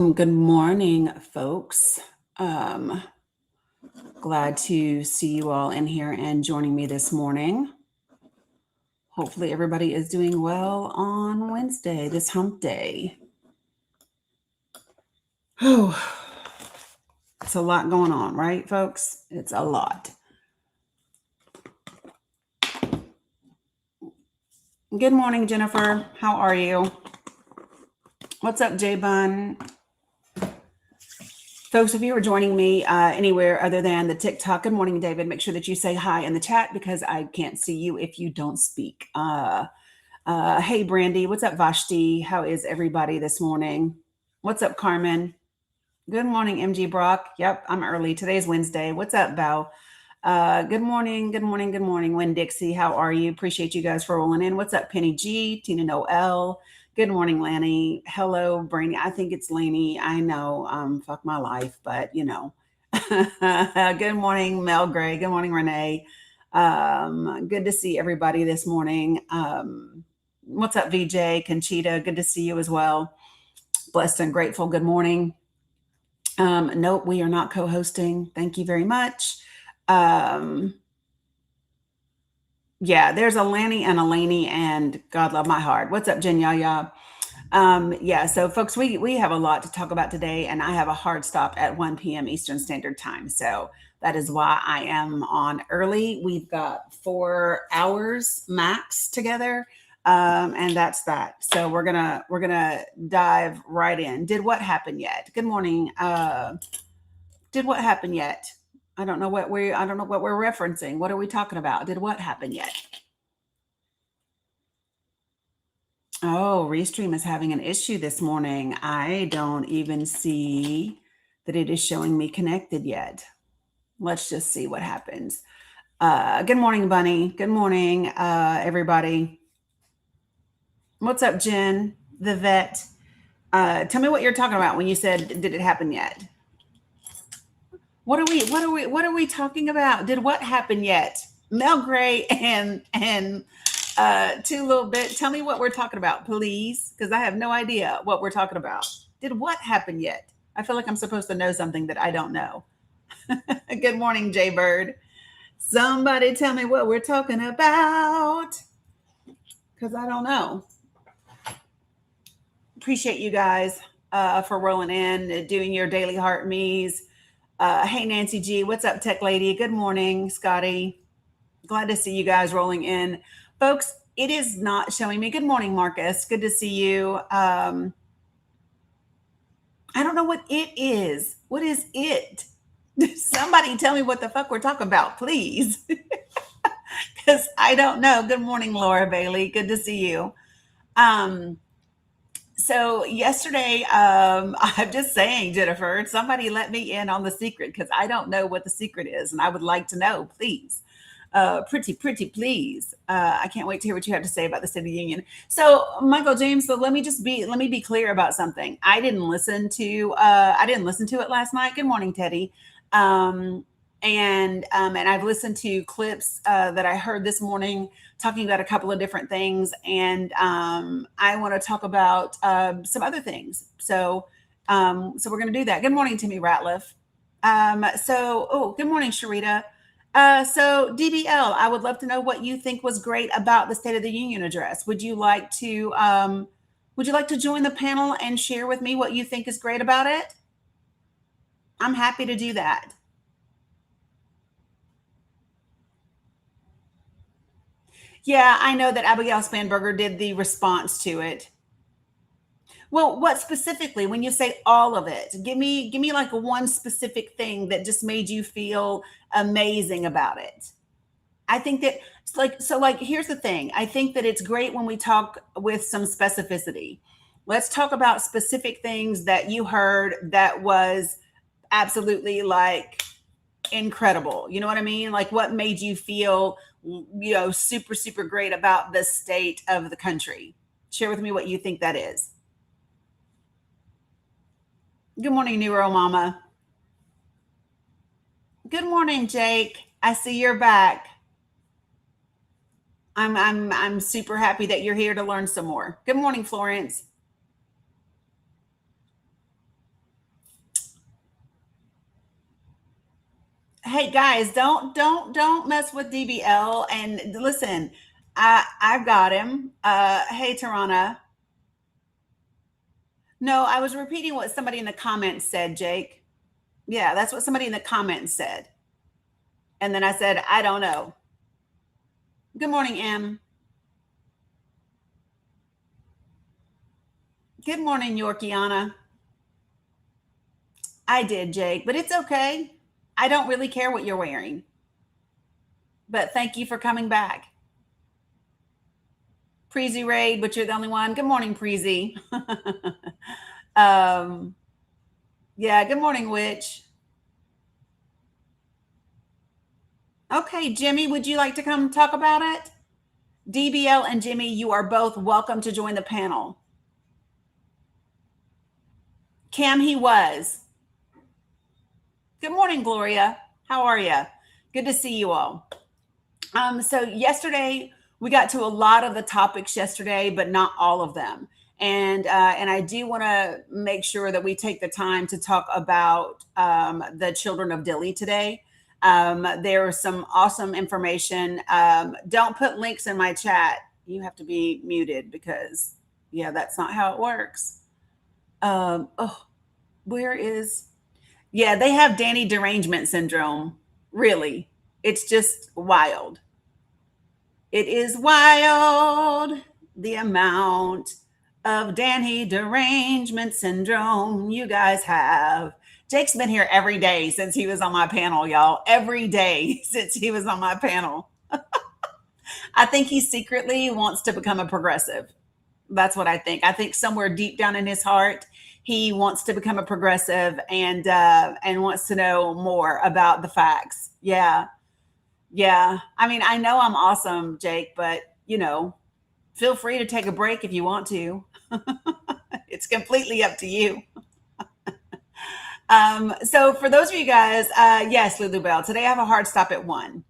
Good morning, folks. Um, Glad to see you all in here and joining me this morning. Hopefully, everybody is doing well on Wednesday, this hump day. Oh, it's a lot going on, right, folks? It's a lot. Good morning, Jennifer. How are you? What's up, J Bun? Folks, if you are joining me anywhere other than the TikTok, good morning, David. Make sure that you say hi in the chat because I can't see you if you don't speak. Hey, Brandy. What's up, Vashti? How is everybody this morning? What's up, Carmen? Good morning, MG Brock. Yep, I'm early. Today's Wednesday. What's up, Val? Good morning, good morning, good morning, Win Dixie. How are you? Appreciate you guys for rolling in. What's up, Penny G, Tina Noel? Good morning, Lanny. Hello, Brandy. I think it's Laney. I know. Fuck my life, but you know. Good morning, Mel Gray. Good morning, Renee. Good to see everybody this morning. What's up, VJ? Conchita, good to see you as well. Blessed and grateful. Good morning. Nope, we are not co hosting. Thank you very much. Um, yeah, there's a Lanny and a Laney, and God love my heart. What's up, Jen Yaya? Yeah, so folks, we have a lot to talk about today, and I have a hard stop at 1 p.m. Eastern Standard Time. So that is why I am on early. We've got 4 hours max together. And that's that. So we're gonna dive right in. Did what happen yet? Good morning. Did what happen yet? I don't know what we're referencing. What are we talking about? Did what happen yet? Oh, Restream is having an issue this morning. I don't even see that it is showing me connected yet. Let's just see what happens. Good morning, Bunny. Good morning, everybody. What's up, Jen, the vet? Tell me what you're talking about when you said, "Did it happen yet?" What are we talking about? Did what happen yet? Mel Gray and two little bit. Tell me what we're talking about, please, because I have no idea what we're talking about. Did what happen yet? I feel like I'm supposed to know something that I don't know. Good morning, Jay Bird. Somebody tell me what we're talking about, because I don't know. Appreciate you guys for rolling in, doing your daily heart me's. Hey, Nancy G, what's up, tech lady? Good morning, Scotty. Glad to see you guys rolling in. Folks, it is not showing me. Good morning, Marcus. Good to see you. I don't know what it is. What is it? Somebody tell me what the fuck we're talking about, please. Because I don't know. Good morning, Laura Bailey. Good to see you. Um, so yesterday, I'm just saying, Jennifer, somebody let me in on the secret because I don't know what the secret is, and I would like to know, please. Pretty please. I can't wait to hear what you have to say about the State of the Union. So, Michael James, so let me be clear about something. I didn't listen to it last night. Good morning, Teddy. And I've listened to clips that I heard this morning talking about a couple of different things, and I want to talk about some other things. So we're going to do that. Good morning, Timmy Ratliff. Good morning, Sharita. So DBL, I would love to know what you think was great about the State of the Union address. Would you like to join the panel and share with me what you think is great about it? I'm happy to do that. Yeah, I know that Abigail Spanberger did the response to it. Well, what specifically when you say all of it? Give me like one specific thing that just made you feel amazing about it. I think that here's the thing. I think that it's great when we talk with some specificity. Let's talk about specific things that you heard that was absolutely like incredible. You know what I mean? Like what made you feel, super great about the state of the country. Share with me what you think that is. Good morning, Neuro Mama. Good morning, Jake. I see you're back. I'm super happy that you're here to learn some more. Good morning, Florence. Hey guys, don't mess with DBL. And listen, I've got him. Hey Tarana. No, I was repeating what somebody in the comments said, Jake. Yeah, that's what somebody in the comments said. And then I said, I don't know. Good morning, Em. Good morning, Yorkiana. I did, Jake, but it's okay. I don't really care what you're wearing. But thank you for coming back. Preezy Raid, but you're the only one. Good morning, Preezy. um, yeah, good morning, Witch. Okay, Jimmy, would you like to come talk about it? DBL and Jimmy, you are both welcome to join the panel. Cam, he was. Good morning, Gloria. How are you? Good to see you all. So yesterday we got to a lot of the topics yesterday, but not all of them. And I do want to make sure that we take the time to talk about the children of Dili today. There was some awesome information. Don't put links in my chat. You have to be muted because, yeah, that's not how it works. Oh, where is? Yeah, they have Dani derangement syndrome. Really, it's just wild. It is wild the amount of Dani derangement syndrome you guys have. Jake's been here every day since he was on my panel, y'all. Every day since he was on my panel. I think he secretly wants to become a progressive. That's what I think. I think somewhere deep down in his heart, he wants to become a progressive and wants to know more about the facts. Yeah. Yeah. I mean, I know I'm awesome, Jake, but feel free to take a break if you want to. It's completely up to you. So for those of you guys, yes, Lulu Bell, today I have a hard stop at 1.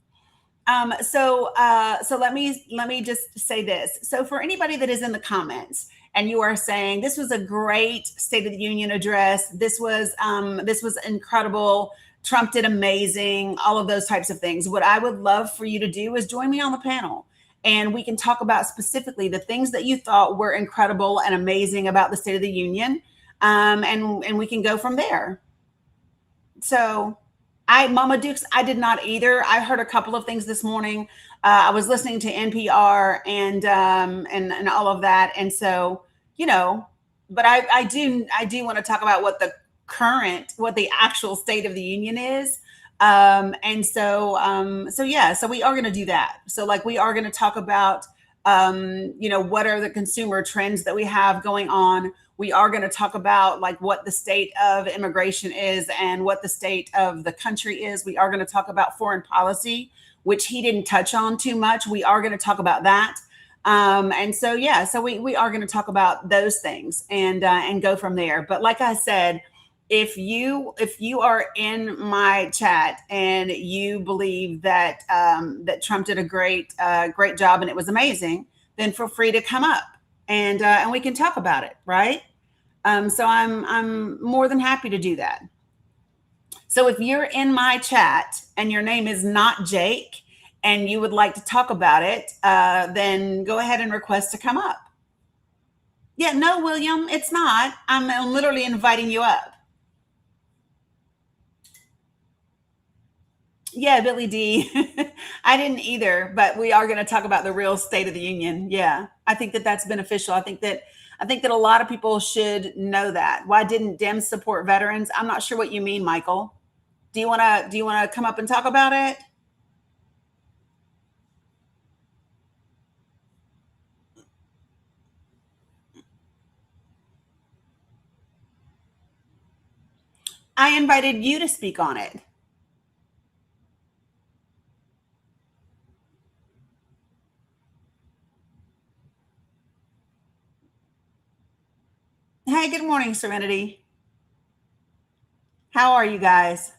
So let me just say this. So for anybody that is in the comments and you are saying this was a great State of the Union address, this was incredible, Trump did amazing, all of those types of things. What I would love for you to do is join me on the panel. And we can talk about specifically the things that you thought were incredible and amazing about the State of the Union, and we can go from there. So, Mama Dukes, I did not either. I heard a couple of things this morning. I was listening to NPR and all of that, and so but I do want to talk about what the actual State of the Union is. So we are going to do that. So like we are going to talk about, what are the consumer trends that we have going on. We are going to talk about like what the state of immigration is and what the state of the country is. We are going to talk about foreign policy, which he didn't touch on too much. We are going to talk about that. So we are going to talk about those things and go from there. But like I said, if you are in my chat and you believe that that Trump did a great job and it was amazing, then feel free to come up and we can talk about it, right? So I'm more than happy to do that. So if you're in my chat and your name is not Jake and you would like to talk about it, then go ahead and request to come up. Yeah, no, William, it's not. I'm literally inviting you up. Yeah, Billy D. I didn't either, but we are going to talk about the real State of the Union. Yeah, I think that that's beneficial. I think that a lot of people should know that. Why didn't Dems support veterans? I'm not sure what you mean, Michael. Do you want to come up and talk about it? I invited you to speak on it. Hey, good morning, Serenity. How are you guys?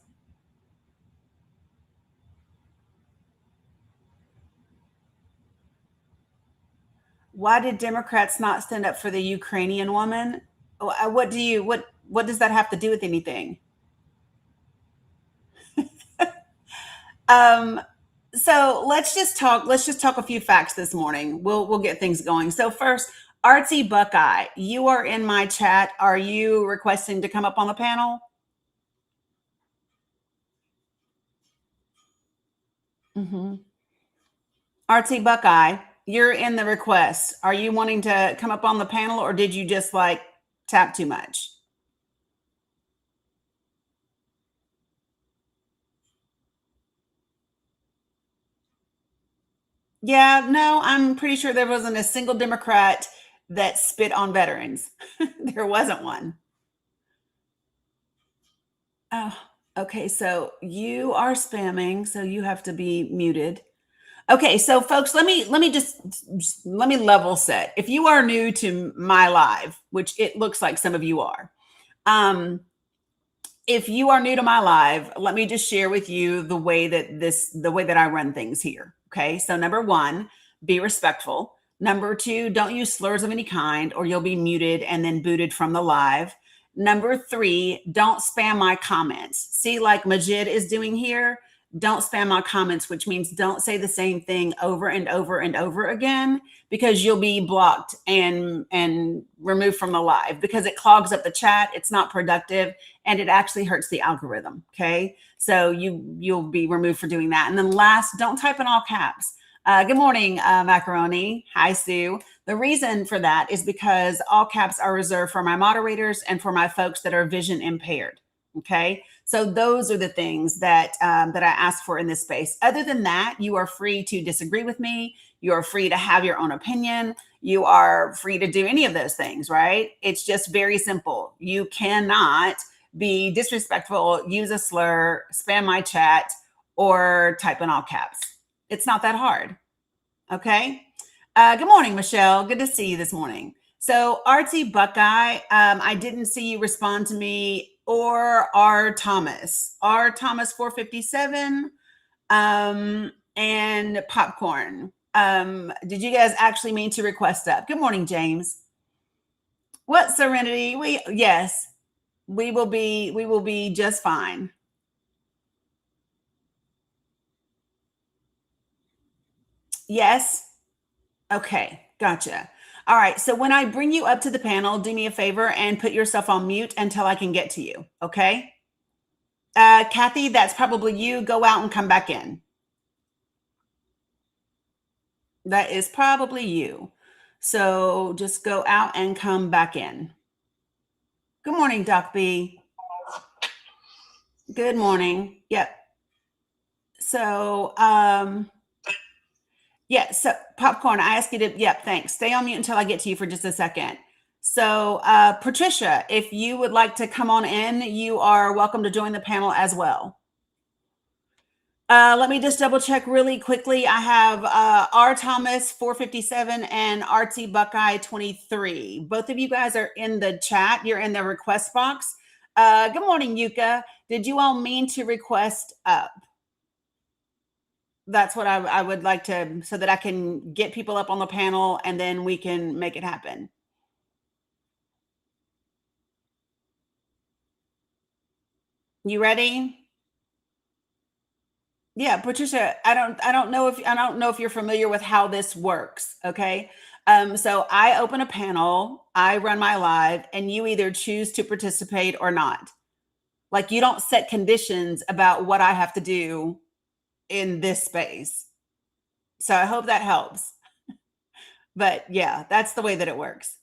Why did Democrats not stand up for the Ukrainian woman? What does that have to do with anything? Um, so let's just talk a few facts this morning. We'll get things going. So first, Artsy Buckeye, you are in my chat. Are you requesting to come up on the panel? Hmm. Artsy Buckeye, you're in the request. Are you wanting to come up on the panel, or did you just like tap too much? Yeah, no, I'm pretty sure there wasn't a single Democrat that spit on veterans. There wasn't one. Oh, okay. So you are spamming, so you have to be muted. Okay, so folks, let me level set. If you are new to my live, which it looks like some of you are, um, if you are new to my live, let me just share with you the way that I run things here. Okay. So number one, be respectful. Number two, don't use slurs of any kind or you'll be muted and then booted from the live. Number three, don't spam my comments. See, like Majid is doing here, don't spam my comments, which means don't say the same thing over and over and over again because you'll be blocked and removed from the live because it clogs up the chat. It's not productive and it actually hurts the algorithm. Okay. So you'll be removed for doing that. And then last, don't type in all caps. Good morning, Macaroni. Hi, Sue. The reason for that is because all caps are reserved for my moderators and for my folks that are vision impaired. Okay. So those are the things that I ask for in this space. Other than that, you are free to disagree with me. You are free to have your own opinion. You are free to do any of those things, right? It's just very simple. You cannot be disrespectful, use a slur, spam my chat, or type in all caps. It's not that hard. Okay. Good morning, Michelle. Good to see you this morning. So, Artsy Buckeye, I didn't see you respond to me or R. Thomas. R. Thomas 457 and Popcorn. Did you guys actually mean to request up? Good morning, James. What Serenity? Yes, we will be just fine. Yes. Okay, gotcha. All right. So when I bring you up to the panel, do me a favor and put yourself on mute until I can get to you. Okay. Kathy, that's probably you. Go out and come back in. That is probably you. So just go out and come back in. Good morning, Doc B. Good morning. Yep. So, yeah, so Popcorn, I ask you to, yep, thanks. Stay on mute until I get to you for just a second. So, Patricia, if you would like to come on in, you are welcome to join the panel as well. Let me just double check really quickly. I have R. Thomas 457 and RT Buckeye 23. Both of you guys are in the chat. You're in the request box. Good morning, Yuka. Did you all mean to request up? That's what I would like to, so that I can get people up on the panel and then we can make it happen. You ready? Yeah, Patricia, I don't know if you're familiar with how this works, okay? So I open a panel, I run my live, and you either choose to participate or not. Like you don't set conditions about what I have to do in this space. So I hope that helps. But yeah, that's the way that it works.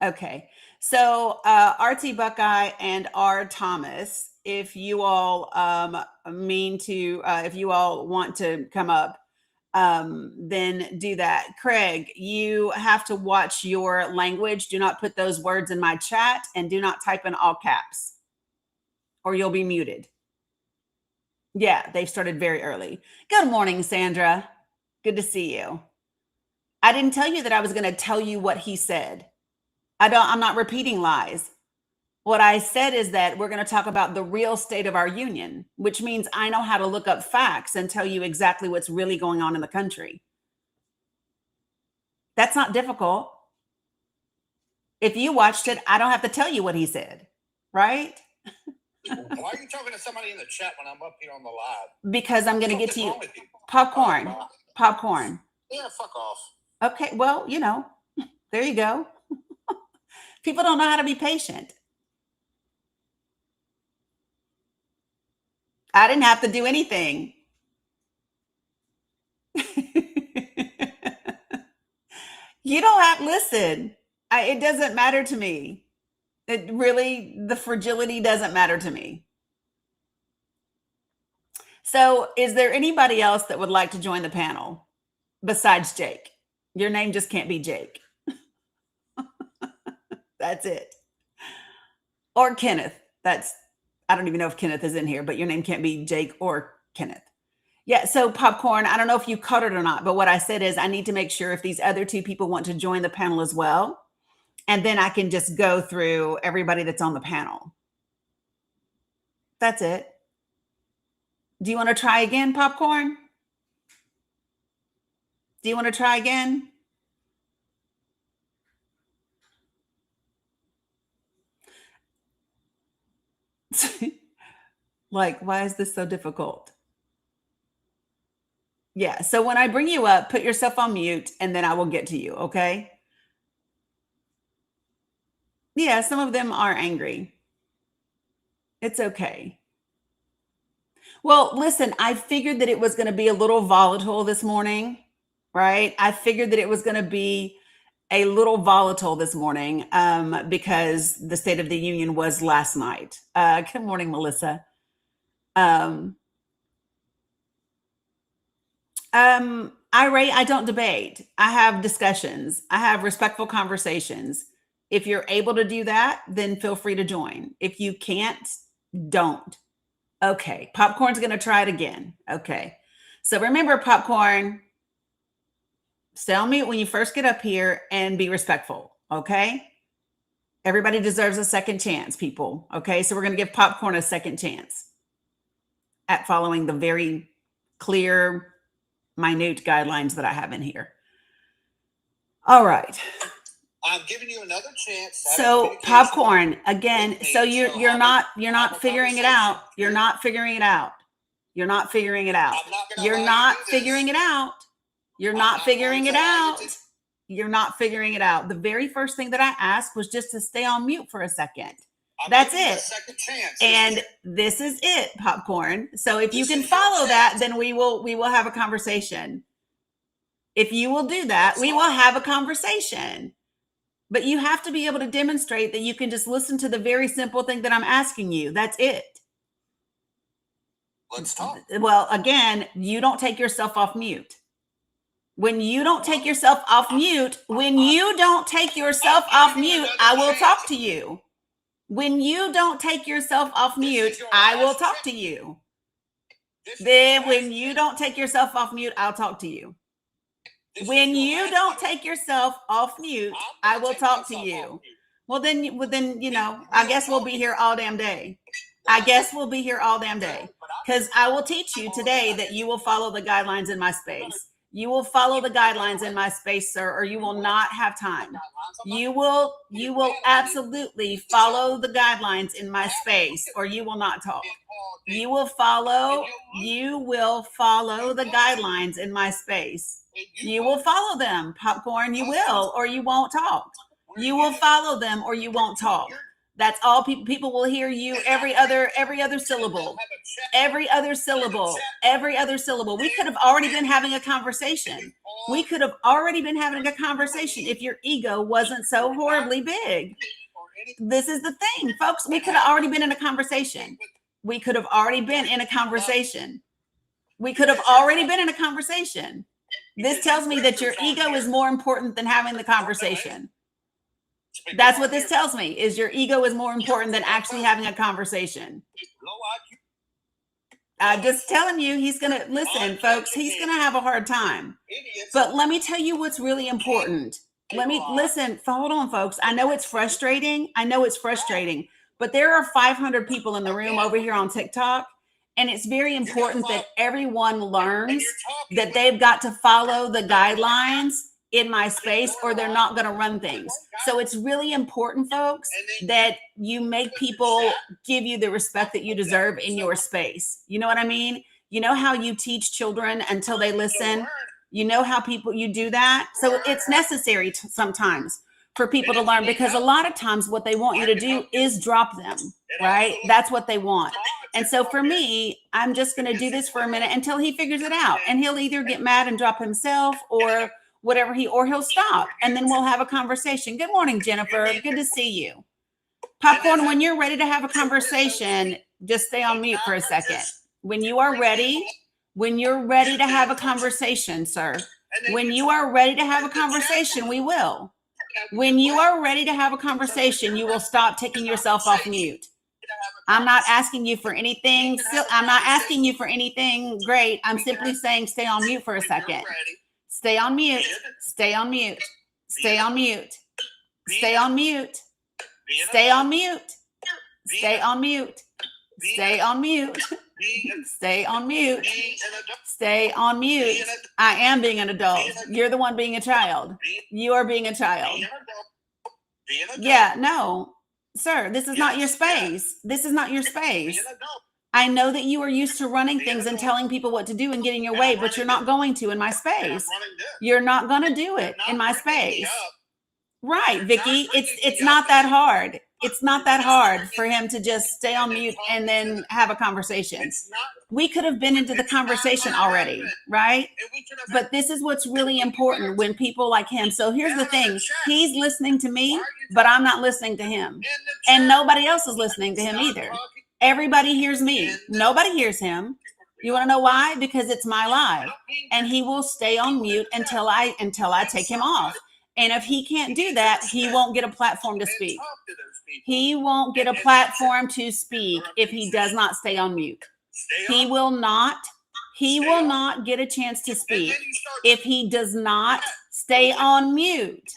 Okay. So RT Buckeye and R Thomas, if you all if you all want to come up, then do that. Craig, you have to watch your language. Do not put those words in my chat and do not type in all caps or you'll be muted. Yeah, they started very early. Good morning, Sandra. Good to see you. I didn't tell you that I was going to tell you what he said. I'm not repeating lies. What I said is that we're going to talk about the real state of our union, which means I know how to look up facts and tell you exactly what's really going on in the country. That's not difficult. If you watched it, I don't have to tell you what he said, right? Why are you talking to somebody in the chat when I'm up here on the live? Because I'm going to get to you. Wrong with you? Popcorn. Popcorn. Yeah, fuck off. Okay, well, there you go. People don't know how to be patient. I didn't have to do anything. You don't have, listen, it doesn't matter to me. The fragility doesn't matter to me. So is there anybody else that would like to join the panel besides Jake? Your name just can't be Jake. That's it. Or Kenneth. I don't even know if Kenneth is in here, but your name can't be Jake or Kenneth. Yeah, so Popcorn, I don't know if you caught it or not, but what I said is I need to make sure if these other two people want to join the panel as well, and then I can just go through everybody that's on the panel. That's it. Do you want to try again, Popcorn? Do you want to try again? Like, why is this so difficult? Yeah, so when I bring you up, put yourself on mute, and then I will get to you, okay? Yeah, some of them are angry. It's okay. Well, listen, I figured that it was going to be a little volatile this morning, right? I figured that it was going to be a little volatile this morning because the State of the Union was last night. Good morning, Melissa. I don't debate. I have discussions. I have respectful conversations. If you're able to do that, then feel free to join. If you can't, don't. Okay, Popcorn's going to try it again. Okay. So remember, Popcorn, stay on mute when you first get up here and be respectful, okay? Everybody deserves a second chance, people, okay? So we're going to give Popcorn a second chance at following the very clear, minute guidelines that I have in here. All right. I'm giving you another chance. So Popcorn, again, so you're not figuring it out. You're not figuring it out. You're not figuring it out. You're not figuring it out. You're not figuring it out. You're not figuring it out. The very first thing that I asked was just to stay on mute for a second. That's it. Second chance. And this is it, Popcorn. So if you can follow that, then we will have a conversation. If you will do that, we will have a conversation. But you have to be able to demonstrate that you can just listen to the very simple thing that I'm asking you. That's it. Let's talk. Well, again, you don't take yourself off mute. When you don't take yourself off mute, I will talk to you. When you don't take yourself off mute, I will talk to you. Then when you don't take yourself off mute, I'll talk to you. When you don't take yourself off mute, I will talk to you. Well, then, I guess we'll be here all damn day. Because I will teach you today that you will follow the guidelines in my space. You will follow the guidelines in my space, sir, or you will not have time. You will absolutely follow the guidelines in my space, or you will not talk. You will follow the guidelines in my space. You will follow them, Popcorn. You will, or you won't talk. You will follow them, or you won't talk. That's all. People will hear you every other syllable. Every other syllable. We could have already been having a conversation. If your ego wasn't so horribly big. This is the thing, folks. We could have already been in a conversation. This tells me that your ego is more important than having the conversation. That's what this tells me, is your ego is more important than actually having a conversation. I'm just telling you, he's going to, listen, folks, he's going to have a hard time. But let me tell you what's really important. Hold on, folks. I know it's frustrating. But there are 500 people in the room over here on TikTok. And it's very important that everyone learns that they've got to follow the guidelines in my space or they're not going to run things. So it's really important, folks, that you make people give you the respect that you deserve in your space. You know what I mean? You know how you teach children until they listen? You know how you do that? So it's necessary sometimes for people to learn, because a lot of times what they want you to do is drop them, right? That's what they want. And so for me, I'm just going to do this for a minute until he figures it out, and he'll either get mad and drop himself or whatever or he'll stop, and then we'll have a conversation. Good morning, Jennifer. Good to see you. Popcorn, when you're ready to have a conversation, just stay on mute for a second. When you're ready to have a conversation, sir, when you are ready to have a conversation, we will. When you are ready to have a conversation, you will stop taking yourself off mute. I'm not asking you for anything. I'm not asking you for anything great. I'm simply saying stay on mute for a second. Stay on mute. Stay on mute. Stay on mute. Stay on mute. Stay on mute. Stay on mute. Stay on mute. Stay on mute. Stay on mute. I am being an adult. You're the one being a child. You are being a child. Yeah, no, sir, this is not your space. This is not your space. I know that you are used to running things and telling people what to do and getting your way, but you're not going to in my space. You're not going to do it in my space. Right, Vicky. It's not that hard. It's not that hard for him to just stay on mute and then have a conversation. We could have been into the conversation already, right? But this is what's really important when people like him. So here's the thing. He's listening to me, but I'm not listening to him. And nobody else is listening to him either. Everybody hears me. Nobody hears him. You want to know why? Because it's my live. And he will stay on mute until I take him off. And if he can't do that, he won't get a platform to speak. He won't get a platform to speak if he does not stay on mute. He will not get a chance to speak if he does not stay on mute.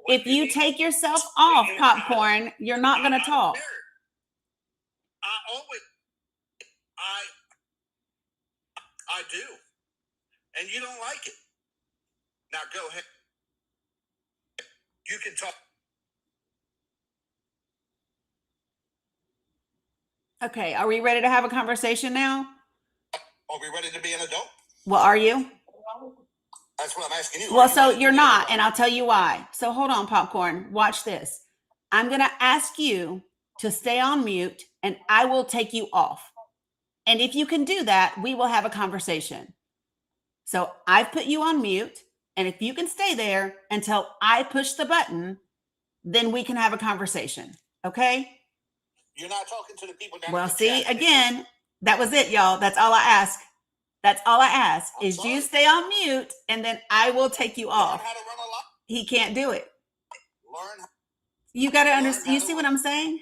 If you take yourself off, Popcorn, you're not going to talk. I do. And you don't like it. Now go ahead. You can talk. Okay, are we ready to have a conversation now? Are we ready to be an adult? Well, are you? That's what I'm asking you. Well, so you're not, and I'll tell you why. So hold on, Popcorn. Watch this. I'm going to ask you to stay on mute, and I will take you off. And if you can do that, we will have a conversation. So I've put you on mute, and if you can stay there until I push the button, then we can have a conversation. Okay? You're not talking to the people down. Well, see, again, that was it, y'all. That's all I ask. That's all I ask is you stay on mute, and then I will take you off. He can't do it. You got to understand. You see what I'm saying?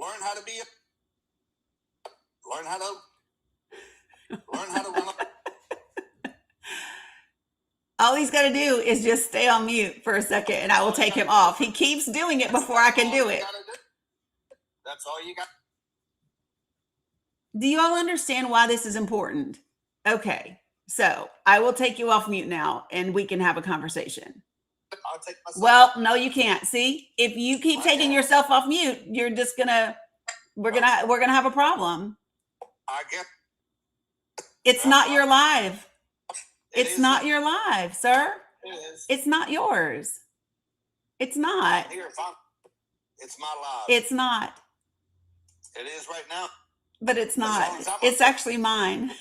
Learn how to be. Learn how to run. All he's got to do is just stay on mute for a second, and I will take him off. He keeps doing it before I can do it. That's all you got. Do you all understand why this is important? Okay, so I will take you off mute now, and we can have a conversation. I'll take myself. Well, no, you can't. See, if you keep taking yourself off mute, you're just we're gonna have a problem. I get. It's not your live. It's not your live, sir. It is. It's not yours. It's not. It's my live. It's not. It is right now. But it's not. It's actually mine.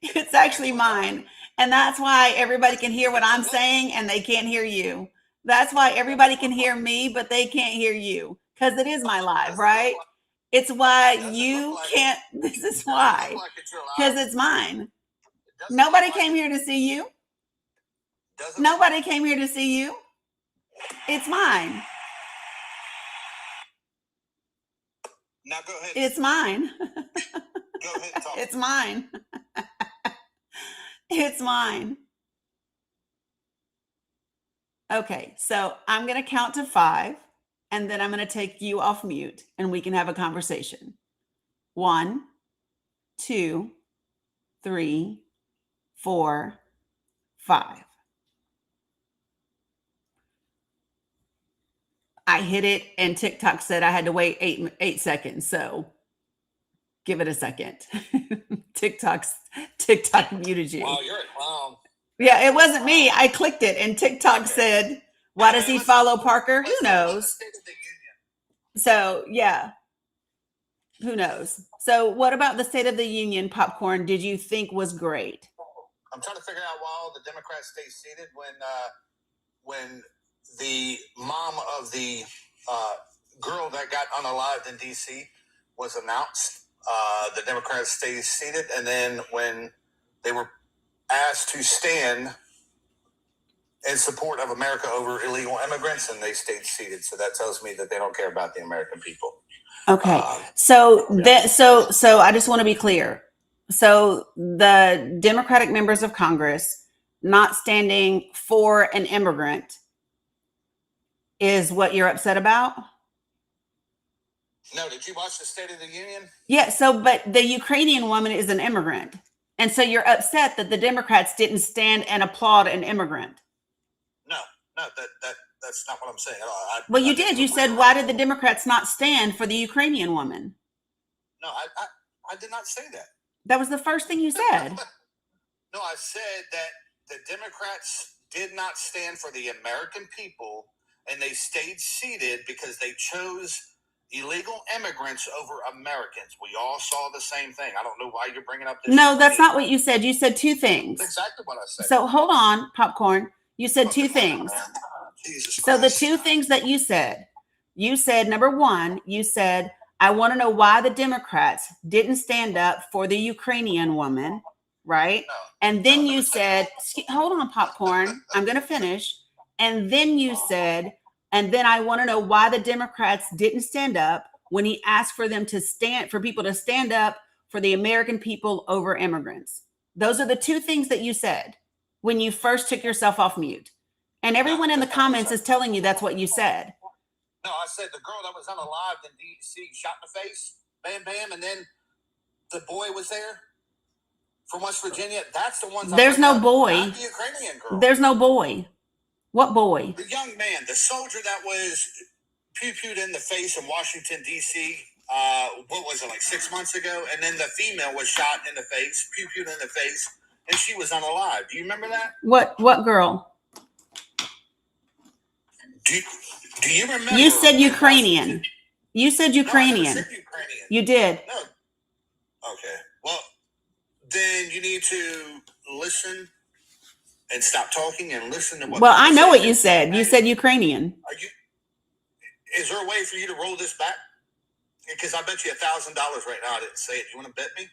It's actually mine. And that's why everybody can hear what I'm saying and they can't hear you. That's why everybody can hear me, but they can't hear you. Because it is my live, right? It's why you can't. This is why. Because it's mine. Nobody came here to see you. Nobody came here to see you. It's mine. Now go ahead. It's mine. Go ahead and talk. It's mine. It's mine. Okay, so I'm going to count to 5, and then I'm going to take you off mute, and we can have a conversation. 1, 2, 3, 4, 5. I hit it and TikTok said I had to wait 8 seconds. So give it a second. TikTok muted you. Wow, you're a clown. Yeah, it wasn't me. I clicked it and TikTok said, why does he follow Parker? Who knows? So yeah, who knows? So what about the State of the Union, Popcorn, did you think was great? I'm trying to figure out why all the Democrats stay seated when the mom of the girl that got unalived in D.C. was announced. The Democrats stayed seated, and then when they were asked to stand in support of America over illegal immigrants, and they stayed seated. So that tells me that they don't care about the American people. Okay. So I just want to be clear. So the Democratic members of Congress not standing for an immigrant is what you're upset about? No, did you watch the State of the Union? Yeah, but the Ukrainian woman is an immigrant. And so you're upset that the Democrats didn't stand and applaud an immigrant. No, that's not what I'm saying. Well, you did. You said, why did the Democrats not stand for the Ukrainian woman? No, I did not say that. That was the first thing you said. No, I said that the Democrats did not stand for the American people, and they stayed seated because they chose illegal immigrants over Americans. We all saw the same thing. I don't know why you're bringing up this. No, that's not what you said. You said two things. That's exactly what I said. So hold on, Popcorn. You said two things. Jesus Christ. So the two things that you said, number one, you said, I want to know why the Democrats didn't stand up for the Ukrainian woman, right? No, and then you said, hold on, Popcorn, I'm going to finish. And then you said, and then I want to know why the Democrats didn't stand up when he asked for them to stand, for people to stand up for the American people over immigrants. Those are the two things that you said when you first took yourself off mute. And everyone in the comments is telling you that's what you said. No, I said the girl that was unalived in D.C. shot in the face, bam, bam, and then the boy was there from West Virginia. That's the ones. There's no boy. Not the Ukrainian girl. There's no boy. What boy? The young man, the soldier that was pew-pewed in the face in Washington, D.C., what was it, like 6 months ago? And then the female was shot in the face, pew-pewed in the face, and she was unalived. Do you remember that? What girl? Do you remember? You said Ukrainian. You said Ukrainian. No, I never said Ukrainian. You did. No. Okay. Well, then you need to listen and stop talking and listen to what. Well, I know what you said. You said Ukrainian. Is there a way for you to roll this back? Because I bet you $1,000 right now I didn't say it. You want to bet me?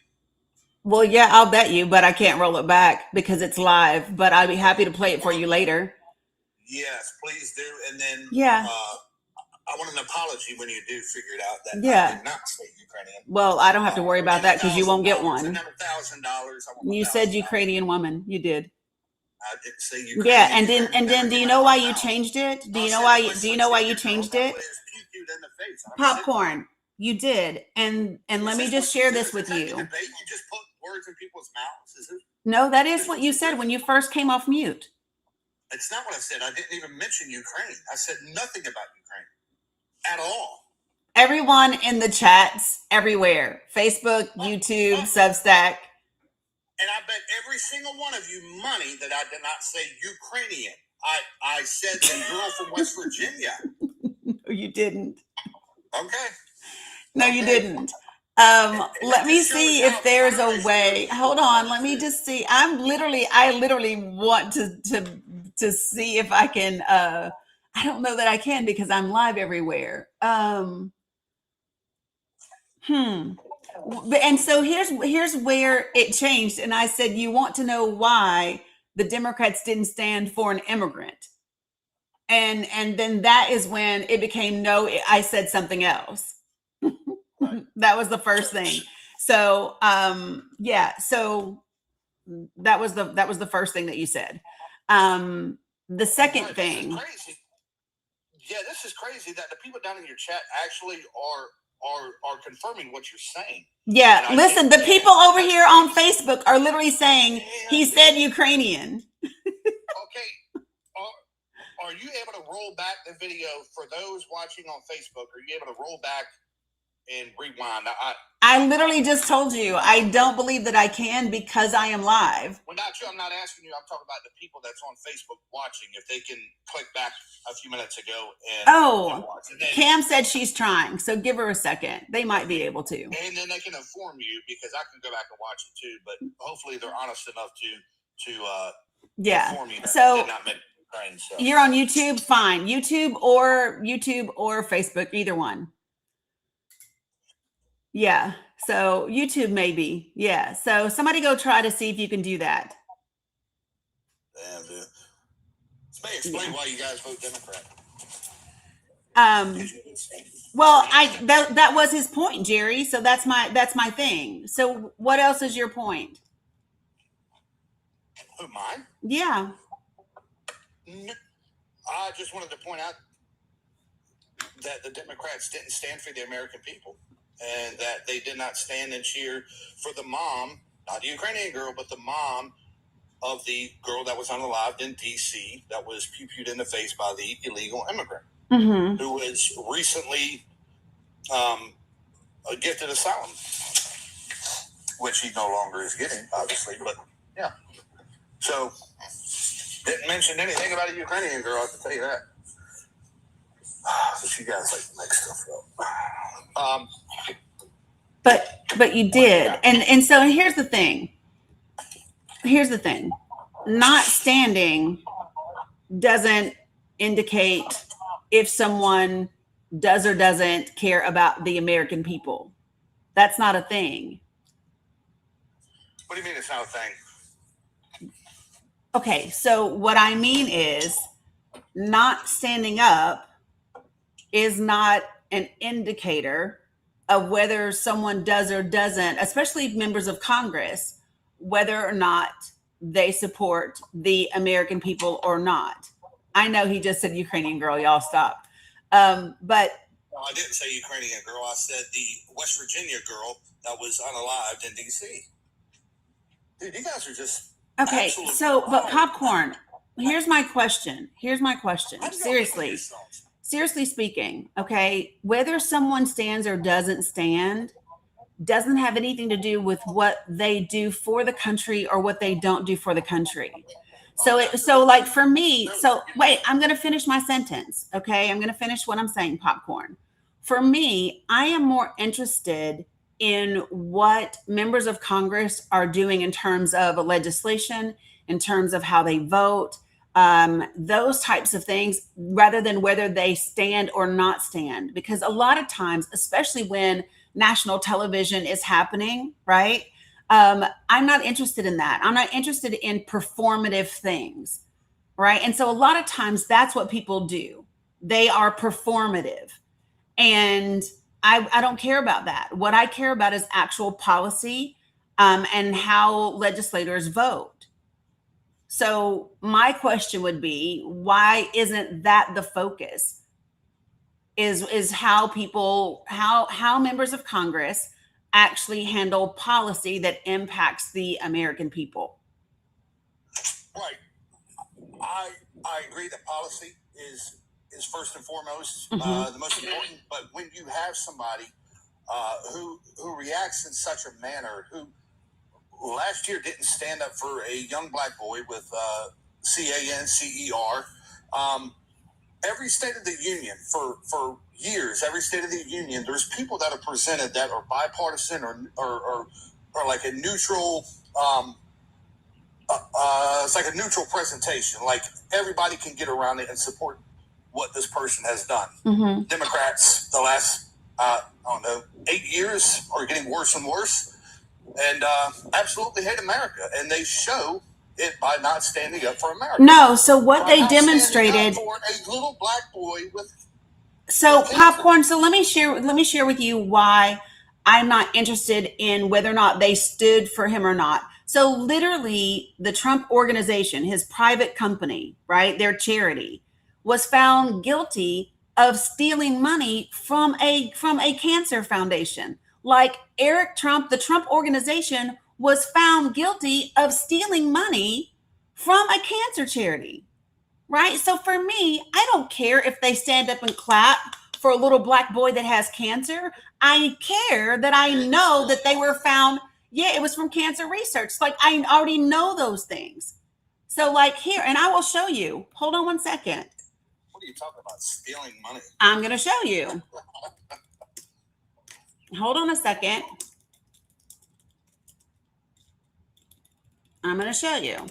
Well, yeah, I'll bet you, but I can't roll it back because it's live. But I'd be happy to play it for you later. Yes, please do. And then yeah, I want an apology when you do figure it out that I did not say Ukrainian. Well, I don't have to worry about that because you won't get one. $1,000. You said Ukrainian woman. You did. I didn't say Ukrainian. Yeah, and then do you know why you changed it? Do you know why you changed it? Popcorn. You did. And let me just share this with you. You just put words in people's mouths. Is it? No, that is what you said when you first came off mute. It's not what I said. I didn't even mention Ukraine. I said nothing about Ukraine at all. Everyone in the chats everywhere, Facebook, YouTube, Substack. And I bet every single one of you money that I did not say Ukrainian. I said the girl from West Virginia. No, you didn't. Okay. No, you didn't. Let me see if there's a way. Hold on. Let me just see. I literally want to see if I can. I don't know that I can because I'm live everywhere. And so here's where it changed. And I said, you want to know why the Democrats didn't stand for an immigrant. And then that is when it became no, I said something else. That was the first thing. So yeah, so that was the first thing that you said. The second thing. Yeah, this is crazy that the people down in your chat actually are are confirming what you're saying. Yeah, listen, the people over here on Facebook are literally saying he said Ukrainian. Okay, are you able to roll back the video for those watching on Facebook? Are you able to roll back and rewind? I literally just told you I don't believe that I can because I am live. Well, not you. I'm not asking you. I'm talking about the people that's on Facebook watching. If they can click back a few minutes ago and watch. Cam said she's trying, so give her a second. They might be able to. And then they can inform you, because I can go back and watch it too. But hopefully they're honest enough to inform you. So did not make Ukraine, so. You're on YouTube, fine. YouTube or Facebook, either one. Yeah. So YouTube maybe. Yeah. So somebody go try to see if you can do that. Damn, dude. This may explain why you guys vote Democrat. Well, that was his point, Jerry. So that's my thing. So what else is your point? Who, mine? Yeah. I just wanted to point out that the Democrats didn't stand for the American people, and that they did not stand and cheer for the mom, not the Ukrainian girl, but the mom of the girl that was unalived in D.C. that was pew-pewed in the face by the illegal immigrant, who was recently gifted asylum, which he no longer is getting, obviously. But yeah, so didn't mention anything about a Ukrainian girl. I can tell you that. So you guys like to make stuff up. But you did, and so here's the thing. Not standing doesn't indicate if someone does or doesn't care about the American people. That's not a thing. What do you mean it's not a thing? Okay, so what I mean is not standing up is not an indicator of whether someone does or doesn't, especially members of Congress, whether or not they support the American people or not. I know he just said Ukrainian girl, y'all stop. But no, I didn't say Ukrainian girl. I said the West Virginia girl that was unalived in D.C. Dude, you guys are just okay. So, but popcorn. Here's my question. Seriously speaking, okay, whether someone stands or doesn't stand doesn't have anything to do with what they do for the country or what they don't do for the country. So like for me, so wait, I'm going to finish my sentence. Okay. I'm going to finish what I'm saying, popcorn. For me, I am more interested in what members of Congress are doing in terms of legislation, in terms of how they vote, those types of things, rather than whether they stand or not stand. Because a lot of times, especially when national television is happening, right? I'm not interested in that. I'm not interested in performative things, right? And so a lot of times that's what people do. They are performative. And I don't care about that. What I care about is actual policy and how legislators vote. So my question would be, why isn't that the focus? Is how people, how members of Congress actually handle policy that impacts the American people. Right. I agree that policy is first and foremost the most important. But when you have somebody who reacts in such a manner, who last year didn't stand up for a young black boy with CANCER, every State of the Union for years, every State of the Union, there's people that are presented that are bipartisan or like a neutral. It's like a neutral presentation. Like everybody can get around it and support what this person has done. Democrats, the last 8 years, are getting worse and worse, and absolutely hate America, and they show it by not standing up for America. No, so what they demonstrated for a little black boy with. So popcorn. So let me share with you why I'm not interested in whether or not they stood for him or not. So literally, the Trump organization, his private company, right, their charity, was found guilty of stealing money from a cancer foundation. Like Eric Trump, the Trump organization was found guilty of stealing money from a cancer charity, right? So for me, I don't care if they stand up and clap for a little black boy that has cancer. I care that I know that they were found. Yeah, it was from cancer research. Like I already know those things. So like here, and I will show you. Hold on one second. What are you talking about? Stealing money? I'm going to show you. Hold on a second. I'm going to show you.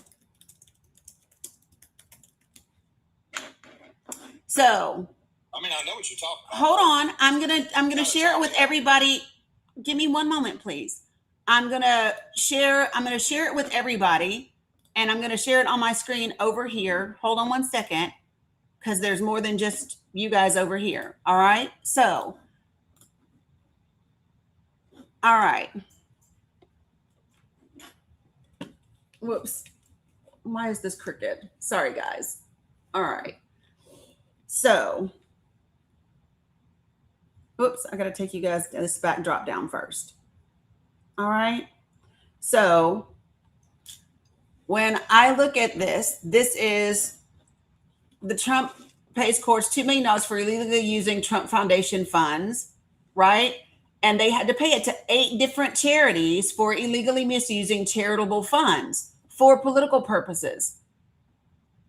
So, I mean, I know what you're talking about. Hold on. I'm gonna share it with everybody. Give me one moment, please. I'm gonna share it with everybody, and I'm gonna share it on my screen over here. Hold on one second, because there's more than just you guys over here. All right. So, all right. Whoops. Why is this crooked? Sorry, guys. All right. So, oops, I got to take you guys this back drop down first. All right. So, when I look at this is the Trump pays courts $2 million for illegally using Trump Foundation funds, right? And they had to pay it to 8 different charities for illegally misusing charitable funds for political purposes.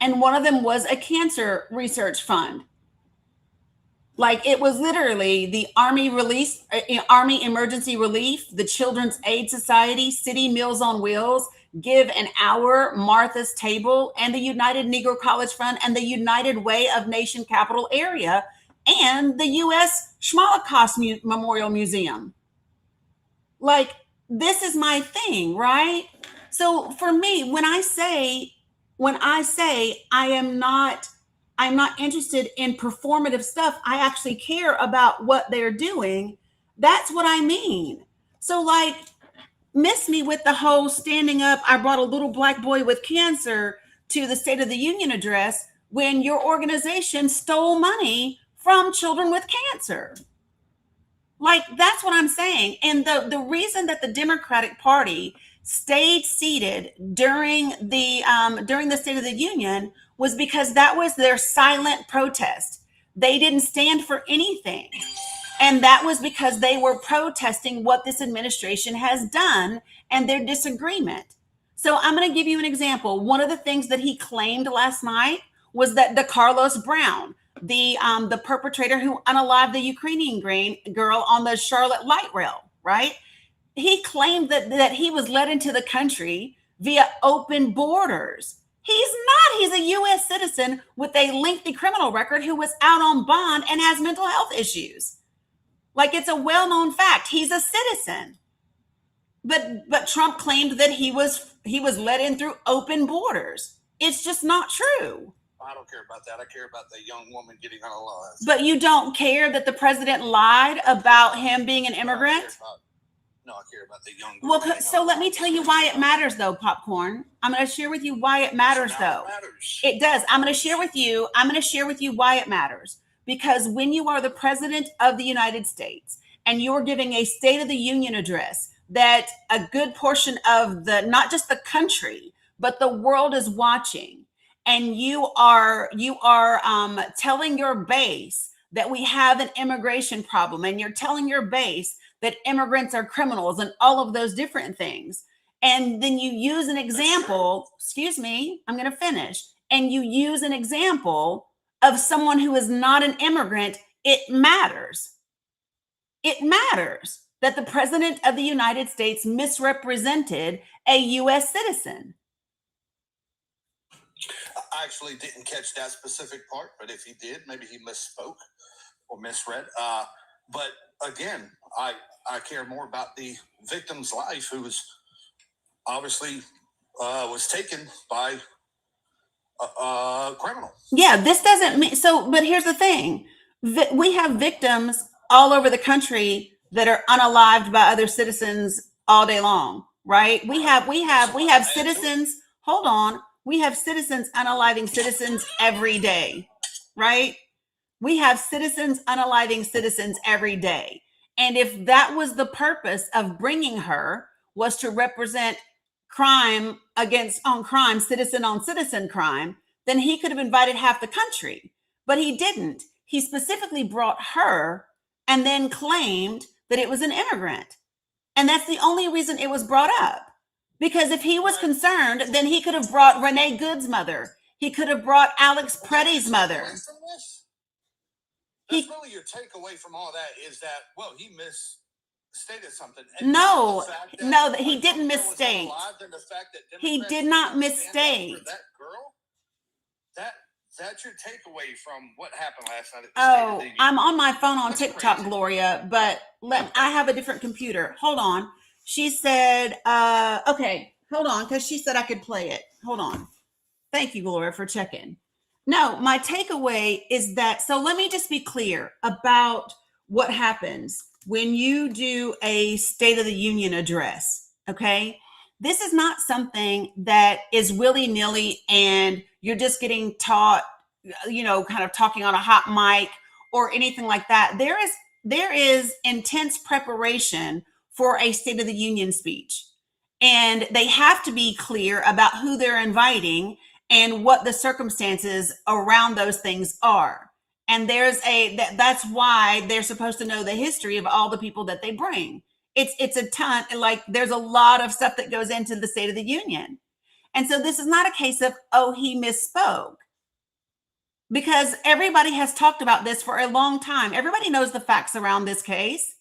And one of them was a cancer research fund. Like it was literally the Army Emergency Relief, the Children's Aid Society, City Meals on Wheels, Give an Hour, Martha's Table, and the United Negro College Fund, and the United Way of Nation Capital Area, and the U.S. Schmolikoff Memorial Museum. Like, this is my thing, right? So for me, when I say I'm not interested in performative stuff, I actually care about what they're doing. That's what I mean. So like, miss me with the whole standing up, I brought a little black boy with cancer to the State of the Union address when your organization stole money from children with cancer. Like, that's what I'm saying. And the reason that the Democratic Party stayed seated during the State of the Union was because that was their silent protest. They didn't stand for anything. And that was because they were protesting what this administration has done and their disagreement. So I'm going to give you an example. One of the things that he claimed last night was that the Carlos Brown, the perpetrator who unalived the Ukrainian girl on the Charlotte light rail, right? He claimed that he was led into the country via open borders. He's not. He's a U.S. citizen with a lengthy criminal record who was out on bond and has mental health issues. Like, it's a well-known fact. He's a citizen. But Trump claimed that he was let in through open borders. It's just not true. I don't care about that. I care about the young woman getting unalived. But you don't care that the president lied about him being an immigrant? No, I care about the young girl. Well, so let me tell you why it matters, though, Popcorn. I'm going to share with you why it matters, though. It does. I'm going to share with you why it matters. Because when you are the president of the United States and you're giving a State of the Union address that a good portion of not just the country, but the world is watching, and you are telling your base that we have an immigration problem, and you're telling your base that immigrants are criminals and all of those different things. And then you use an example, excuse me, I'm going to finish. And you use an example of someone who is not an immigrant. It matters. It matters that the president of the United States misrepresented a U.S. citizen. I actually didn't catch that specific part, but if he did, maybe he misspoke or misread. But again, I care more about the victim's life, who was obviously was taken by criminal. Yeah, this doesn't mean so. But here's the thing: we have victims all over the country that are unalived by other citizens all day long, right? We have citizens. Hold on, we have citizens unaliving citizens every day, right? We have citizens unaliving citizens every day. And if that was the purpose of bringing her, was to represent crime on crime, citizen on citizen crime, then he could have invited half the country. But he didn't. He specifically brought her and then claimed that it was an immigrant. And that's the only reason it was brought up. Because if he was concerned, then he could have brought Renee Good's mother. He could have brought Alex Preddy's mother. That's really your takeaway from all that is that, well, he misstated something. And he didn't misstate. He did not misstate. That girl, that's your takeaway from what happened last night. Oh, I'm on my phone on TikTok, crazy. Gloria, but I have a different computer. Hold on. She said, okay, hold on, because she said I could play it. Hold on. Thank you, Gloria, for checking. No, my takeaway is that, so let me just be clear about what happens when you do a State of the Union address, okay? This is not something that is willy-nilly and you're just getting taught, kind of talking on a hot mic or anything like that. There is intense preparation for a State of the Union speech. And they have to be clear about who they're inviting and what the circumstances around those things are. And that's why they're supposed to know the history of all the people that they bring. It's a ton, like there's a lot of stuff that goes into the State of the Union. And so this is not a case of, oh, he misspoke. Because everybody has talked about this for a long time. Everybody knows the facts around this case.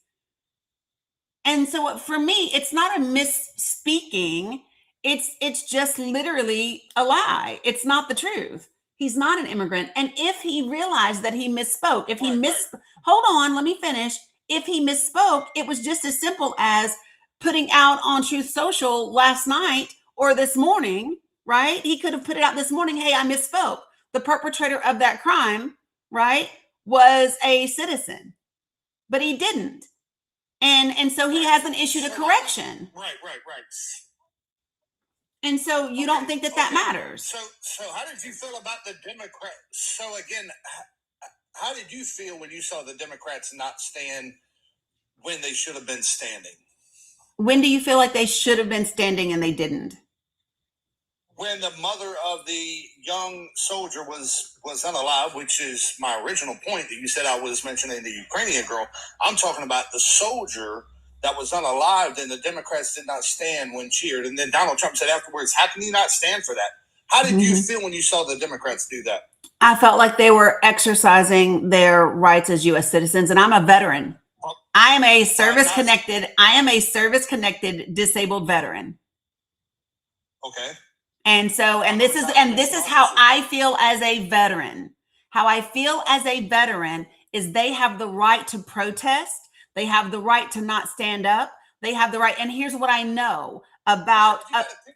And so for me, it's not a misspeaking. It's just literally a lie. It's not the truth. He's not an immigrant. And if he realized that he misspoke, hold on, let me finish. If he misspoke, it was just as simple as putting out on Truth Social last night or this morning, right? He could have put it out this morning. Hey, I misspoke. The perpetrator of that crime, right, was a citizen, but he didn't. And so he hasn't issued a correction. Right. And so you don't think that matters. So how did you feel about the Democrats? So again, how did you feel when you saw the Democrats not stand when they should have been standing? When do you feel like they should have been standing and they didn't? When the mother of the young soldier was unalive, which is my original point that you said I was mentioning the Ukrainian girl. I'm talking about the soldier that was unalived, and the Democrats did not stand when cheered. And then Donald Trump said afterwards, how can you not stand for that? How did you feel when you saw the Democrats do that? I felt like they were exercising their rights as U.S. citizens, and I'm a veteran. I am a service-connected disabled veteran. Okay. And this is how I feel as a veteran. How I feel as a veteran is they have the right to protest. They have the right to not stand up. They have the right. And here's what I know about.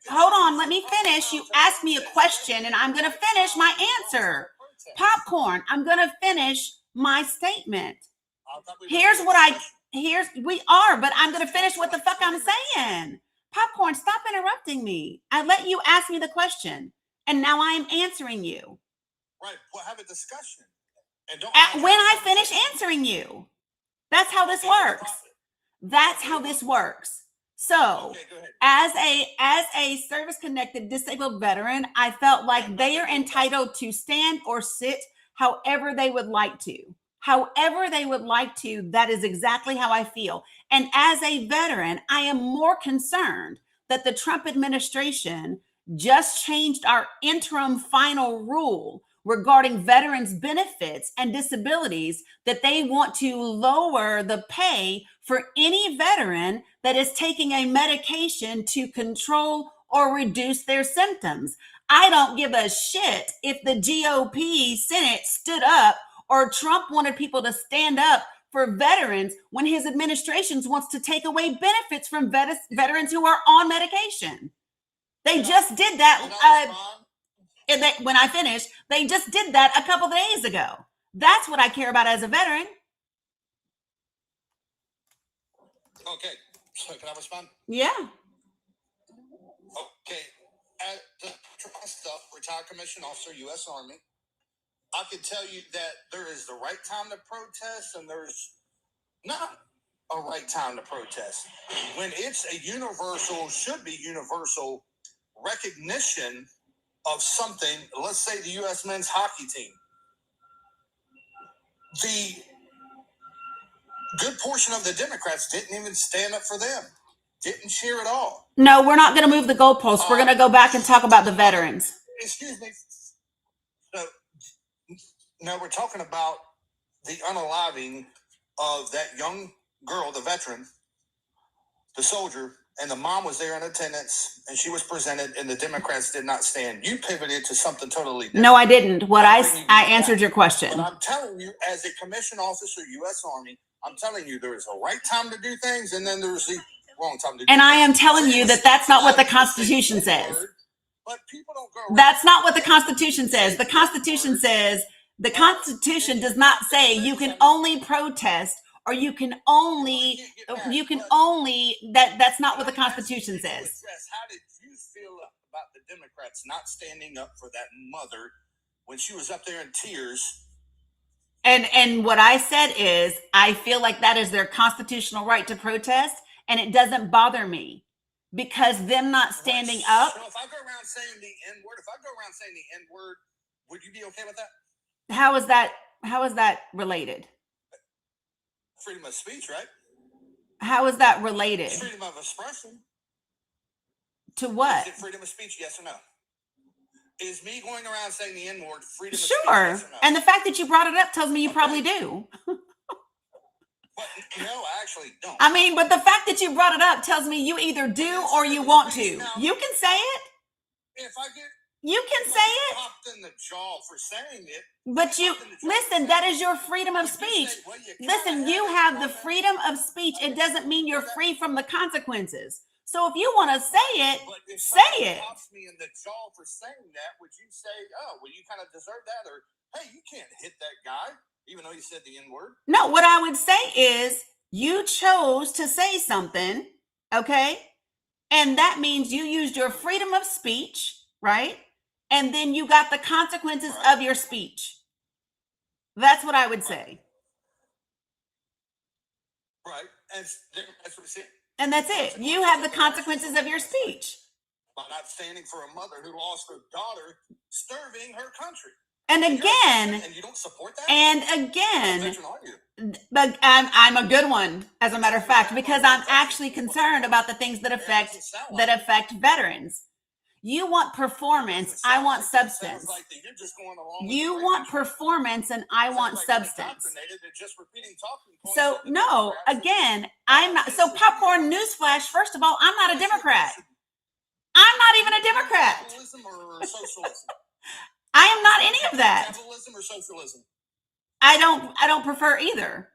Hold on, let me finish. You asked me a question, and I'm going to finish my answer. Popcorn. I'm going to finish my statement. We are, but I'm going to finish what the fuck I'm saying. Popcorn, stop interrupting me. I let you ask me the question, and now I am answering you. Right. We'll have a discussion. And when I finish answering you. That's how this works. That's how this works. So, as a service-connected disabled veteran, I felt like they are entitled to stand or sit however they would like to. However they would like to, that is exactly how I feel. And as a veteran, I am more concerned that the Trump administration just changed our interim final rule regarding veterans' benefits and disabilities, that they want to lower the pay for any veteran that is taking a medication to control or reduce their symptoms. I don't give a shit if the GOP Senate stood up or Trump wanted people to stand up for veterans when his administration wants to take away benefits from veterans who are on medication. They just did that. When I finish, they just did that a couple of days ago. That's what I care about as a veteran. Okay, so can I respond? Yeah. Okay, at the stuff, retired commissioned officer, U.S. Army. I can tell you that there is the right time to protest and there's not a right time to protest. When it's a universal, should be universal recognition of something, let's say the U.S. men's hockey team. The good portion of the Democrats didn't even stand up for them, didn't cheer at all. No, we're not going to move the goalposts. We're going to go back and talk about the veterans. Excuse me. No, we're talking about the unaliving of that young girl, the veteran, the soldier, and the mom was there in attendance, and she was presented, and the Democrats did not stand. You pivoted to something totally different. No, I didn't. I answered your question. But I'm telling you, as a commissioned officer, U.S. Army, I'm telling you, there is a right time to do things, and then there's the wrong time to do things. And I am telling you that that's not what the Constitution says. But people don't go. That's not what the Constitution says. The Constitution says, the Constitution does not say you can only protest or you can only, that's not what the Constitution says. How did you feel about the Democrats not standing up for that mother when she was up there in tears? And what I said is, I feel like that is their constitutional right to protest, and it doesn't bother me because them not standing up. So if I go around saying the N-word, would you be okay with that? How is that related? Freedom of speech, right? How is that related? Freedom of expression. To what? Is it freedom of speech, yes or no? Is me going around saying the N-word freedom of speech? Sure. Yes or no? And the fact that you brought it up tells me you probably do. But no, I actually don't. I mean, but the fact that you brought it up tells me you either do or you want to. You can say it. If I get You can say it. popped in the jaw for saying it. But you, listen, that is your freedom of speech. Listen, you have the freedom of speech. It doesn't mean you're free from the consequences. So if you want to say it, say it. Pops me in the jaw for saying that, would you say, oh, well, you kind of deserve that? Or, hey, you can't hit that guy, even though you said the N-word? No, what I would say is you chose to say something, okay? And that means you used your freedom of speech, right? And then you got the consequences of your speech. That's what I would say. Right. And that's what it said. And that's it. You have the consequences of your speech. By not standing for a mother who lost her daughter serving her country. And again, and you don't support that? And again, but I'm a good one, as a matter of fact, because I'm actually concerned about the things that affect veterans. You want performance, I want substance. You want performance and I want substance. So no, again, I'm not. So popcorn newsflash, first of all, I'm not a Democrat. I'm not even a Democrat. Capitalism or socialism? I am not any of that. Capitalism or socialism? I don't prefer either.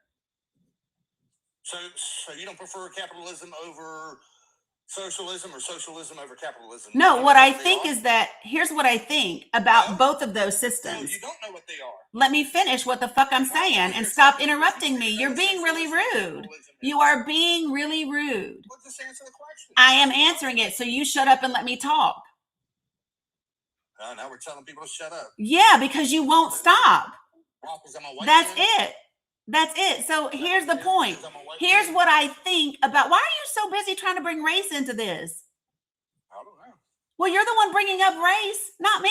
So you don't prefer capitalism over socialism or socialism over capitalism? No, what I think is that here's what I think about both of those systems. No, you don't know what they are. Let me finish what the fuck I'm saying and stop interrupting me. You're being really rude. You are being really rude. Well, just answer the question. I am answering it, so you shut up and let me talk. Now we're telling people to shut up. Yeah, because you won't stop. That's it. That's it. So here's the point. Here's what I think about. Why are you so busy trying to bring race into this? I don't know. Well, you're the one bringing up race, not me.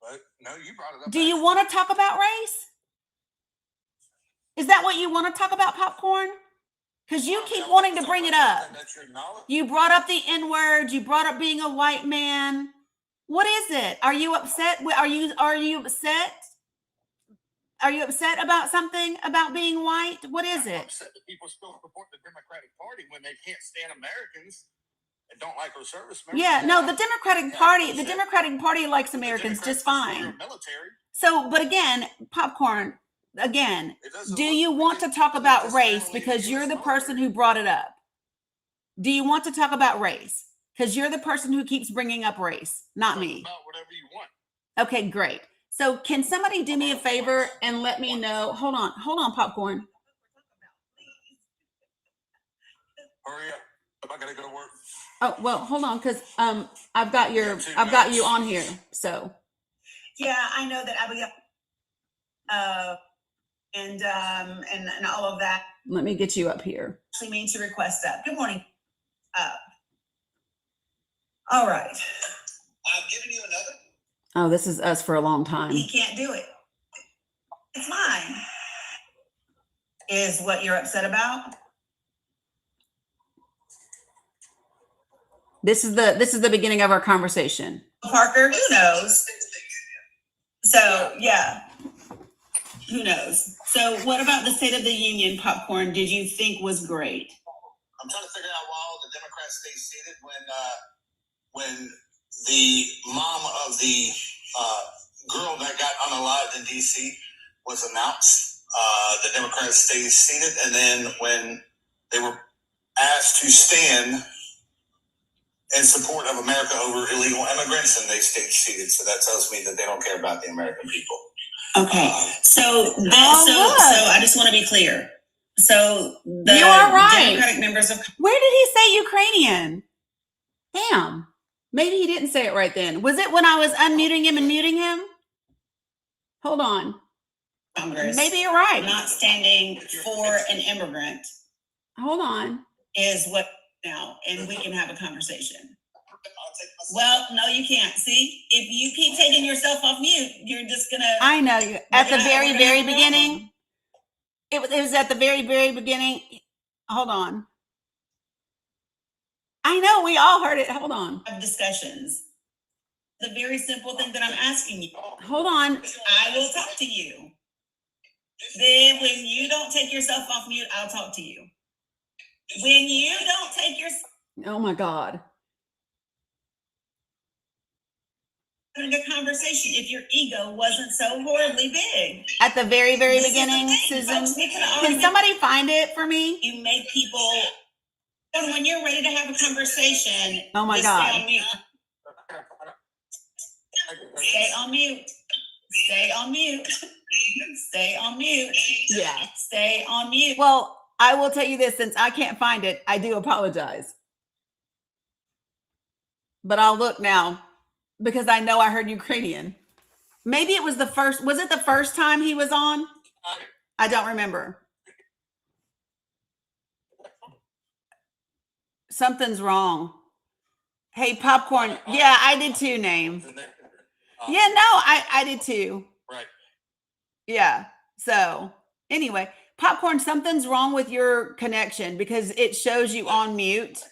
But no, you brought it up. Do you want to talk about race? Is that what you want to talk about, popcorn? Because you keep wanting to bring it up. You brought up the N-word. You brought up being a white man. What is it? Are you upset? Are you upset? Are you upset about something about being white? What is it? I'm upset that people still support the Democratic Party when they can't stand Americans and don't like our service members. Yeah, no, the Democratic Party likes Americans just fine. So, but again, popcorn, again, do you want to talk about race because you're the person who brought it up? Do you want to talk about race? Because you're the person who keeps bringing up race, not me. About whatever you want. Okay, great. So can somebody do me a favor and let me know? Hold on, popcorn. Hurry up! I gotta go to work. Oh well, hold on, because I've got you on here. So yeah, I know that and all of that. Let me get you up here. Actually mean to request up. Good morning. All right. I've given you another. Oh, this is us for a long time. He can't do it. It's mine. Is what you're upset about? This is the beginning of our conversation. Parker, who knows? So yeah. Who knows? So what about the State of the Union popcorn did you think was great? I'm trying to figure out why all the Democrats stay seated when the mom of the girl that got unalived in D.C. was announced. The Democrats stayed seated, and then when they were asked to stand in support of America over illegal immigrants, and they stayed seated. So that tells me that they don't care about the American people. Okay, so I just want to be clear. So you are right. Democratic members of where did he say Ukrainian? Damn, maybe he didn't say it right then. Was it when I was unmuting him and muting him? Hold on. Congress, maybe you're right. Not standing for an immigrant. Hold on. Is what now, and we can have a conversation. Well, no, you can't. See, if you keep taking yourself off mute, you're just gonna. I know you. At the very beginning, it was at the very beginning. Hold on. I know we all heard it. Hold on. Discussions. The very simple thing that I'm asking you. Hold on. I will talk to you. Then, when you don't take yourself off mute, I'll talk to you. When you don't take your. Oh my God. A conversation if your ego wasn't so horribly big at the very beginning. Susan, can somebody find it for me? You make people when you're ready to have a conversation. Oh my God. Stay on mute. Stay on mute. Stay on mute. Yeah, stay on mute. Well, I will tell you this, since I can't find it, I do apologize, but I'll look now. Because I know I heard Ukrainian. Maybe it was the first. Was it the first time he was on? I don't remember. Something's wrong. Hey, popcorn. Yeah, I did too, name. Yeah, no, I did too. Right. Yeah. So anyway, popcorn, something's wrong with your connection because it shows you on mute.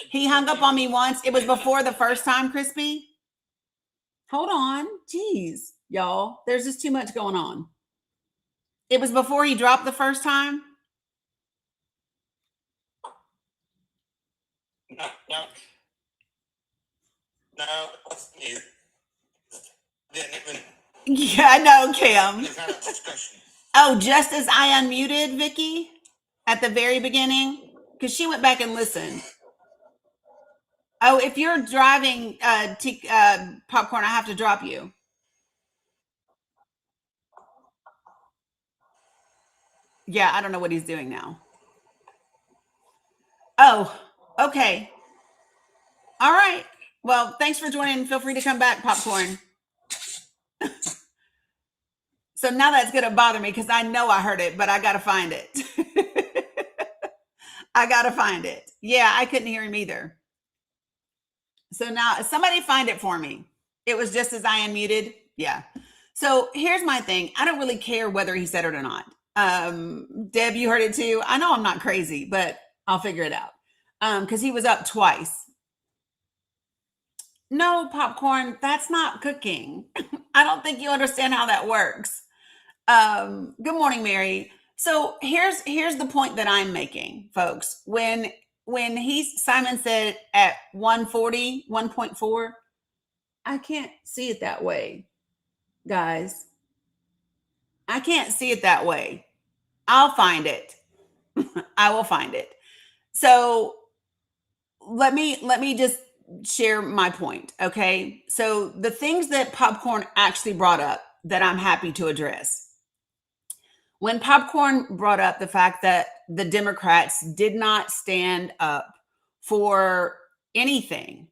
He hung up on me once. It was before the first time, Crispy. Hold on. Jeez, y'all. There's just too much going on. It was before he dropped the first time. No. Didn't even. Yeah, I know, Kim. Oh, just as I unmuted Vicky at the very beginning, because she went back and listened. Oh, if you're driving popcorn, I have to drop you. Yeah, I don't know what he's doing now. Oh, okay. All right. Well, thanks for joining. Feel free to come back, popcorn. So now that's going to bother me because I know I heard it, but I got to find it. I got to find it. Yeah, I couldn't hear him either. So now somebody find it for me. It was just as I unmuted. Yeah. So here's my thing. I don't really care whether he said it or not. Deb, you heard it too. I know I'm not crazy, but I'll figure it out. Because he was up twice. No, popcorn, that's not cooking. I don't think you understand how that works. Good morning, Mary. So here's the point that I'm making, folks. When Simon said at 140, 1.4, I can't see it that way, guys. I can't see it that way. I'll find it. I will find it. So let me just share my point. Okay. So the things that popcorn actually brought up that I'm happy to address. When popcorn brought up the fact that the Democrats did not stand up for anything,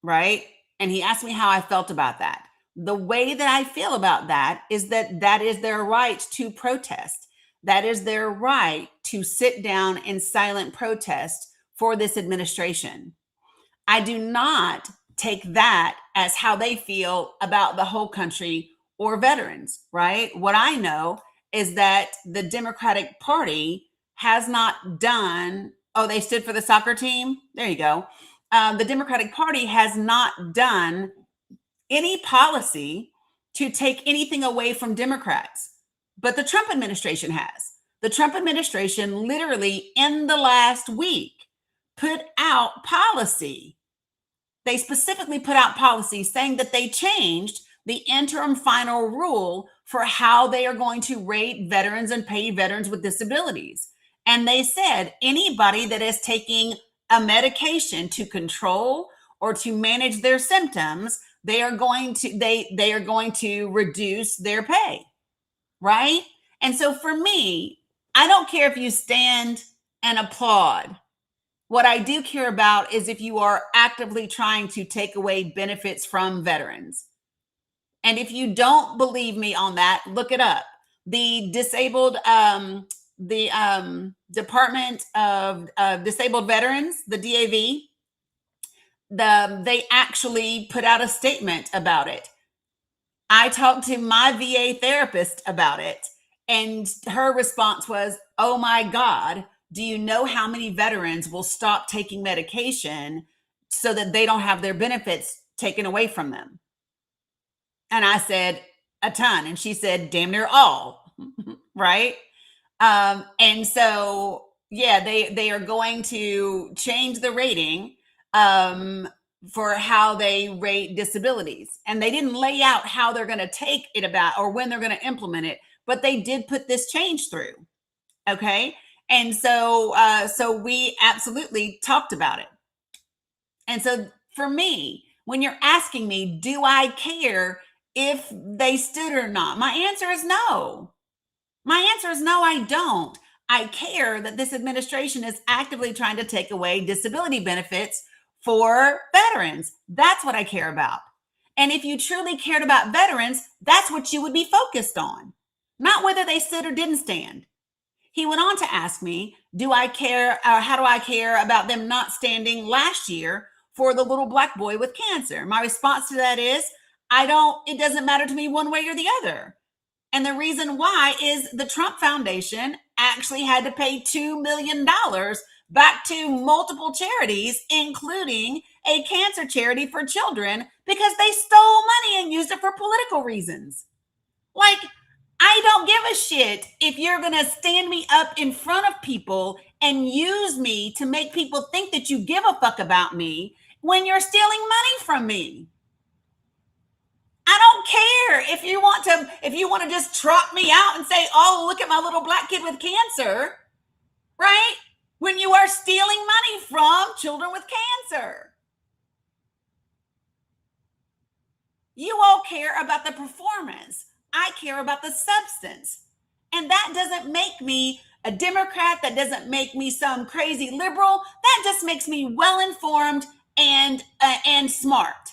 right? And he asked me how I felt about that. The way that I feel about that is that that is their right to protest. That is their right to sit down in silent protest for this administration. I do not take that as how they feel about the whole country or veterans, right? What I know is that the Democratic Party has not done, oh, they stood for the soccer team? There you go. The Democratic Party has not done any policy to take anything away from Democrats, but the Trump administration has. The Trump administration literally in the last week put out policy. They specifically put out policy saying that they changed the interim final rule for how they are going to rate veterans and pay veterans with disabilities. And they said anybody that is taking a medication to control or to manage their symptoms, they are going to reduce their pay, right? And so for me, I don't care if you stand and applaud. What I do care about is if you are actively trying to take away benefits from veterans. And if you don't believe me on that, look it up. The Department of Disabled Veterans, the DAV, they actually put out a statement about it. I talked to my VA therapist about it, and her response was, "Oh my God, do you know how many veterans will stop taking medication so that they don't have their benefits taken away from them?" And I said, "A ton." And she said, "Damn near all." Right? And so, yeah, they are going to change the rating for how they rate disabilities. And they didn't lay out how they're going to take it about or when they're going to implement it, but they did put this change through. Okay. And so, so we absolutely talked about it. And so for me, when you're asking me, do I care if they stood or not? My answer is no. My answer is no, I don't. I care that this administration is actively trying to take away disability benefits for veterans. That's what I care about. And if you truly cared about veterans, that's what you would be focused on, not whether they stood or didn't stand. He went on to ask me, do I care? How do I care about them not standing last year for the little black boy with cancer? My response to that is, it doesn't matter to me one way or the other. And the reason why is the Trump Foundation actually had to pay $2 million back to multiple charities, including a cancer charity for children, because they stole money and used it for political reasons. Like, I don't give a shit if you're going to stand me up in front of people and use me to make people think that you give a fuck about me when you're stealing money from me. I don't care if you want to just trot me out and say, "Oh, look at my little black kid with cancer," right? When you are stealing money from children with cancer. You all care about the performance. I care about the substance. And that doesn't make me a Democrat. That doesn't make me some crazy liberal. That just makes me well-informed and smart.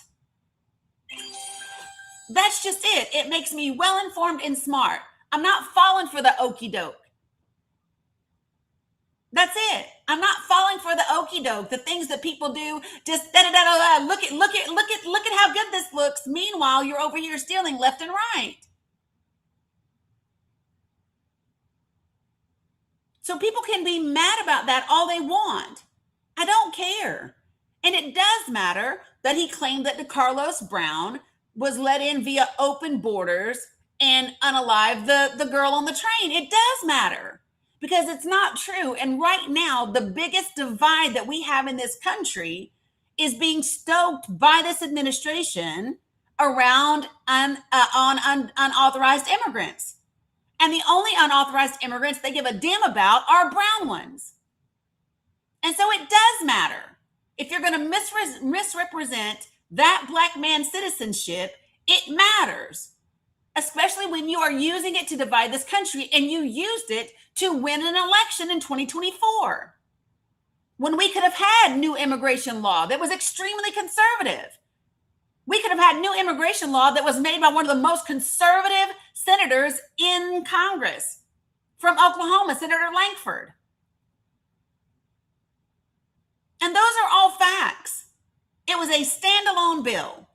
That's just it. It makes me well-informed and smart. I'm not falling for the okie doke. That's it. I'm not falling for the okie doke, the things that people do. Just da da da da. Look at how good this looks. Meanwhile, you're over here stealing left and right. So people can be mad about that all they want. I don't care. And it does matter that he claimed that DeCarlos Brown was let in via open borders and unalive the girl on the train. It does matter because it's not true. And right now, the biggest divide that we have in this country is being stoked by this administration around unauthorized immigrants. And the only unauthorized immigrants they give a damn about are brown ones. And so it does matter. If you're going to misrepresent that black man's citizenship, it matters, especially when you are using it to divide this country, and you used it to win an election in 2024 when we could have had new immigration law that was extremely conservative. We could have had new immigration law that was made by one of the most conservative senators in Congress from Oklahoma, Senator Lankford. And those are all facts. It was a standalone bill.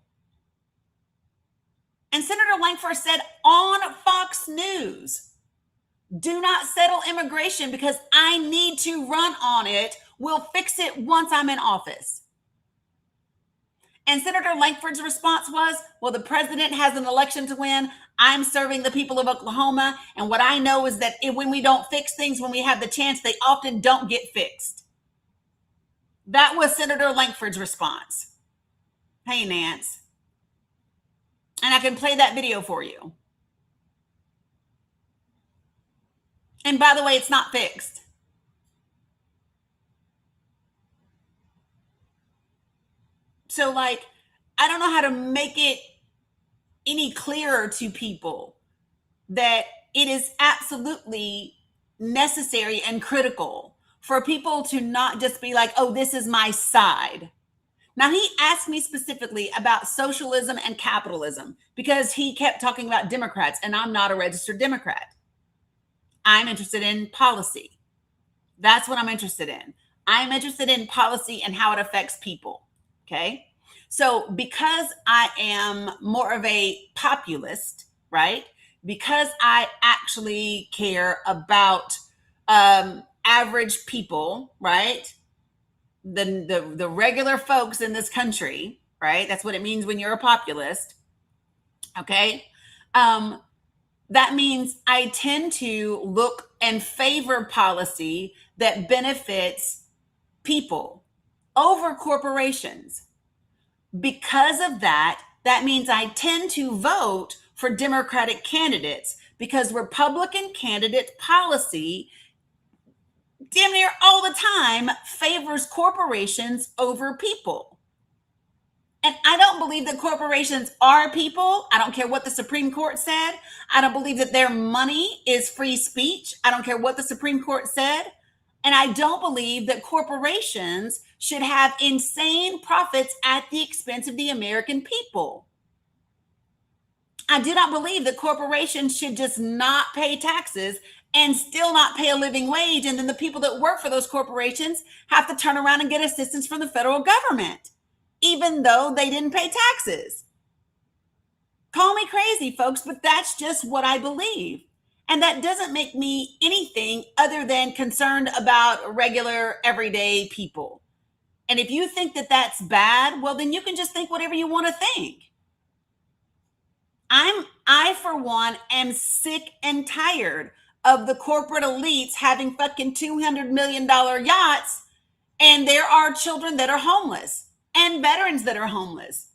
And Senator Lankford said on Fox News, do not settle immigration because I need to run on it. We'll fix it once I'm in office. And Senator Lankford's response was, well, the president has an election to win. I'm serving the people of Oklahoma. And what I know is that when we don't fix things, when we have the chance, they often don't get fixed. That was Senator Lankford's response. Hey, Nance. And I can play that video for you. And by the way, it's not fixed. So, like, I don't know how to make it any clearer to people that it is absolutely necessary and critical for people to not just be like, oh, this is my side. Now, he asked me specifically about socialism and capitalism because he kept talking about Democrats, and I'm not a registered Democrat. I'm interested in policy. That's what I'm interested in. I'm interested in policy and how it affects people. Okay. So because I am more of a populist, right? Because I actually care about average people, right? The regular folks in this country, right? That's what it means when you're a populist. Okay. That means I tend to look and favor policy that benefits people over corporations. Because of that, that means I tend to vote for Democratic candidates because Republican candidate policy damn near all the time favors corporations over people. And I don't believe that corporations are people. I don't care what the Supreme Court said. I don't believe that their money is free speech. I don't care what the Supreme Court said. And I don't believe that corporations should have insane profits at the expense of the American people. I do not believe that corporations should just not pay taxes and still not pay a living wage. And then the people that work for those corporations have to turn around and get assistance from the federal government, even though they didn't pay taxes. Call me crazy, folks, but that's just what I believe. And that doesn't make me anything other than concerned about regular, everyday people. And if you think that that's bad, well, then you can just think whatever you want to think. I, for one, am sick and tired of the corporate elites having fucking $200 million yachts, and there are children that are homeless and veterans that are homeless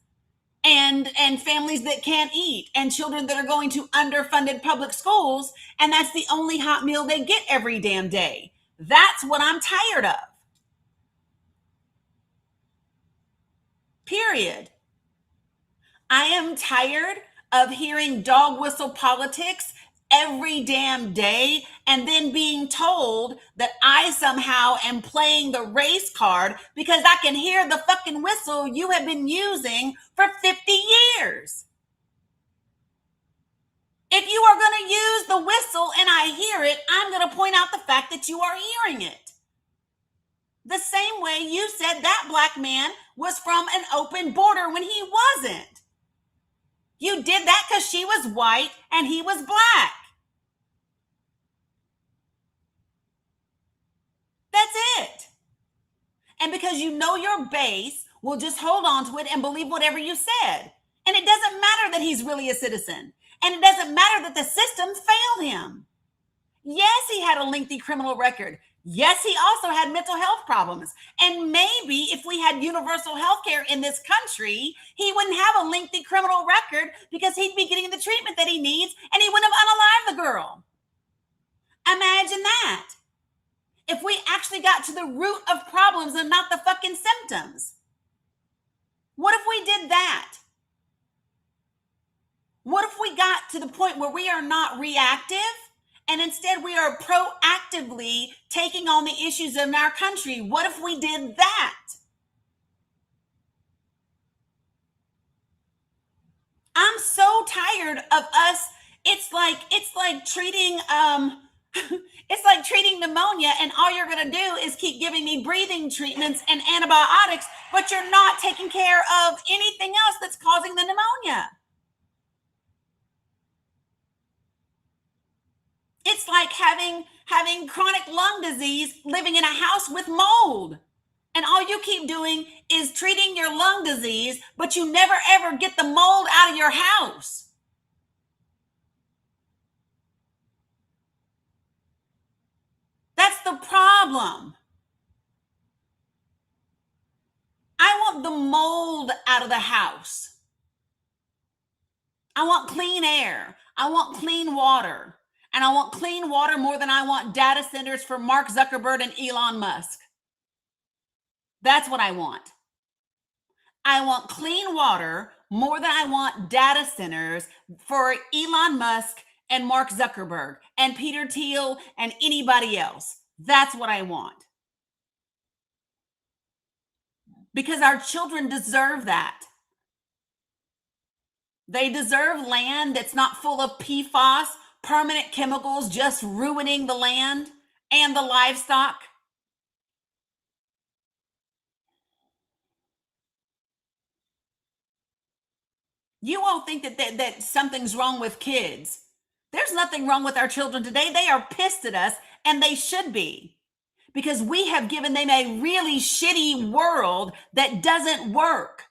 and families that can't eat and children that are going to underfunded public schools, and that's the only hot meal they get every damn day. That's what I'm tired of. Period. I am tired of hearing dog whistle politics every damn day and then being told that I somehow am playing the race card because I can hear the fucking whistle you have been using for 50 years. If you are going to use the whistle and I hear it, I'm going to point out the fact that you are hearing it. The same way you said that black man was from an open border when he wasn't. You did that because she was white and he was black. That's it. And because you know your base will just hold on to it and believe whatever you said. And it doesn't matter that he's really a citizen. And it doesn't matter that the system failed him. Yes, he had a lengthy criminal record. Yes, he also had mental health problems. And maybe if we had universal health care in this country, he wouldn't have a lengthy criminal record because he'd be getting the treatment that he needs and he wouldn't have unalived the girl. Imagine that. If we actually got to the root of problems and not the fucking symptoms. What if we did that? What if we got to the point where we are not reactive and instead we are proactively taking on the issues in our country? What if we did that? I'm so tired of us. It's like treating it's like treating pneumonia, and all you're going to do is keep giving me breathing treatments and antibiotics, but you're not taking care of anything else that's causing the pneumonia. It's like having chronic lung disease, living in a house with mold. And all you keep doing is treating your lung disease, but you never ever get the mold out of your house. That's the problem. I want the mold out of the house. I want clean air. I want clean water. And I want clean water more than I want data centers for Mark Zuckerberg and Elon Musk. That's what I want. I want clean water more than I want data centers for Elon Musk and Mark Zuckerberg and Peter Thiel and anybody else. That's what I want. Because our children deserve that. They deserve land that's not full of PFAS, permanent chemicals just ruining the land and the livestock. You won't think that something's wrong with kids. There's nothing wrong with our children today. They are pissed at us, and they should be, because we have given them a really shitty world that doesn't work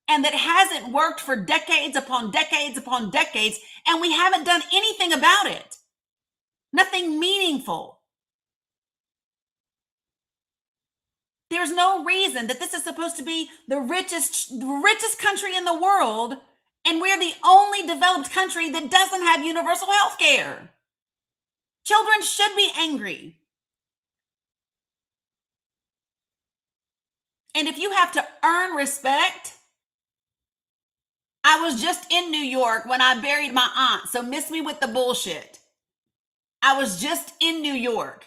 and that hasn't worked for decades upon decades upon decades, and we haven't done anything about it. Nothing meaningful. There's no reason that this is supposed to be the richest country in the world, and we're the only developed country that doesn't have universal health care. Children should be angry. And if you have to earn respect, I was just in New York when I buried my aunt, so miss me with the bullshit. I was just in New York.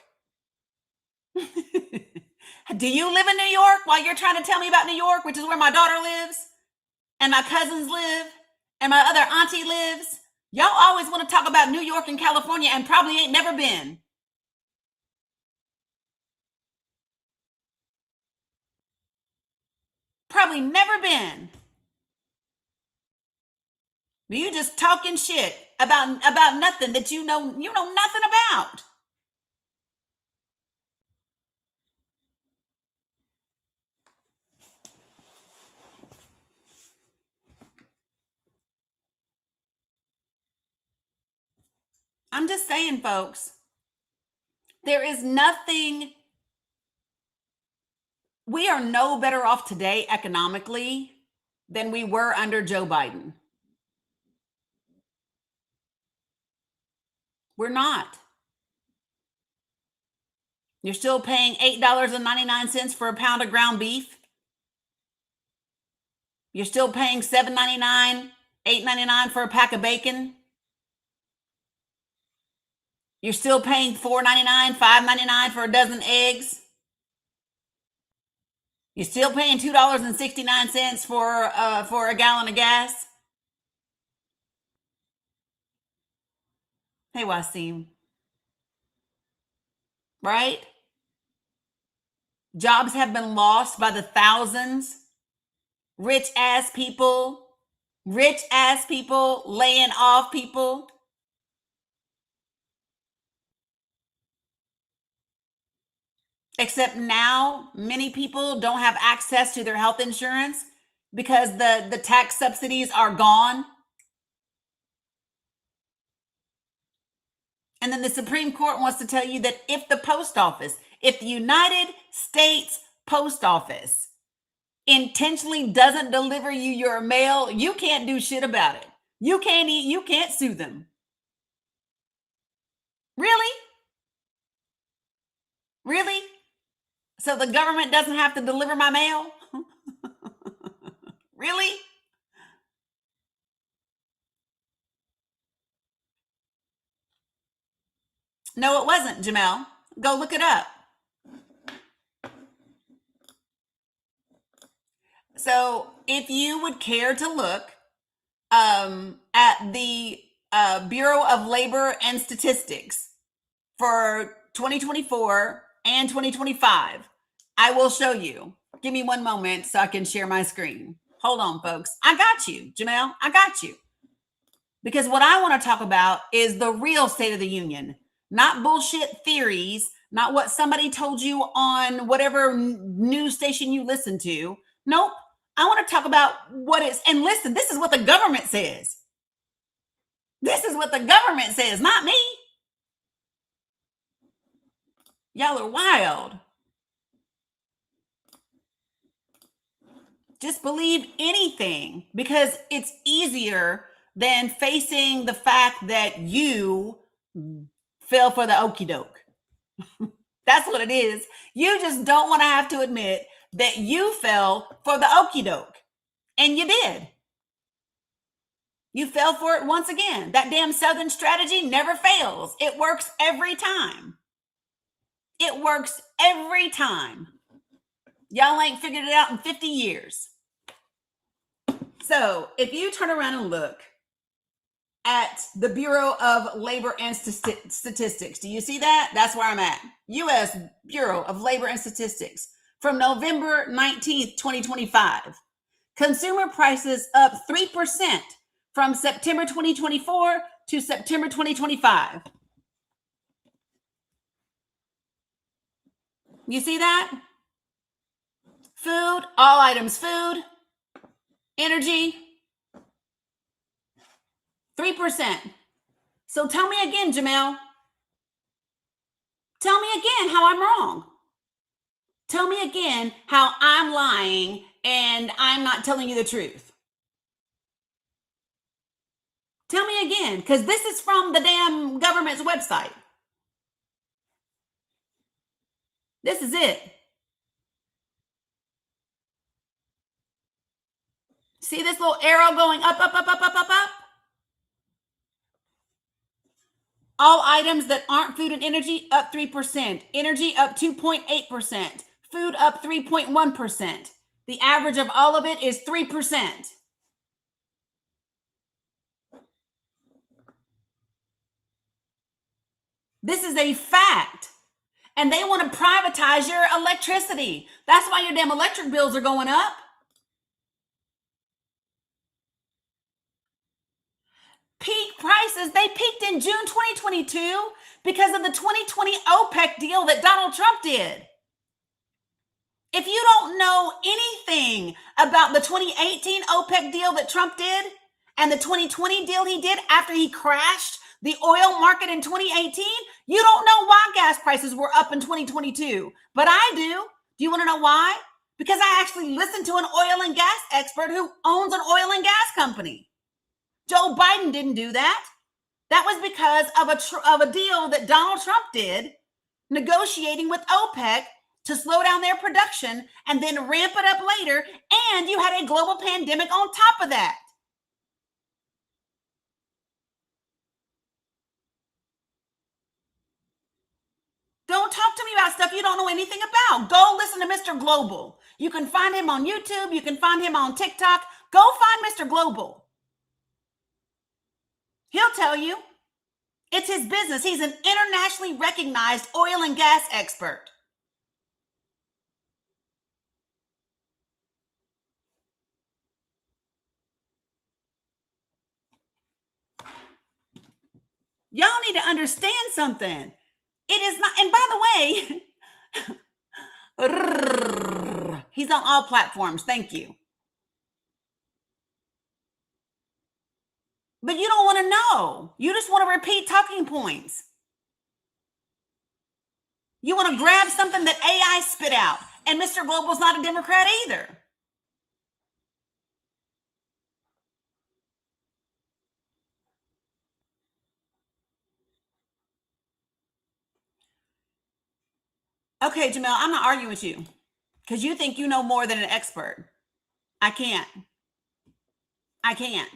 Do you live in New York while you're trying to tell me about New York, which is where my daughter lives and my cousins live and my other auntie lives? Y'all always want to talk about New York and California and probably ain't never been. Probably never been. You just talking shit about nothing that you know nothing about. I'm just saying, folks, there is nothing. We are no better off today economically than we were under Joe Biden. We're not. You're still paying $8.99 for a pound of ground beef. You're still paying $7.99, $8.99 for a pack of bacon. You're still paying $4.99, $5.99 for a dozen eggs. You're still paying $2.69 for a gallon of gas. Hey, Wasim. Right? Jobs have been lost by the thousands. Rich ass people laying off people. Except now, many people don't have access to their health insurance because the tax subsidies are gone. And then the Supreme Court wants to tell you that if the United States Post Office intentionally doesn't deliver you your mail, you can't do shit about it. You can't sue them. Really? Really? So the government doesn't have to deliver my mail? Really? No, it wasn't, Jamel. Go look it up. So if you would care to look, at the Bureau of Labor and Statistics for 2024 and 2025. I will show you. Give me one moment so I can share my screen. Hold on, folks. I got you, Jamel. I got you. Because what I want to talk about is the real State of the Union, not bullshit theories, not what somebody told you on whatever news station you listen to. Nope. I want to talk about what is, and listen, this is what the government says. This is what the government says, not me. Y'all are wild. Just believe anything because it's easier than facing the fact that you fell for the okie doke. That's what it is. You just don't want to have to admit that you fell for the okie doke. And you did. You fell for it once again. That damn Southern strategy never fails. It works every time. It works every time. Y'all ain't figured it out in 50 years. So if you turn around and look at the Bureau of Labor and Statistics, do you see that? That's where I'm at. U.S. Bureau of Labor and Statistics from November 19th, 2025. Consumer prices up 3% from September 2024 to September 2025. You see that? Food, all items food, energy, 3%. So tell me again, Jamel. Tell me again how I'm wrong. Tell me again how I'm lying and I'm not telling you the truth. Tell me again, because this is from the damn government's website. This is it. See this little arrow going up, up, up, up, up, up, up? All items that aren't food and energy, up 3%. Energy, up 2.8%. Food, up 3.1%. The average of all of it is 3%. This is a fact. And they want to privatize your electricity. That's why your damn electric bills are going up. Peak prices, they peaked in June 2022 because of the 2020 OPEC deal that Donald Trump did. If you don't know anything about the 2018 OPEC deal that Trump did and the 2020 deal he did after he crashed the oil market in 2018, you don't know why gas prices were up in 2022. But I do. Do you want to know why? Because I actually listened to an oil and gas expert who owns an oil and gas company. Joe Biden didn't do that. That was because of a deal that Donald Trump did, negotiating with OPEC to slow down their production and then ramp it up later. And you had a global pandemic on top of that. Don't talk to me about stuff you don't know anything about. Go listen to Mr. Global. You can find him on YouTube. You can find him on TikTok. Go find Mr. Global. He'll tell you. It's his business. He's an internationally recognized oil and gas expert. Y'all need to understand something. It is not, and by the way, he's on all platforms. Thank you. But you don't want to know. You just want to repeat talking points. You want to grab something that AI spit out. And Mr. Global's not a Democrat either. Okay, Jamel, I'm not arguing with you because you think you know more than an expert. I can't. I can't.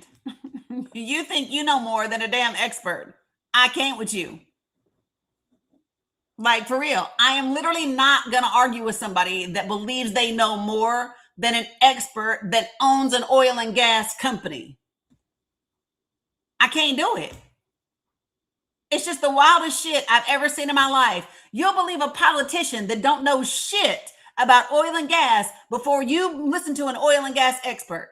You think you know more than a damn expert. I can't with you. Like, for real, I am literally not going to argue with somebody that believes they know more than an expert that owns an oil and gas company. I can't do it. It's just the wildest shit I've ever seen in my life. You'll believe a politician that don't know shit about oil and gas before you listen to an oil and gas expert.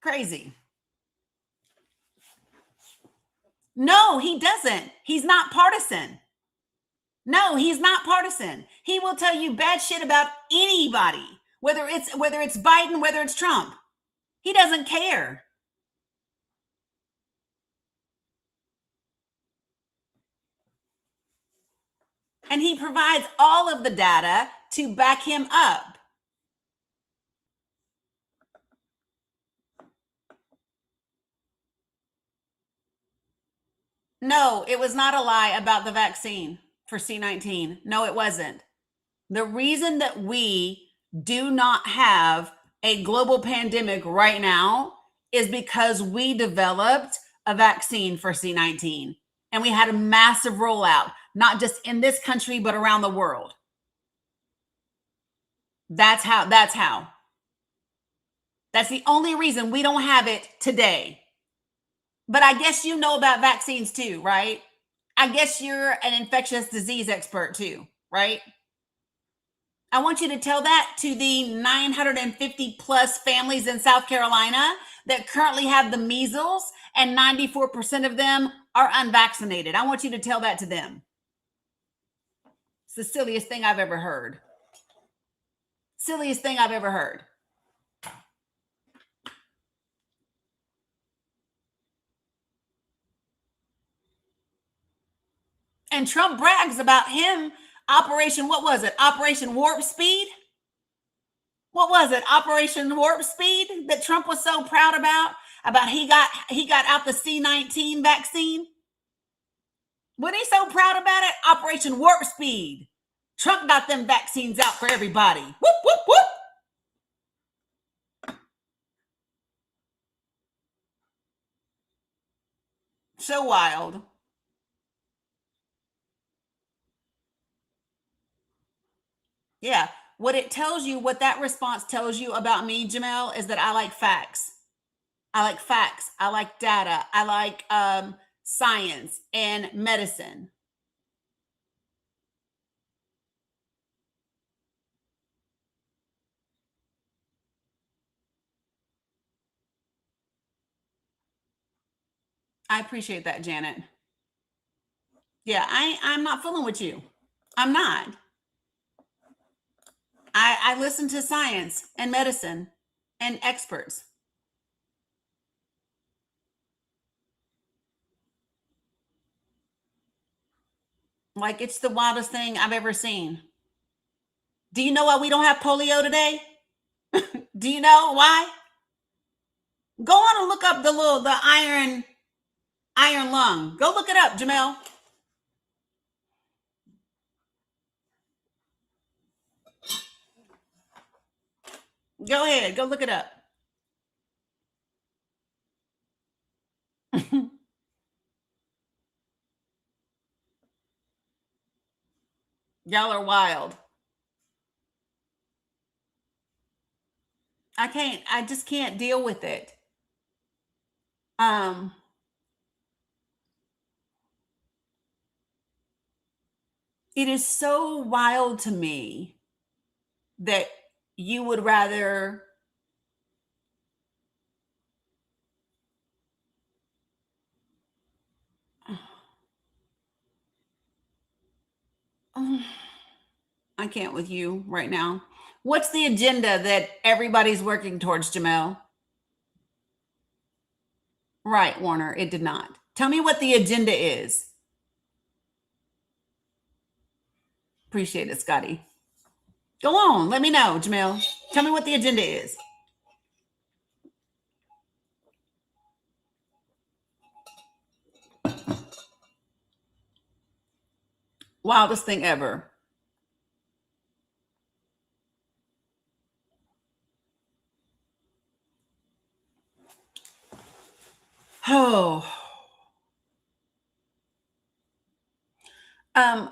Crazy. No, he doesn't. He's not partisan. No, he's not partisan. He will tell you bad shit about anybody, whether it's Biden, whether it's Trump. He doesn't care. And he provides all of the data to back him up. No, it was not a lie about the vaccine for C19. No, it wasn't. The reason that we do not have a global pandemic right now is because we developed a vaccine for C19 and we had a massive rollout, not just in this country, but around the world. That's how. That's the only reason we don't have it today. But I guess you know about vaccines too, right? I guess you're an infectious disease expert too, right? I want you to tell that to the 950 plus families in South Carolina that currently have the measles, and 94% of them are unvaccinated. I want you to tell that to them. It's the silliest thing I've ever heard. Silliest thing I've ever heard. And Trump brags about him Operation, what was it? Operation Warp Speed? What was it? Operation Warp Speed that Trump was so proud about he got out the C19 vaccine? Wasn't he so proud about it? Operation Warp Speed. Trump got them vaccines out for everybody. Whoop, whoop, whoop. So wild. Yeah. What that response tells you about me, Jamel, is that I like facts. I like facts. I like data. I like science and medicine. I appreciate that, Janet. Yeah, I'm not fooling with you. I'm not. I listen to science and medicine and experts. Like, it's the wildest thing I've ever seen. Do you know why we don't have polio today? Do you know why? Go on and look up the iron lung. Go look it up, Jamel. Go ahead. Go look it up. Y'all are wild. I just can't deal with it. It is so wild to me that you would rather I can't with you right now. What's the agenda that everybody's working towards, Jamel? Right, Warner, it did not. Tell me what the agenda is. Appreciate it, Scotty. Go on, let me know, Jamel. Tell me what the agenda is. Wildest thing ever. Oh.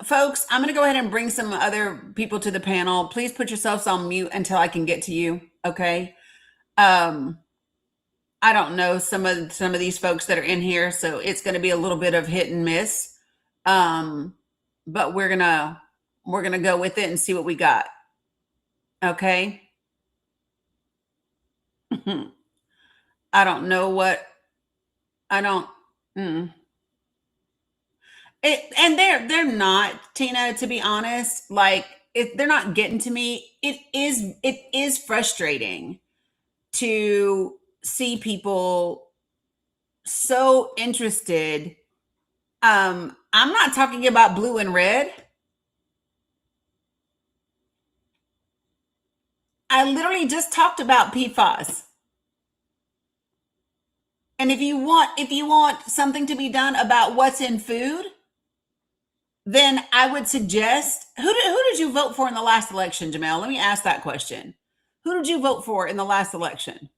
Folks, I'm going to go ahead and bring some other people to the panel. Please put yourselves on mute until I can get to you. Okay. I don't know some of these folks that are in here, so it's going to be a little bit of hit and miss. But we're gonna go with it and see what we got. Okay. I don't know what I don't. Mm. And they're not, Tina. To be honest, like they're not getting to me. It is frustrating to see people so interested. I'm not talking about blue and red. I literally just talked about PFAS. And if you want something to be done about what's in food, then I would suggest who did you vote for in the last election, Jamel? Let me ask that question. Who did you vote for in the last election?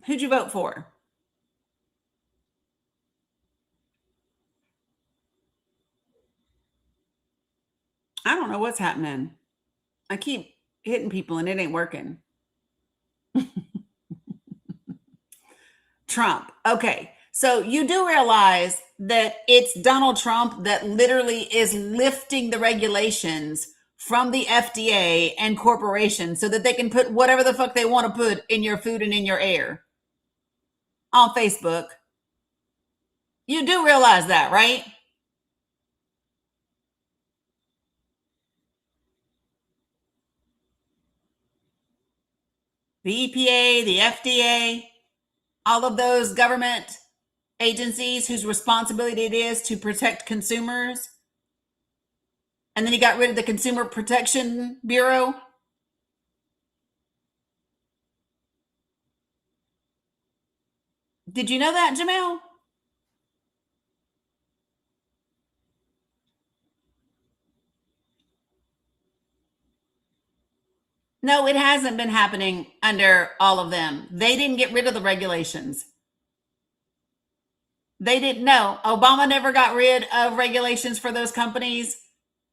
Who'd you vote for? I don't know what's happening. I keep hitting people and it ain't working. Trump. Okay. So you do realize that it's Donald Trump that literally is lifting the regulations from the FDA and corporations so that they can put whatever the fuck they want to put in your food and in your air on Facebook. You do realize that, right? The EPA, the FDA, all of those government agencies whose responsibility it is to protect consumers. And then he got rid of the Consumer Protection Bureau. Did you know that, Jamel? No, it hasn't been happening under all of them. They didn't get rid of the regulations. They didn't know. Obama never got rid of regulations for those companies.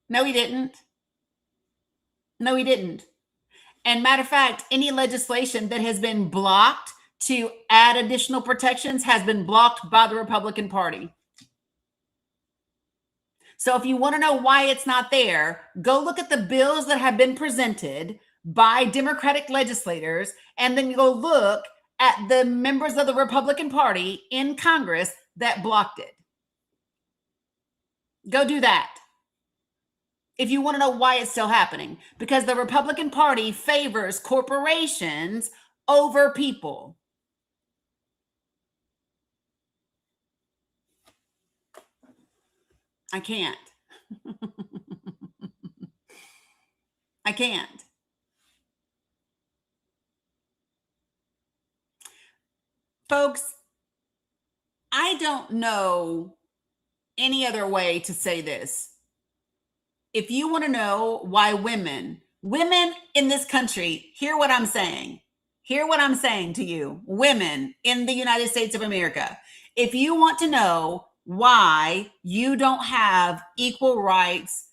No, he didn't. No, he didn't. And matter of fact, any legislation that has been blocked to add additional protections has been blocked by the Republican Party. So if you want to know why it's not there, go look at the bills that have been presented by Democratic legislators, and then go look at the members of the Republican Party in Congress that blocked it. Go do that. If you want to know why it's still happening, because the Republican Party favors corporations over people. I can't. I can't. Folks, I don't know any other way to say this. If you want to know why women in this country, hear what I'm saying. Hear what I'm saying to you, women in the United States of America. If you want to know why you don't have equal rights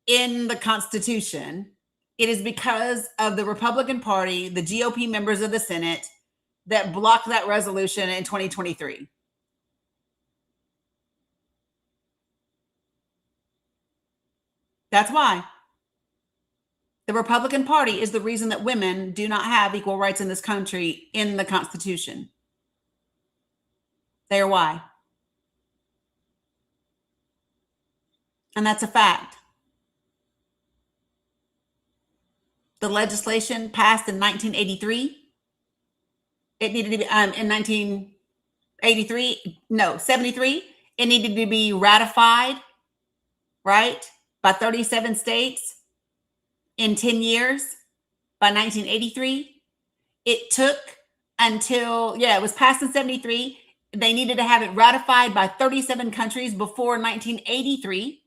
in the Constitution, it is because of the Republican Party, the GOP members of the Senate that blocked that resolution in 2023. That's why. The Republican Party is the reason that women do not have equal rights in this country in the Constitution. They are why. And that's a fact. The legislation passed in 1983. It needed to be in 1983, no, 73. It needed to be ratified, right, by 37 states in 10 years by 1983. It took until, it was passed in 73. They needed to have it ratified by 37 countries before 1983.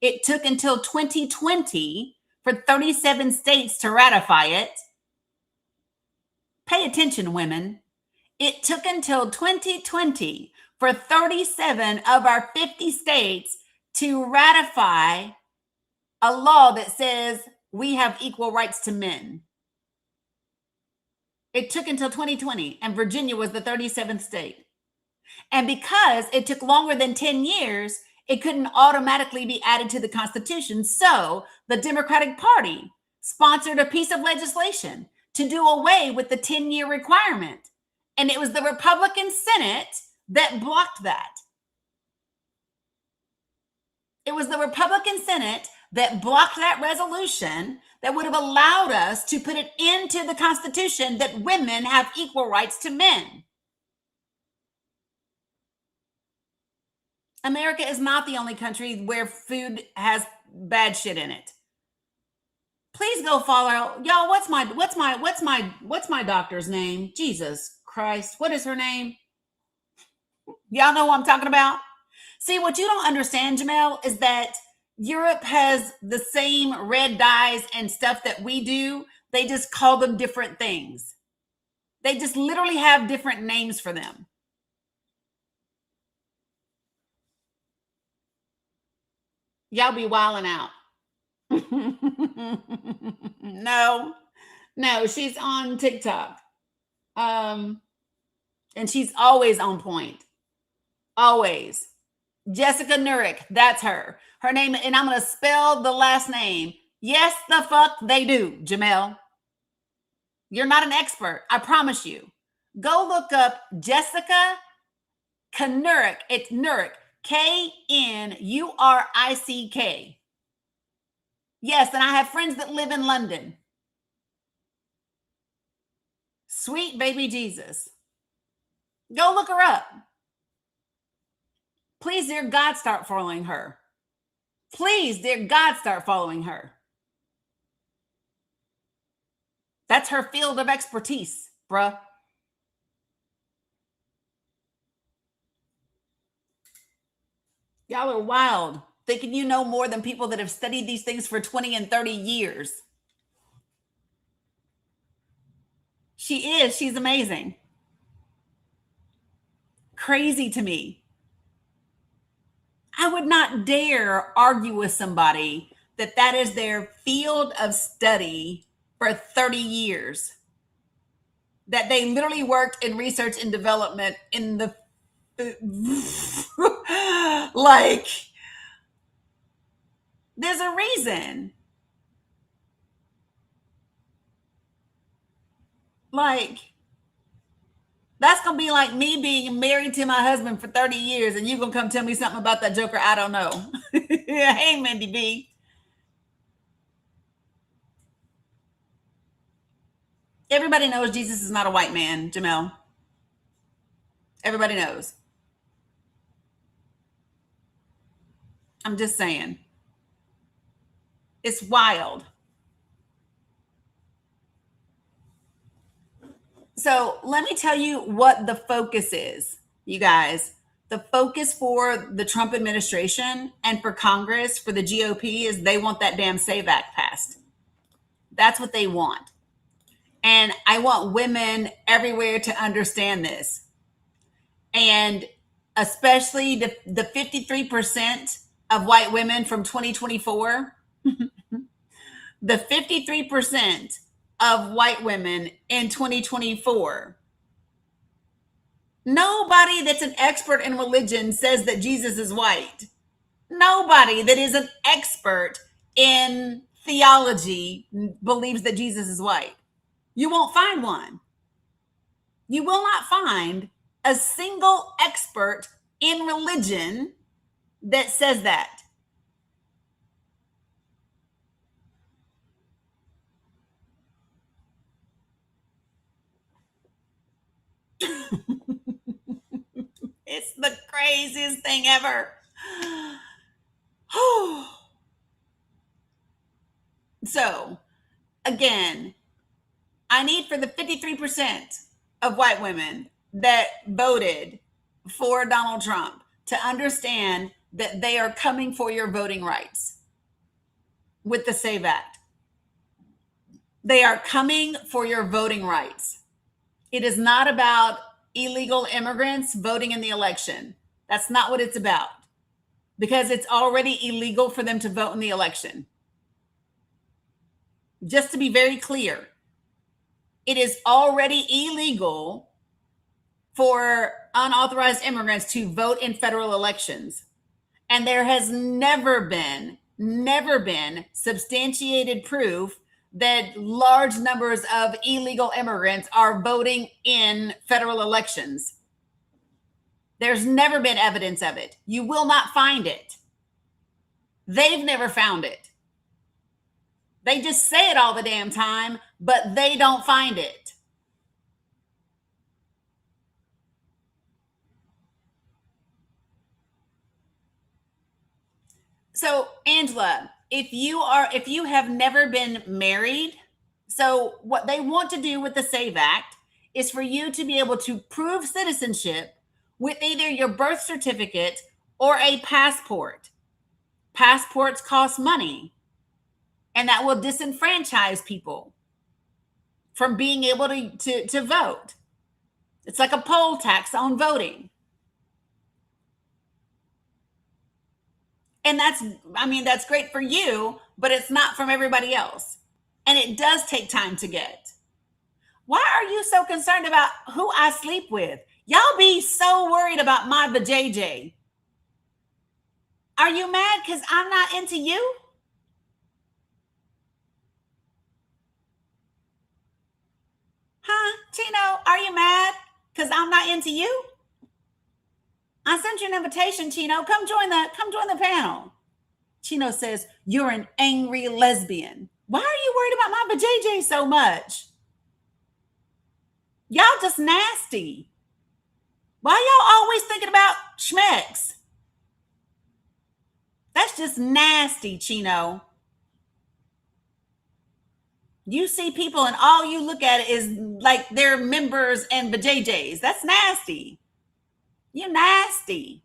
It took until 2020 for 37 states to ratify it. Pay attention, women. It took until 2020 for 37 of our 50 states to ratify a law that says we have equal rights to men. It took until 2020, and Virginia was the 37th state. And because it took longer than 10 years, it couldn't automatically be added to the Constitution. So the Democratic Party sponsored a piece of legislation to do away with the 10-year requirement. And it was the Republican Senate that blocked that. It was the Republican Senate that blocked that resolution that would have allowed us to put it into the Constitution that women have equal rights to men. America is not the only country where food has bad shit in it. Please go follow y'all. What's my doctor's name? Jesus Christ. What is her name? Y'all know what I'm talking about? See, what you don't understand, Jamel, is that Europe has the same red dyes and stuff that we do. They just call them different things. They just literally have different names for them. Y'all be wilding out. No, she's on TikTok. And she's always on point. Always. Jessica Nurick, that's her. Her name, and I'm going to spell the last name. Yes, the fuck they do, Jamel. You're not an expert, I promise you. Go look up Jessica Knurick. It's Nurick. Knurick. Yes, and I have friends that live in London. Sweet baby Jesus. Go look her up. Please, dear God, start following her. Please, dear God, start following her. That's her field of expertise, bruh. Y'all are wild, thinking you know more than people that have studied these things for 20 and 30 years. She is. She's amazing. Crazy to me. I would not dare argue with somebody that is their field of study for 30 years. That they literally worked in research and development in the like, there's a reason. Like, that's going to be like me being married to my husband for 30 years and you're going to come tell me something about that joker I don't know. Hey, Mindy B. Everybody knows Jesus is not a white man, Jamel. Everybody knows. I'm just saying. It's wild. So let me tell you what the focus is, you guys. The focus for the Trump administration and for Congress, for the GOP, is they want that damn SAVE Act passed. That's what they want. And I want women everywhere to understand this. And especially the 53% of white women from 2024, the 53% of white women in 2024, nobody that's an expert in religion says that Jesus is white. Nobody that is an expert in theology believes that Jesus is white. You won't find one. You will not find a single expert in religion that says that. It's the craziest thing ever. So, again, I need for the 53% of white women that voted for Donald Trump to understand that they are coming for your voting rights with the SAVE Act. They are coming for your voting rights. It is not about illegal immigrants voting in the election. That's not what it's about, because it's already illegal for them to vote in the election. Just to be very clear, it is already illegal for unauthorized immigrants to vote in federal elections. And there has never been substantiated proof that large numbers of illegal immigrants are voting in federal elections. There's never been evidence of it. You will not find it. They've never found it. They just say it all the damn time, but they don't find it. So, Angela, if you have never been married, so what they want to do with the SAVE Act is for you to be able to prove citizenship with either your birth certificate or a passport. Passports cost money, and that will disenfranchise people from being able to vote. It's like a poll tax on voting. And that's great for you, but it's not from everybody else. And it does take time to get. Why are you so concerned about who I sleep with? Y'all be so worried about my vajayjay. Are you mad because I'm not into you? Huh? Chino, are you mad because I'm not into you? I sent you an invitation, Chino. Come join the panel. Chino says, you're an angry lesbian. Why are you worried about my vajayjay so much? Y'all just nasty. Why y'all always thinking about schmecks? That's just nasty, Chino. You see people and all you look at is like they're members and vajayjays. That's nasty. You nasty.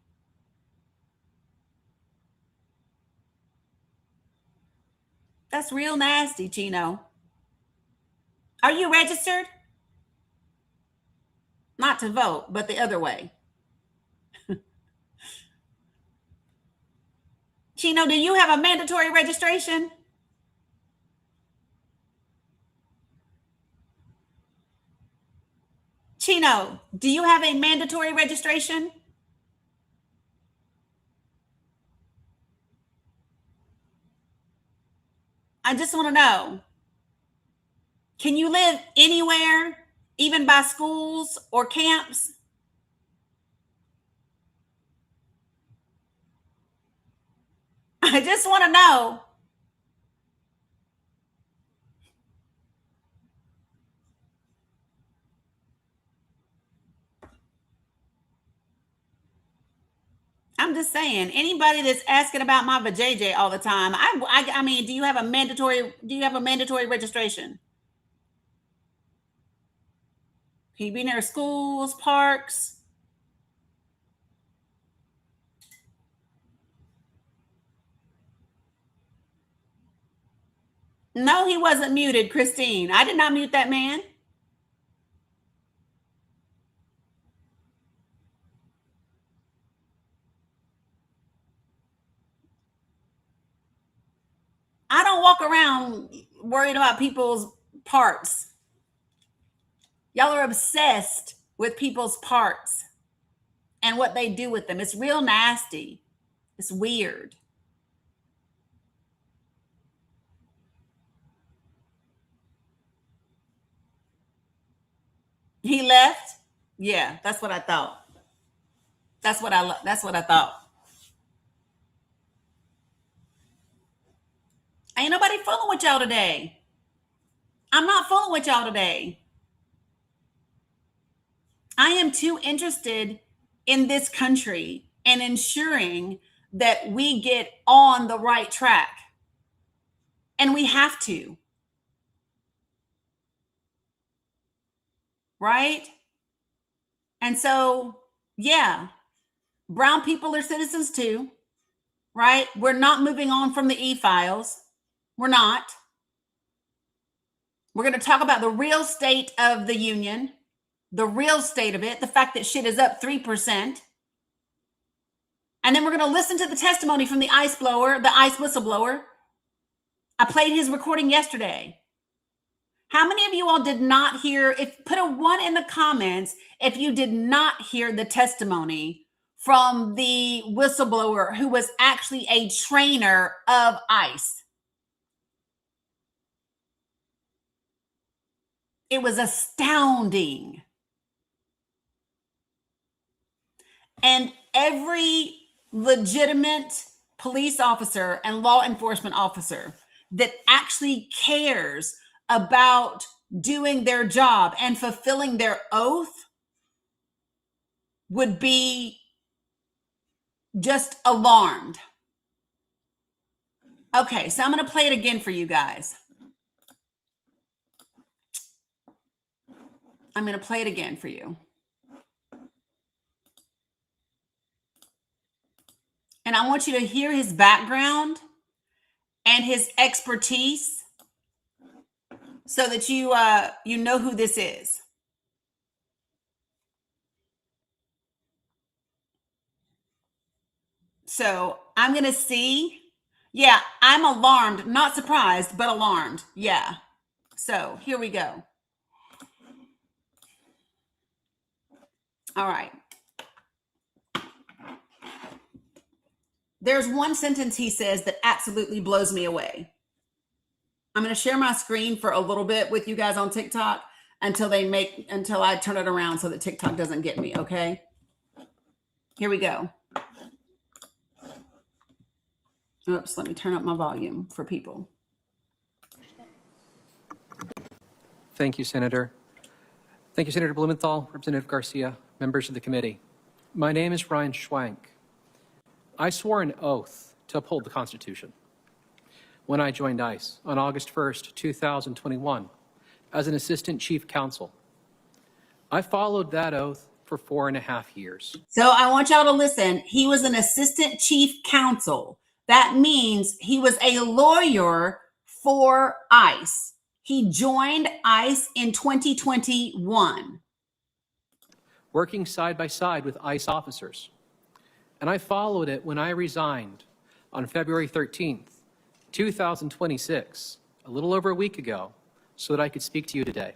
That's real nasty, Chino. Are you registered? Not to vote, but the other way. Chino, do you have a mandatory registration? Chino, do you have a mandatory registration? I just want to know. Can you live anywhere, even by schools or camps? I just want to know. I'm just saying, anybody that's asking about my vajayjay all the time, I mean, do you have a mandatory registration? Can you be near schools, parks? No, he wasn't muted, Christine. I did not mute that man. I don't walk around worried about people's parts. Y'all are obsessed with people's parts and what they do with them. It's real nasty. It's weird. He left? Yeah, that's what I thought. That's what I thought. Ain't nobody fooling with y'all today. I'm not fooling with y'all today. I am too interested in this country and ensuring that we get on the right track. And we have to. Right? And so, yeah, brown people are citizens too, right? We're not moving on from the e-files. We're not. We're going to talk about the real state of the union, the real state of it, the fact that shit is up 3%. And then we're going to listen to the testimony from the ICE whistleblower. I played his recording yesterday. How many of you all did not hear, if put a 1 in the comments if you did not hear the testimony from the whistleblower who was actually a trainer of ICE? It was astounding. And every legitimate police officer and law enforcement officer that actually cares about doing their job and fulfilling their oath would be just alarmed. Okay, so I'm going to play it again for you guys. I'm going to play it again for you. And I want you to hear his background and his expertise so that you know who this is. So I'm going to see. Yeah, I'm alarmed, not surprised, but alarmed. Yeah. So here we go. All right. There's one sentence he says that absolutely blows me away. I'm going to share my screen for a little bit with you guys on TikTok until I turn it around so that TikTok doesn't get me. Okay. Here we go. Oops, let me turn up my volume for people. Thank you, Senator. Thank you, Senator Blumenthal, Representative Garcia, members of the committee. My name is Ryan Schwank. I swore an oath to uphold the Constitution when I joined ICE on August 1st, 2021, as an Assistant Chief Counsel. I followed that oath for 4.5 years. So I want y'all to listen. He was an Assistant Chief Counsel. That means he was a lawyer for ICE. He joined ICE in 2021. Working side by side with ICE officers. And I followed it when I resigned on February 13th, 2026, a little over a week ago, so that I could speak to you today.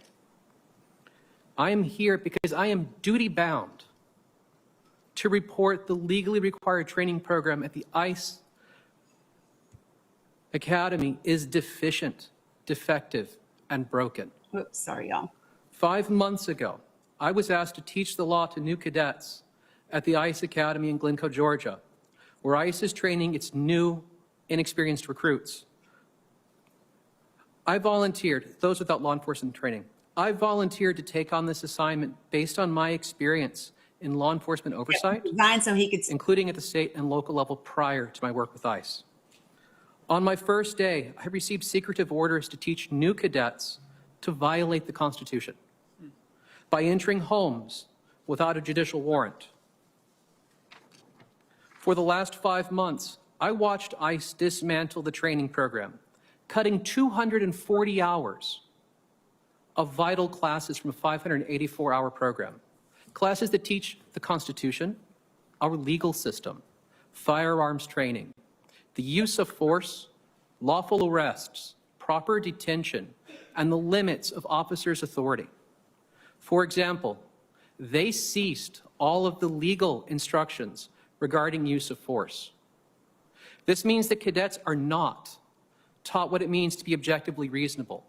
I am here because I am duty-bound to report the legally required training program at the ICE Academy is deficient, defective, and broken. Oops, sorry, y'all. 5 months ago, I was asked to teach the law to new cadets at the ICE Academy in Glencoe, Georgia, where ICE is training its new, inexperienced recruits. I volunteered, those without law enforcement training, I volunteered to take on this assignment based on my experience in law enforcement oversight, So he could... including at the state and local level prior to my work with ICE. On my first day, I received secretive orders to teach new cadets to violate the Constitution by entering homes without a judicial warrant. For the last 5 months, I watched ICE dismantle the training program, cutting 240 hours of vital classes from a 584-hour program. Classes that teach the Constitution, our legal system, firearms training, the use of force, lawful arrests, proper detention, and the limits of officers' authority. For example, they ceased all of the legal instructions regarding use of force. This means that cadets are not taught what it means to be objectively reasonable,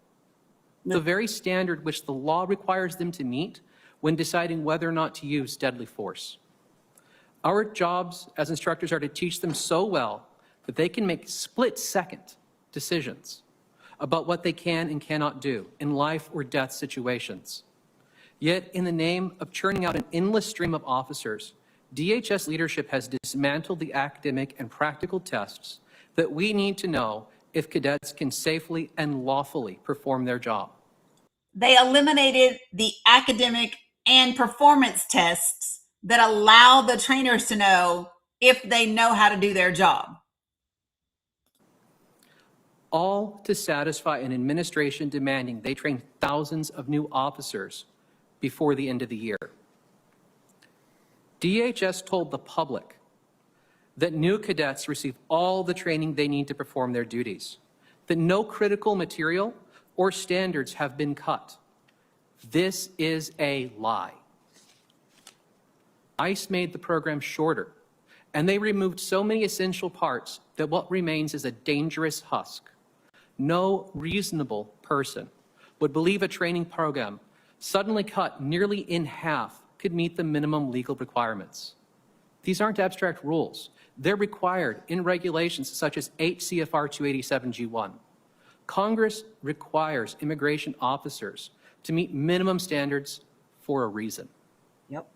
the very standard which the law requires them to meet when deciding whether or not to use deadly force. Our jobs as instructors are to teach them so well that they can make split-second decisions about what they can and cannot do in life or death situations. Yet, in the name of churning out an endless stream of officers, DHS leadership has dismantled the academic and practical tests that we need to know if cadets can safely and lawfully perform their job. They eliminated the academic and performance tests that allow the trainers to know if they know how to do their job. All to satisfy an administration demanding they train thousands of new officers before the end of the year. DHS told the public that new cadets receive all the training they need to perform their duties, that no critical material or standards have been cut. This is a lie. ICE made the program shorter, and they removed so many essential parts that what remains is a dangerous husk. No reasonable person would believe a training program suddenly cut nearly in half could meet the minimum legal requirements. These aren't abstract rules. They're required in regulations such as 8 CFR 287G1. Congress requires immigration officers to meet minimum standards for a reason. Yep.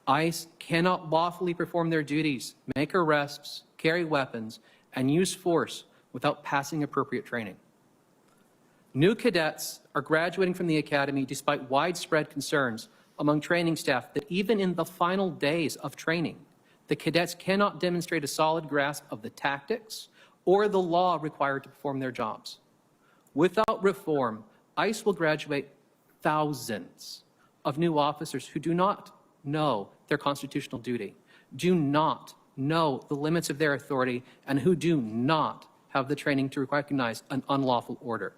ICE cannot lawfully perform their duties, make arrests, carry weapons, and use force without passing appropriate training. New cadets are graduating from the academy despite widespread concerns among training staff that even in the final days of training, the cadets cannot demonstrate a solid grasp of the tactics or the law required to perform their jobs. Without reform, ICE will graduate thousands of new officers who do not know their constitutional duty, do not know the limits of their authority, and who do not have the training to recognize an unlawful order.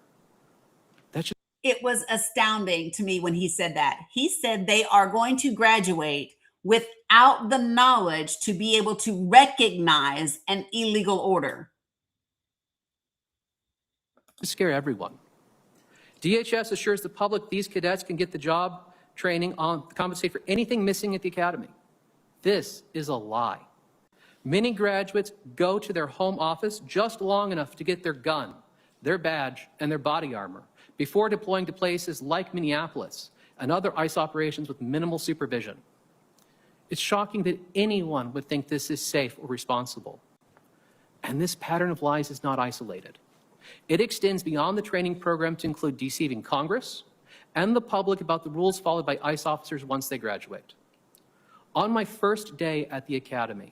It was astounding to me when he said that. He said they are going to graduate without the knowledge to be able to recognize an illegal order. To scare everyone. DHS assures the public these cadets can get the job training on compensate for anything missing at the academy. This is a lie. Many graduates go to their home office just long enough to get their gun, their badge, and their body armor before deploying to places like Minneapolis and other ICE operations with minimal supervision. It's shocking that anyone would think this is safe or responsible. And this pattern of lies is not isolated. It extends beyond the training program to include deceiving Congress and the public about the rules followed by ICE officers once they graduate. On my first day at the academy,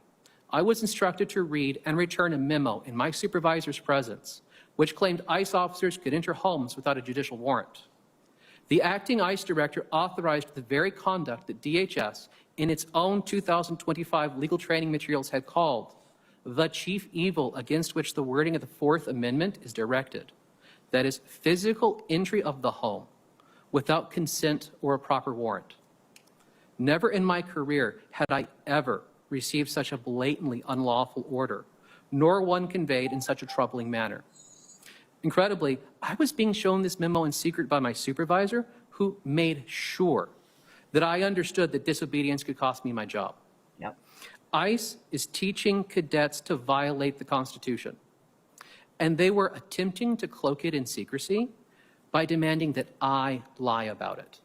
I was instructed to read and return a memo in my supervisor's presence, which claimed ICE officers could enter homes without a judicial warrant. The acting ICE director authorized the very conduct that DHS, in its own 2025 legal training materials, had called the chief evil against which the wording of the Fourth Amendment is directed. That is, physical entry of the home without consent or a proper warrant. Never in my career had I ever received such a blatantly unlawful order, nor one conveyed in such a troubling manner. Incredibly, I was being shown this memo in secret by my supervisor, who made sure that I understood that disobedience could cost me my job. Yep. ICE is teaching cadets to violate the Constitution, and they were attempting to cloak it in secrecy by demanding that I lie about it.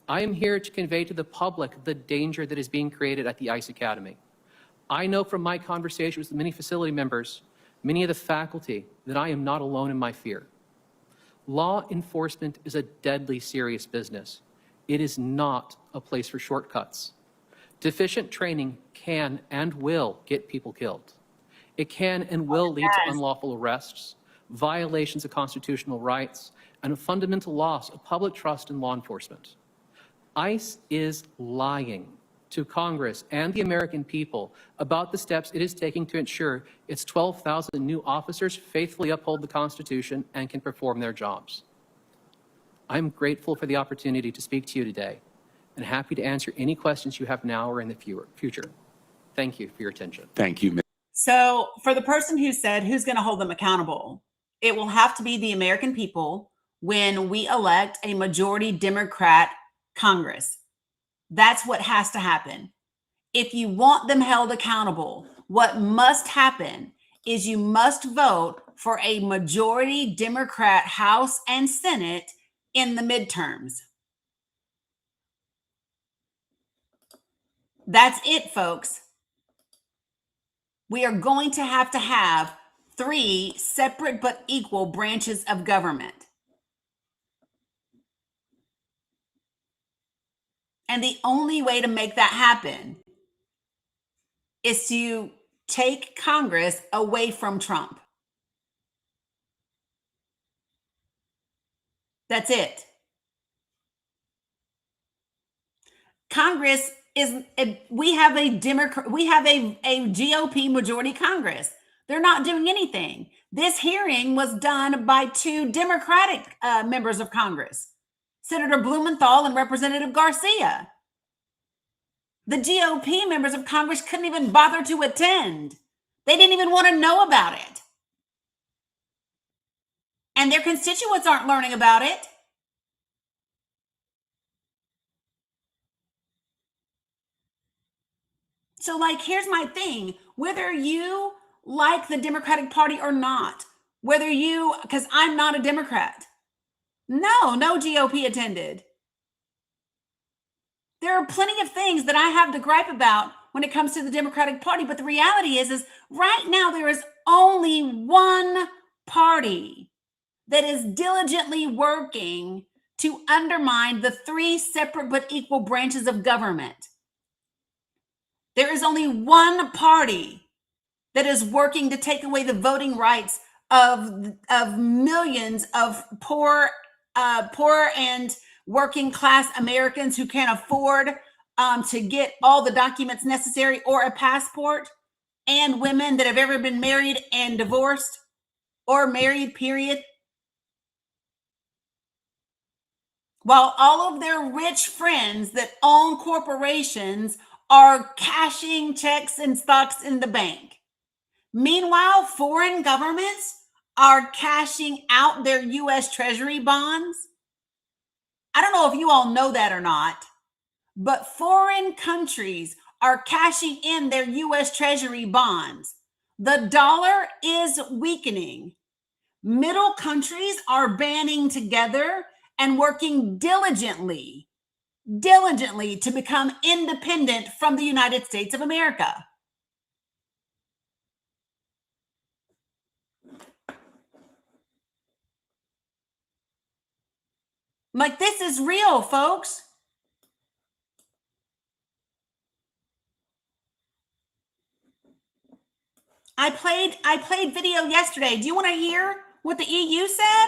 I am here to convey to the public the danger that is being created at the ICE Academy. I know from my conversations with many facility members, many of the faculty, that I am not alone in my fear. Law enforcement is a deadly serious business. It is not a place for shortcuts. Deficient training can and will get people killed. It can and will lead to unlawful arrests, violations of constitutional rights, and a fundamental loss of public trust in law enforcement. ICE is lying to Congress and the American people about the steps it is taking to ensure its 12,000 new officers faithfully uphold the Constitution and can perform their jobs. I'm grateful for the opportunity to speak to you today and happy to answer any questions you have now or in the future. Thank you for your attention. Thank you. So for the person who said, who's going to hold them accountable? It will have to be the American people when we elect a majority Democrat Congress. That's what has to happen. If you want them held accountable, what must happen is you must vote for a majority Democrat House and Senate in the midterms. That's it, folks. We are going to have 3 separate but equal branches of government. And the only way to make that happen is to take Congress away from Trump. That's it. Congress is, we have a GOP majority Congress. They're not doing anything. This hearing was done by 2 Democratic members of Congress, Senator Blumenthal and Representative Garcia. The GOP members of Congress couldn't even bother to attend. They didn't even want to know about it. And their constituents aren't learning about it. So, like, here's my thing. Whether you like the Democratic Party or not, because I'm not a Democrat. No GOP attended. There are plenty of things that I have to gripe about when it comes to the Democratic Party. But the reality is right now there is only one party that is diligently working to undermine the 3 separate but equal branches of government. There is only one party that is working to take away the voting rights of millions of poor and working class Americans who can't afford to get all the documents necessary or a passport, and women that have ever been married and divorced or married, period. While all of their rich friends that own corporations are cashing checks and stocks in the bank. Meanwhile, foreign governments are cashing out their U.S. Treasury bonds. I don't know if you all know that or not, but foreign countries are cashing in their U.S. Treasury bonds. The dollar is weakening. Middle countries are banding together and working diligently to become independent from the United States of America. Like, this is real, folks. I played video yesterday. Do you want to hear what the EU said?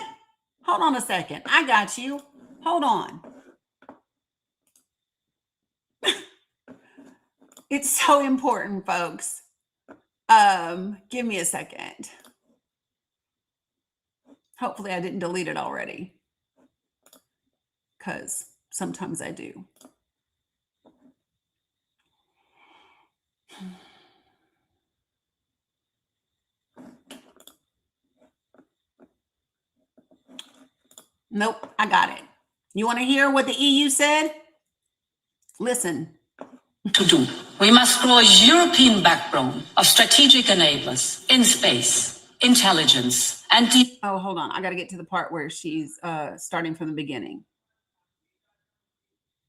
Hold on a second. I got you. Hold on. It's so important, folks. Give me a second. Hopefully I didn't delete it already, because sometimes I do. Nope, I got it. You want to hear what the EU said? Listen. To do. We must grow a European backbone of strategic enablers in space, intelligence, and deep. Oh, hold on. I got to get to the part where she's starting from the beginning.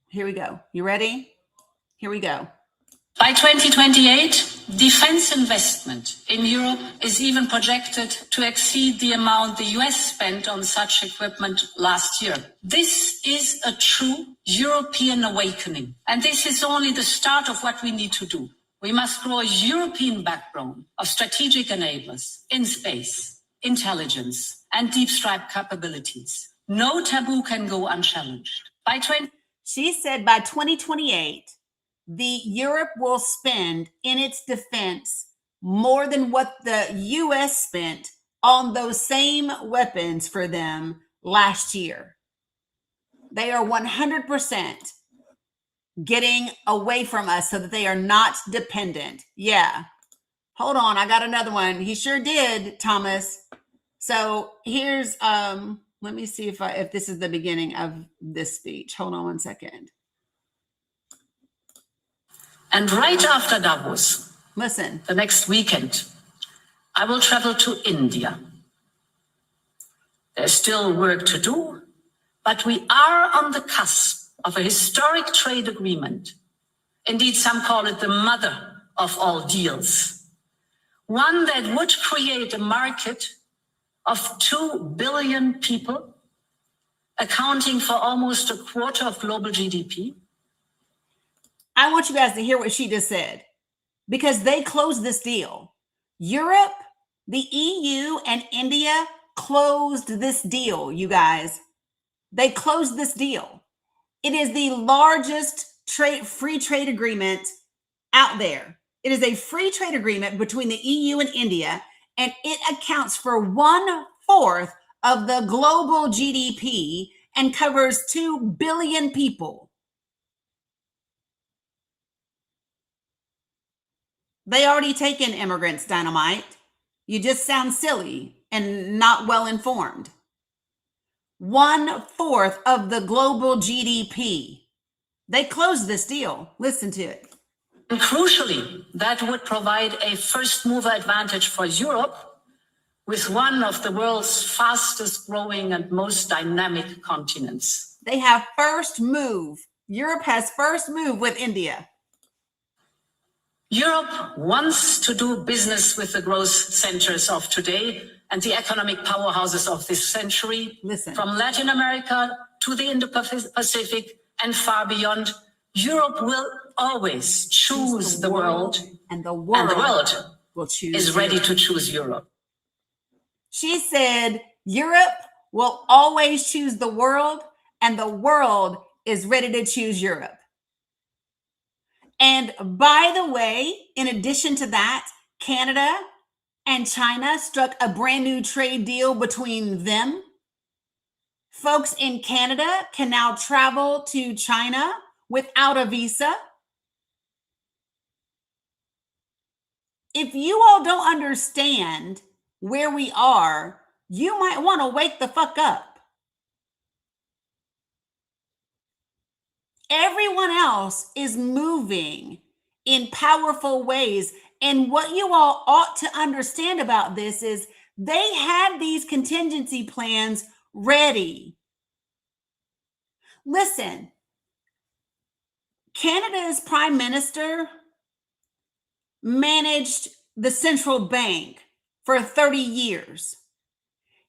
Here we go. You ready? Here we go. By 2028, defense investment in Europe is even projected to exceed the amount the US spent on such equipment last year. This is a true European awakening, and this is only the start of what we need to do. We must grow a European backbone of strategic enablers in space, intelligence, and deep strike capabilities. No taboo can go unchallenged. She said by 2028, the Europe will spend in its defense more than what the US spent on those same weapons for them last year. They are 100% getting away from us so that they are not dependent. Yeah. Hold on. I got another one. He sure did, Thomas. So here's, let me see if this is the beginning of this speech. Hold on one second. And right after Davos, listen, the next weekend, I will travel to India. There's still work to do, but we are on the cusp of a historic trade agreement. Indeed, some call it the mother of all deals. One that would create a market of 2 billion people, accounting for almost a quarter of global GDP. I want you guys to hear what she just said, because they closed this deal. Europe, the EU, and India closed this deal, you guys. They closed this deal. It is the largest free trade agreement out there. It is a free trade agreement between the EU and India. and it accounts for 1/4 of the global GDP and covers 2 billion people. They already taken immigrants, Dynamite. You just sound silly and not well informed. 1/4 of the global GDP. They closed this deal. Listen to it. And crucially, that would provide a first mover advantage for Europe with one of the world's fastest growing and most dynamic continents. They have first move. Europe has first move with India. Europe wants to do business with the growth centers of today and the economic powerhouses of this century. Listen. From Latin America to the Indo-Pacific and far beyond, Europe will always choose the world, and the world will choose is ready to choose Europe. She said Europe will always choose the world, and the world is ready to choose Europe. And by the way, in addition to that, Canada and China struck a brand new trade deal between them. Folks in Canada can now travel to China without a visa. If you all don't understand where we are, you might want to wake the fuck up. Everyone else is moving in powerful ways. And what you all ought to understand about this is they had these contingency plans ready. Listen, Canada's prime minister managed the central bank for 30 years.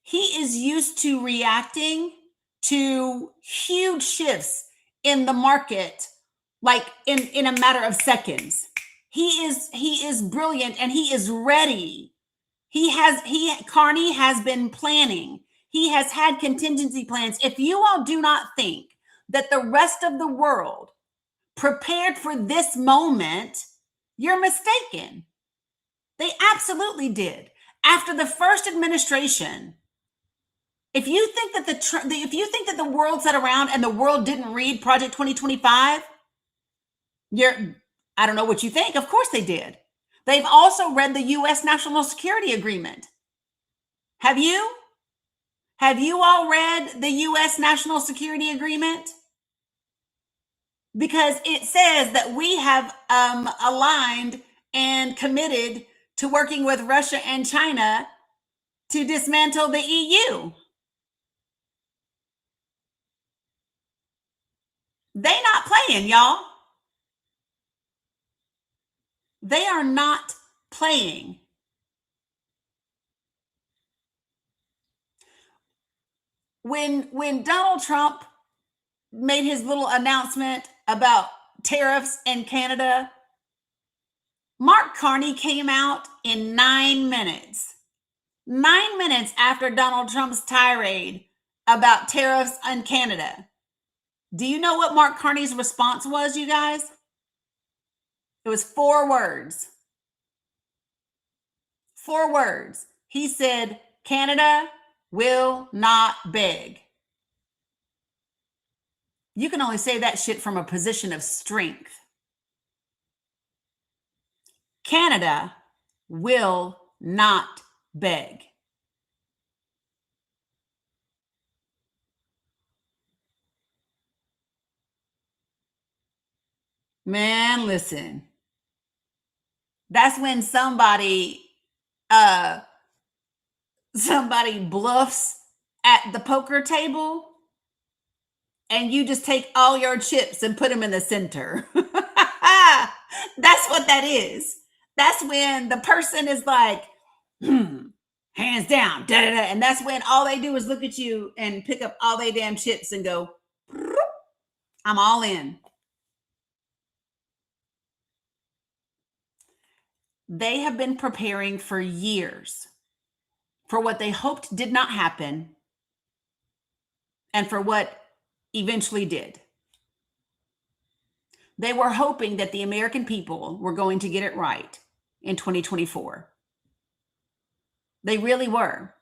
He is used to reacting to huge shifts in the market, like in a matter of seconds. He is brilliant and he is ready. Carney has been planning. He has had contingency plans. If you all do not think that the rest of the world prepared for this moment, you're mistaken. They absolutely did. After the first administration, if you think that the world sat around and the world didn't read Project 2025, I don't know what you think. Of course they did. They've also read the U.S. National Security Agreement. Have you? Have you all read the U.S. National Security Agreement? Because it says that we have aligned and committed to working with Russia and China to dismantle the EU. They not playing, y'all. They are not playing. When Donald Trump made his little announcement about tariffs in Canada, Mark Carney came out in 9 minutes. 9 minutes after Donald Trump's tirade about tariffs in Canada. Do you know what Mark Carney's response was, you guys? It was 4 words. 4 words. He said, Canada will not beg. You can only say that shit from a position of strength. Canada will not beg. Man, listen. That's when somebody bluffs at the poker table and you just take all your chips and put them in the center. That's what that is. That's when the person is like, hands down, da, da, da. And that's when all they do is look at you and pick up all their damn chips and go, I'm all in. They have been preparing for years for what they hoped did not happen and for what eventually did. They were hoping that the American people were going to get it right in 2024. They really were.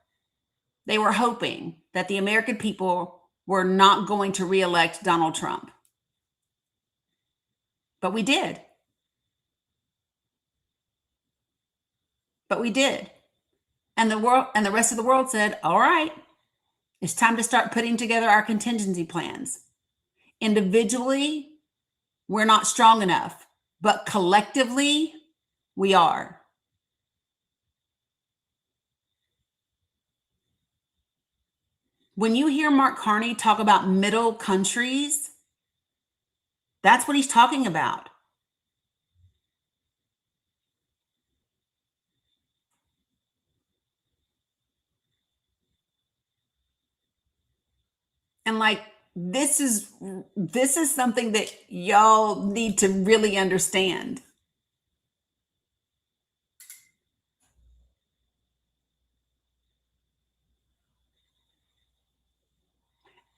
They were hoping that the American people were not going to reelect Donald Trump. But we did. But we did. And the world and the rest of the world said, all right, it's time to start putting together our contingency plans. Individually, we're not strong enough, but collectively, we are. When you hear Mark Carney talk about middle countries, that's what he's talking about. And like, this is something that y'all need to really understand.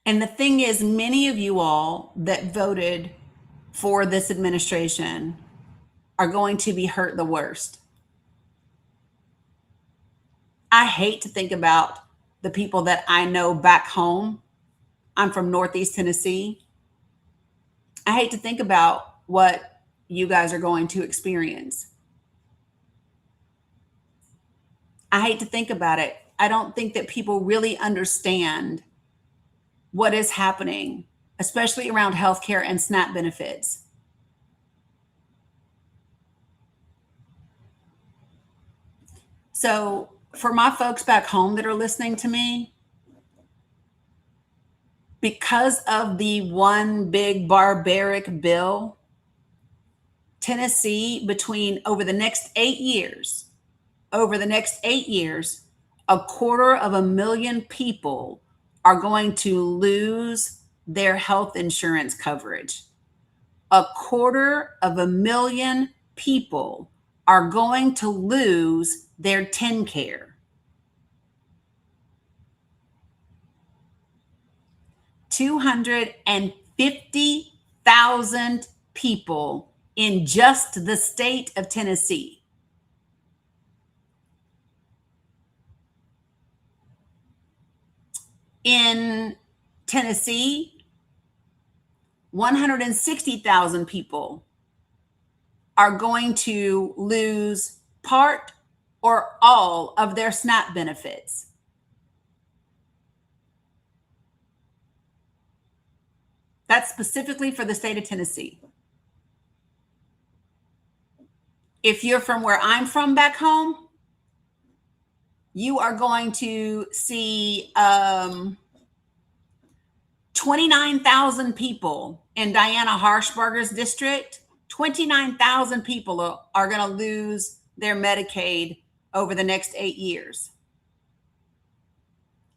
And the thing is, many of you all that voted for this administration are going to be hurt the worst. I hate to think about the people that I know back home. I'm from Northeast Tennessee. I hate to think about what you guys are going to experience. I hate to think about it. I don't think that people really understand what is happening, especially around healthcare and SNAP benefits. So, for my folks back home that are listening to me, because of the one big barbaric bill, Tennessee, over the next 8 years, 250,000 people are going to lose their health insurance coverage. 250,000 people are going to lose their TennCare. 250,000 people in just the state of Tennessee. In Tennessee, 160,000 people are going to lose part or all of their SNAP benefits. That's specifically for the state of Tennessee. If you're from where I'm from back home, you are going to see 29,000 people in Diana Harshbarger's district. 29,000 people are going to lose their Medicaid over the next 8 years.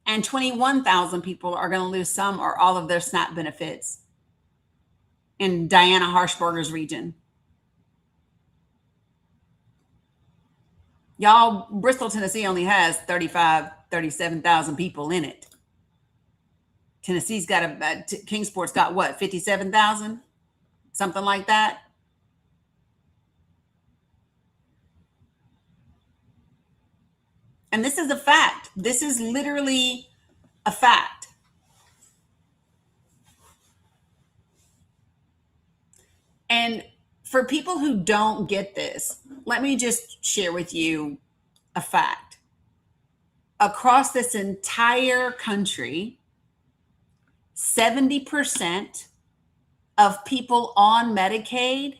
And 21,000 people are going to lose some or all of their SNAP benefits in Diana Harshbarger's region. Y'all, Bristol, Tennessee only has 37,000 people in it. Tennessee's got Kingsport's got what, 57,000? Something like that. And this is a fact. This is literally a fact. And for people who don't get this, let me just share with you a fact. Across this entire country, 70% of people on Medicaid,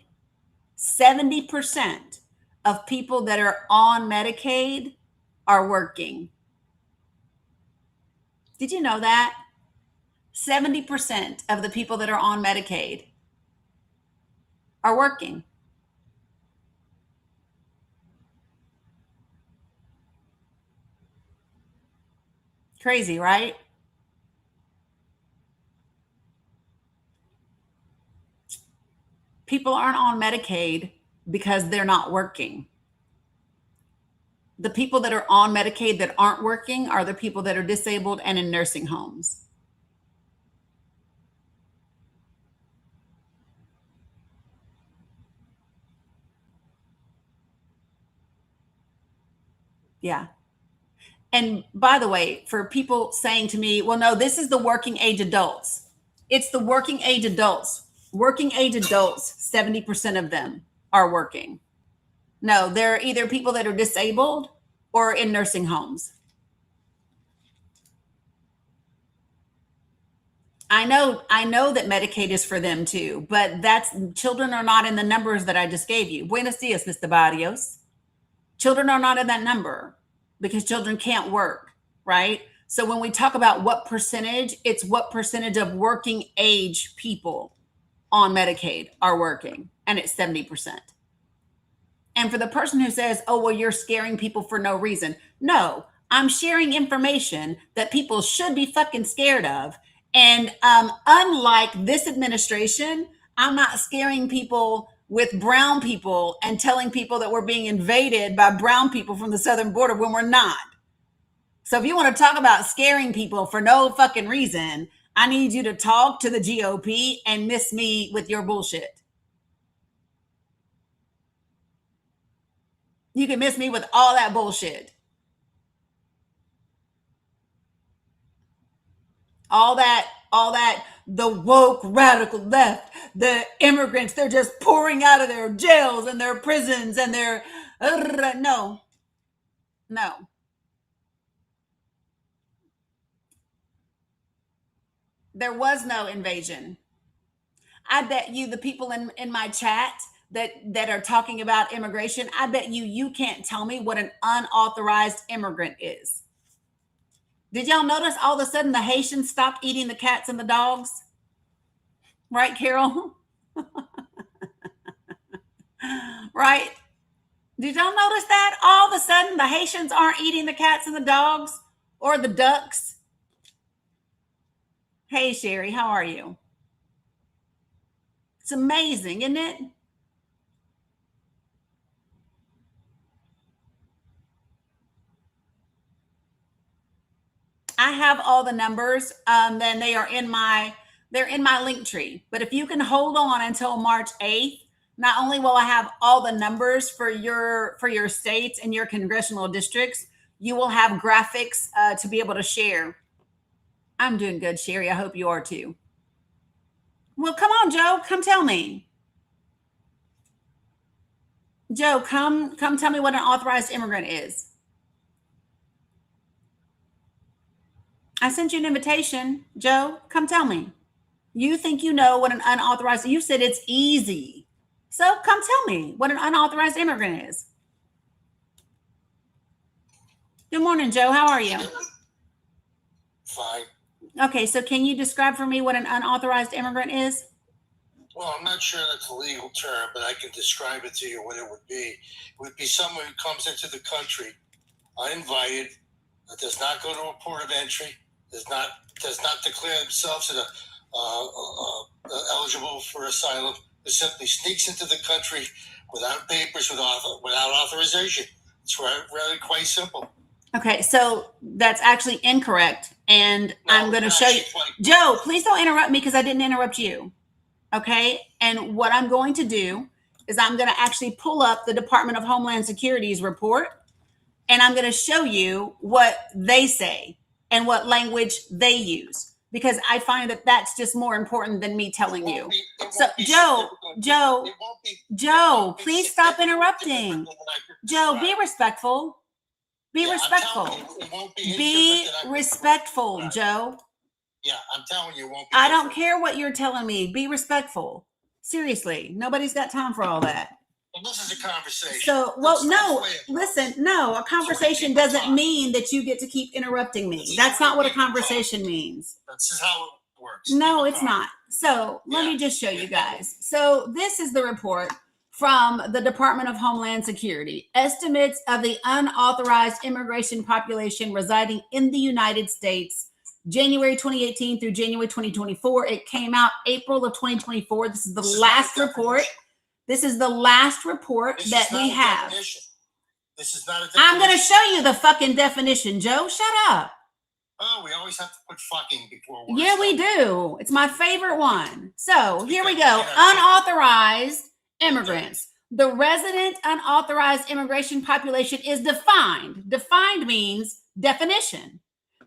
70% of people that are on Medicaid are working. Did you know that? 70% of the people that are on Medicaid are working. Crazy, right? People aren't on Medicaid because they're not working. The people that are on Medicaid that aren't working are the people that are disabled and in nursing homes. Yeah. And by the way, for people saying to me, well, no, this is the working age adults. It's the working age adults. Working age adults, 70% of them are working. No, they're either people that are disabled or in nursing homes. I know that Medicaid is for them too, but children are not in the numbers that I just gave you. Buenos dias, Mr. Barrios. Children are not in that number because children can't work, right? So when we talk about what percentage, it's what percentage of working age people on Medicaid are working, and it's 70%. And for the person who says, oh, well, you're scaring people for no reason. No, I'm sharing information that people should be fucking scared of. And unlike this administration, I'm not scaring people with brown people and telling people that we're being invaded by brown people from the southern border when we're not. So if you want to talk about scaring people for no fucking reason, I need you to talk to the GOP and miss me with your bullshit. You can miss me with all that bullshit. All that, the woke radical left, the immigrants, they're just pouring out of their jails and their prisons and their, no. There was no invasion. I bet you the people in my chat that are talking about immigration, I bet you can't tell me what an unauthorized immigrant is. Did y'all notice all of a sudden the Haitians stopped eating the cats and the dogs? Right, Carol? Right? Did y'all notice that? All of a sudden the Haitians aren't eating the cats and the dogs or the ducks. Hey, Sherry, how are you? It's amazing, isn't it? I have all the numbers. Then they're in my link tree. But if you can hold on until March 8th, not only will I have all the numbers for your states and your congressional districts, you will have graphics to be able to share. I'm doing good, Sherry. I hope you are too. Well, come on, Joe. Come tell me. Joe, come tell me what an authorized immigrant is. I sent you an invitation. Joe, come tell me. You think you know what an unauthorized, you said it's easy. So come tell me what an unauthorized immigrant is. Good morning, Joe. How are you? Fine. Okay, so can you describe for me what an unauthorized immigrant is? Well, I'm not sure that's a legal term, but I can describe it to you what it would be. It would be someone who comes into the country uninvited, that does not go to a port of entry, does not declare themselves eligible for asylum, who simply sneaks into the country without papers, without authorization. It's really quite simple. Okay, so that's actually incorrect, and I'm going to show you. Joe, please don't interrupt me because I didn't interrupt you. Okay, and what I'm going to do is I'm going to actually pull up the Department of Homeland Security's report, and I'm going to show you what they say and what language they use, because I find that that's just more important than me telling you. So, Joe, please stop interrupting. Joe, be respectful. Be respectful. Be respectful, Joe. Yeah, I'm telling you, it won't be. I don't care what you're telling me. Be respectful. Seriously, nobody's got time for all that. Well, this is a conversation. So, well, no, listen, no, a conversation doesn't mean that you get to keep interrupting me. That's not what a conversation means. This is how it works. No, it's not. So let me just show you guys. So this is the report from the Department of Homeland Security. Estimates of the unauthorized immigration population residing in the United States, January 2018 through January 2024. It came out April of 2024. This is the last report. This is the last report that we have. This is not a definition. I'm going to show you the fucking definition, Joe. Shut up. Oh, we always have to put fucking before words. Yeah, we do. It's my favorite one. So here we go. Unauthorized immigrants. The resident unauthorized immigration population is defined. Defined means Definition: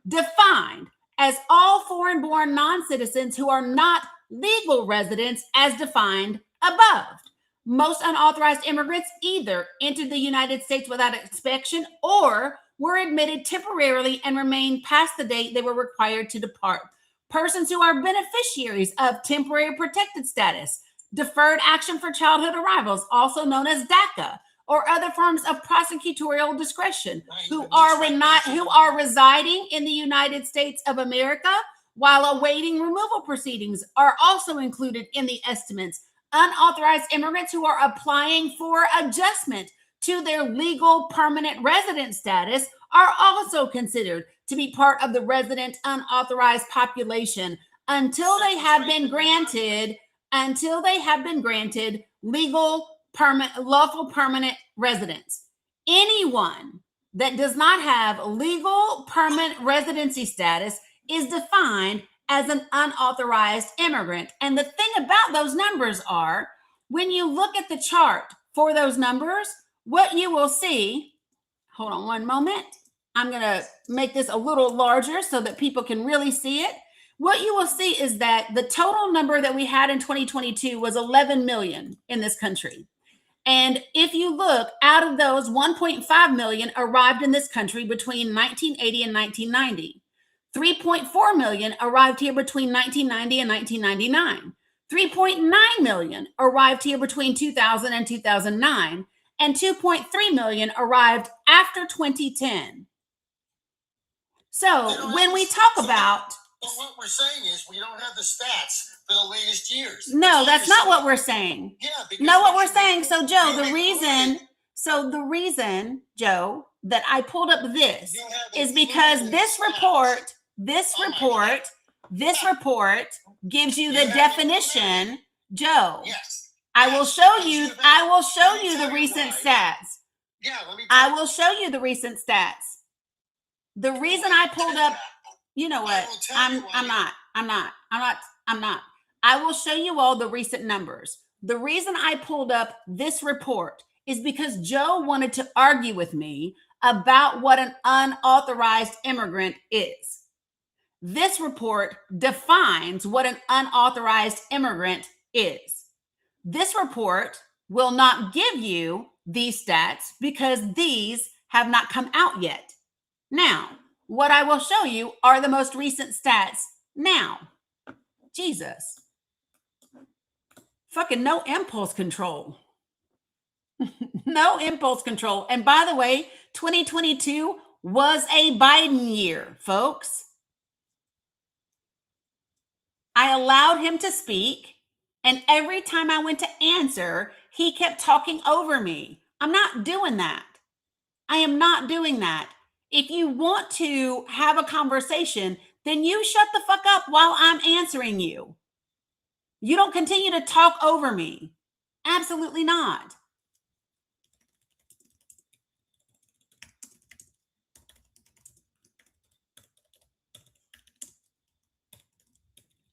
defined as all foreign-born non-citizens who are not legal residents as defined above. Most unauthorized immigrants either entered the United States without inspection or were admitted temporarily and remained past the date they were required to depart. Persons who are beneficiaries of temporary protected status, deferred action for childhood arrivals, also known as DACA, or other forms of prosecutorial discretion, who are residing in the United States of America while awaiting removal proceedings, are also included in the estimates. Unauthorized immigrants who are applying for adjustment to their legal permanent resident status are also considered to be part of the resident unauthorized population until they have been granted legal lawful permanent residence. Anyone that does not have legal permanent residency status is defined as an unauthorized immigrant. And the thing about those numbers are, when you look at the chart for those numbers, what you will see, hold on one moment. I'm going to make this a little larger so that people can really see it. What you will see is that the total number that we had in 2022 was 11 million in this country. And if you look, out of those, 1.5 million arrived in this country between 1980 and 1990. 3.4 million arrived here between 1990 and 1999. 3.9 million arrived here between 2000 and 2009. And 2.3 million arrived after 2010. So when we talk about... But what we're saying is we don't have the stats for the latest years. No, that's not what we're saying. Yeah. No, what we're saying. So, Joe, the reason, Joe, that I pulled up this is because this report gives you the definition, Joe. Yes. I will show you the recent stats. Yeah, let me I will show you the recent stats. The reason I pulled up, you know what? I'm not. I will show you all the recent numbers. The reason I pulled up this report is because Joe wanted to argue with me about what an unauthorized immigrant is. This report defines what an unauthorized immigrant is. This report will not give you these stats because these have not come out yet. Now, what I will show you are the most recent stats now. Jesus. Fucking no impulse control. No impulse control. And by the way, 2022 was a Biden year, folks. I allowed him to speak, and every time I went to answer, he kept talking over me. I'm not doing that. I am not doing that. If you want to have a conversation, then you shut the fuck up while I'm answering you. You don't continue to talk over me. Absolutely not.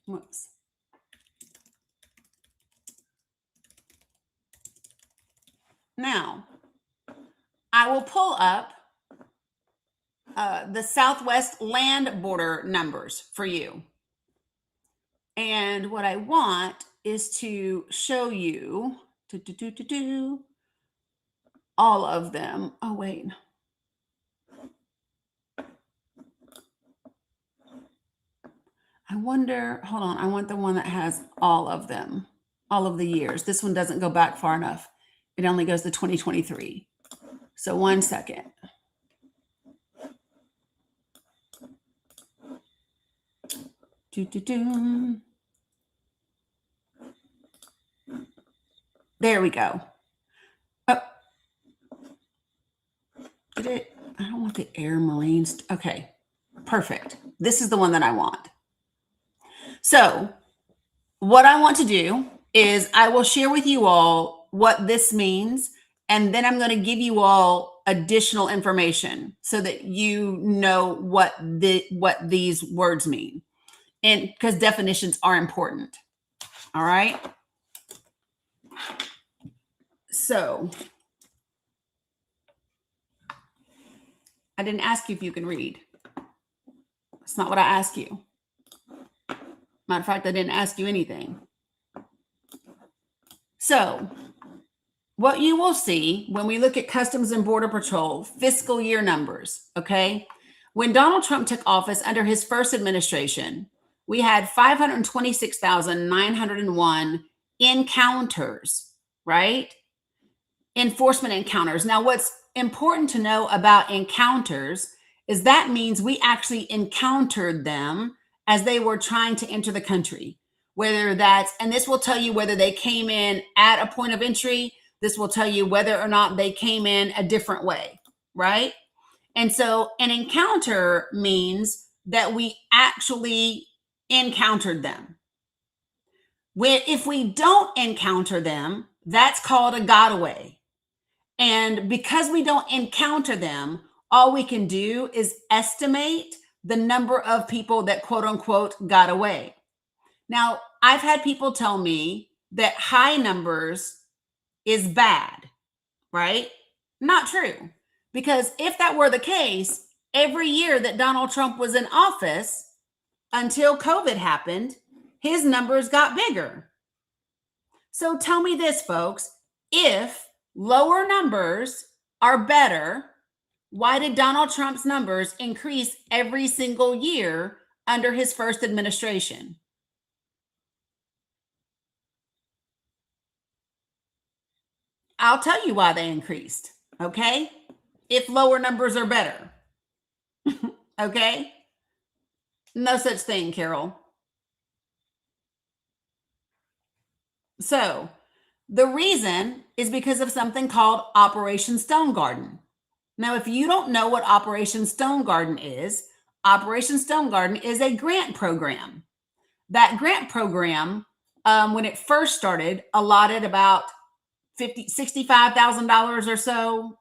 Whoops. Now, I will pull up the Southwest land border numbers for you. And what I want is to show you all of them. Oh, wait. I wonder, hold on. I want the one that has all of them, all of the years. This one doesn't go back far enough. It only goes to 2023. So 1 second. There we go. Oh. Did it? I don't want the Air Marines. Okay, perfect. This is the one that I want. So what I want to do is I will share with you all what this means, and then I'm going to give you all additional information so that you know what these words mean. And because definitions are important. All right. So I didn't ask you if you can read. That's not what I asked you. Matter of fact, I didn't ask you anything. So what you will see when we look at Customs and Border Patrol fiscal year numbers, okay? When Donald Trump took office under his first administration, we had 526,901 encounters, right? Enforcement encounters. Now, what's important to know about encounters is that means we actually encountered them as they were trying to enter the country. Whether that's, and this will tell you whether they came in at a point of entry. This will tell you whether or not they came in a different way, right? And so an encounter means that we actually encountered them. If we don't encounter them, that's called a got away. And because we don't encounter them, all we can do is estimate the number of people that quote unquote got away. Now, I've had people tell me that high numbers is bad, right? Not true. Because if that were the case, every year that Donald Trump was in office until COVID happened, his numbers got bigger. So tell me this, folks, if lower numbers are better, why did Donald Trump's numbers increase every single year under his first administration? I'll tell you why they increased, okay? If lower numbers are better, okay? No such thing, Carol. So the reason is because of something called Operation Stone Garden. Now, if you don't know what Operation Stone Garden is a grant program. That grant program, when it first started, allotted about $65,000 or so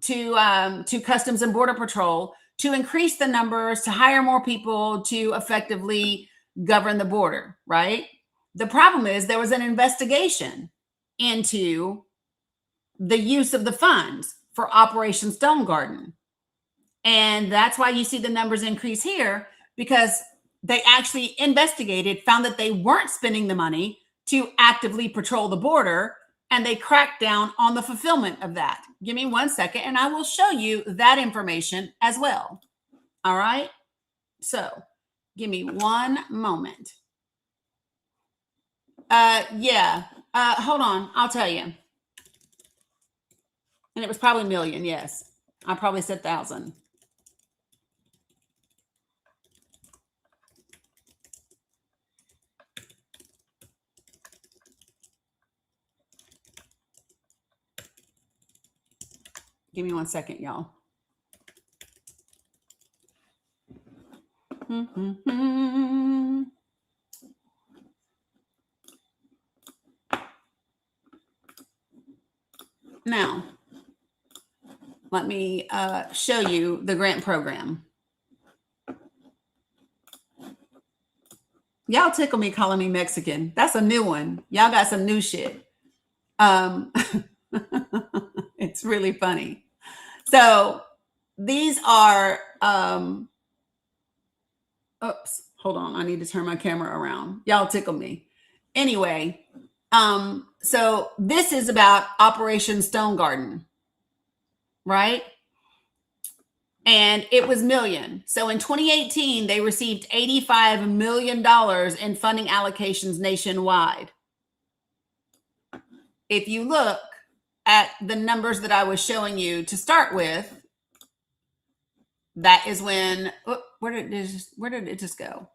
to Customs and Border Patrol to increase the numbers, to hire more people, to effectively govern the border, right? The problem is there was an investigation into the use of the funds for Operation Stone Garden. And that's why you see the numbers increase here, because they actually investigated, found that they weren't spending the money to actively patrol the border, and they cracked down on the fulfillment of that. Give me 1 second, and I will show you that information as well. All right? So give me 1 moment. Hold on. I'll tell you. And it was probably million, yes. I probably said thousand. Give me 1 second, y'all. Now, let me show you the grant program. Y'all tickle me calling me Mexican. That's a new one. Y'all got some new shit. It's really funny. So these are, oops, hold on. I need to turn my camera around. Y'all tickle me. Anyway, so this is about Operation Stone Garden, right? And it was million. So in 2018, they received $85 million in funding allocations nationwide. If you look at the numbers that I was showing you to start with, that is when, where did it just go?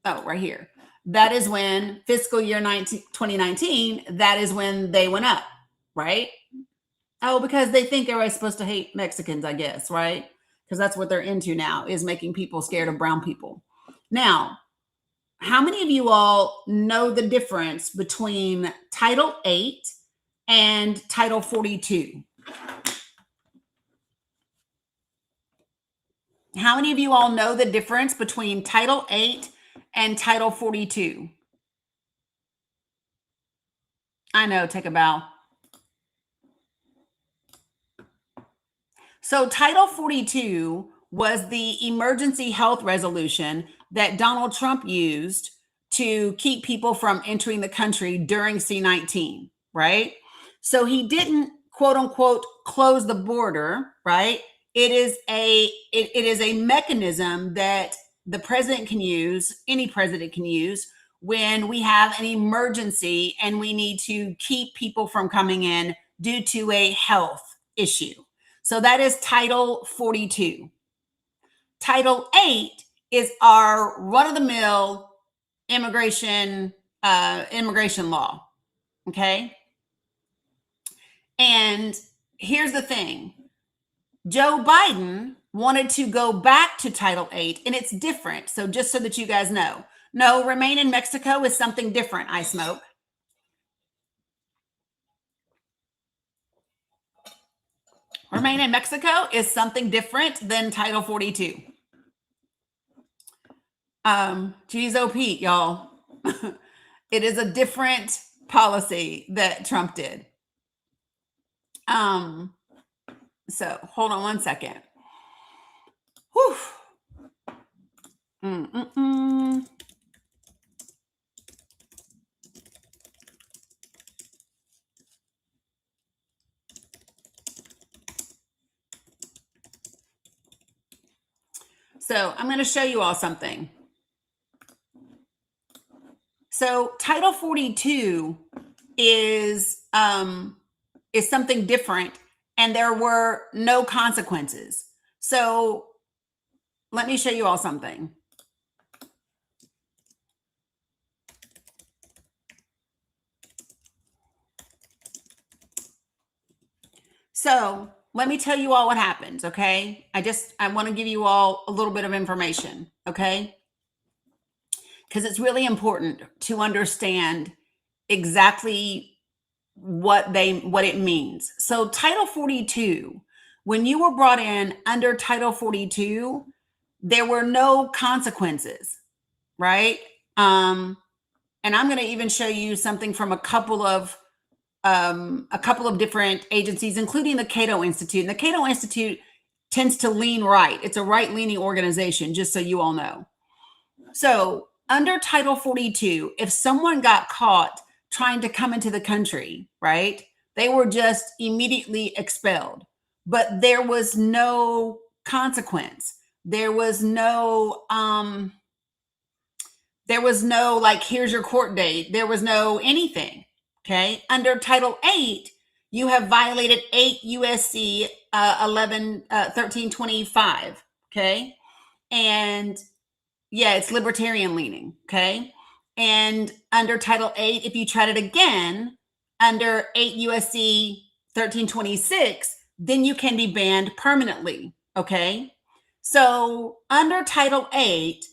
Oh, right here. That is when fiscal year 2019, that is when they went up, right? Oh, because they think everybody's supposed to hate Mexicans, I guess, right? Because that's what they're into now, is making people scared of brown people. Now, how many of you all know the difference between Title 8 and Title 42? How many of you all know the difference between Title 8 and Title 42? I know, take a bow. So Title 42 was the emergency health resolution that Donald Trump used to keep people from entering the country during C-19, right? So he didn't, quote unquote, close the border, right? It is a mechanism that the president can use, any president can use, when we have an emergency and we need to keep people from coming in due to a health issue. So that is Title 42. Title 8 is our run-of-the-mill immigration law. Okay. And here's the thing. Joe Biden wanted to go back to Title 8, and it's different. So just so that you guys know, no, remain in Mexico is something different, I smoke. Remain in Mexico is something different than Title 42. Geez, oh Pete, y'all. It is a different policy that Trump did. So hold on one second. Whew. So I'm going to show you all something. So Title 42 is something different, and there were no consequences. So let me show you all something. So let me tell you all what happens, okay? I want to give you all a little bit of information, okay? Because it's really important to understand exactly what it means. So Title 42, when you were brought in under Title 42, there were no consequences, right? And I'm going to even show you something from a couple of different agencies, including the Cato Institute. And the Cato Institute tends to lean right. It's a right-leaning organization, just so you all know. So under Title 42, if someone got caught trying to come into the country, right, they were just immediately expelled. But there was no consequence. There was no like, here's your court date. There was no anything. Okay. Under Title 8, you have violated 8 USC 1325. Okay. And yeah, it's libertarian leaning. Okay. And under Title 8, if you tried it again under 8 USC 1326, then you can be banned permanently. Okay. So under Title 8,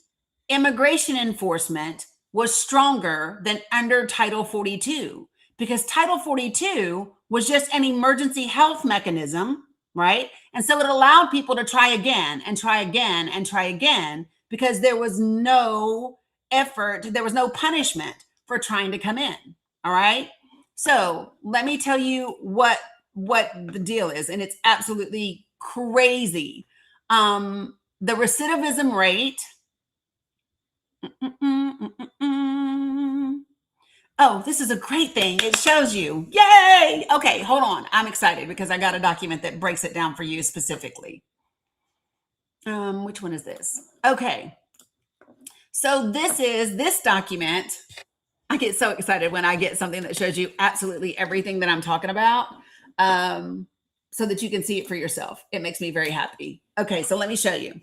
immigration enforcement was stronger than under Title 42, because Title 42 was just an emergency health mechanism, right? And so it allowed people to try again and try again and try again, because there was no effort, there was no punishment for trying to come in. All right. So let me tell you what the deal is, and it's absolutely crazy. The recidivism rate. Oh, this is a great thing. It shows you. Yay! Okay, hold on. I'm excited because I got a document that breaks it down for you specifically. Which one is this? Okay. So this document. I get so excited when I get something that shows you absolutely everything that I'm talking about, so that you can see it for yourself. It makes me very happy. Okay, so let me show you.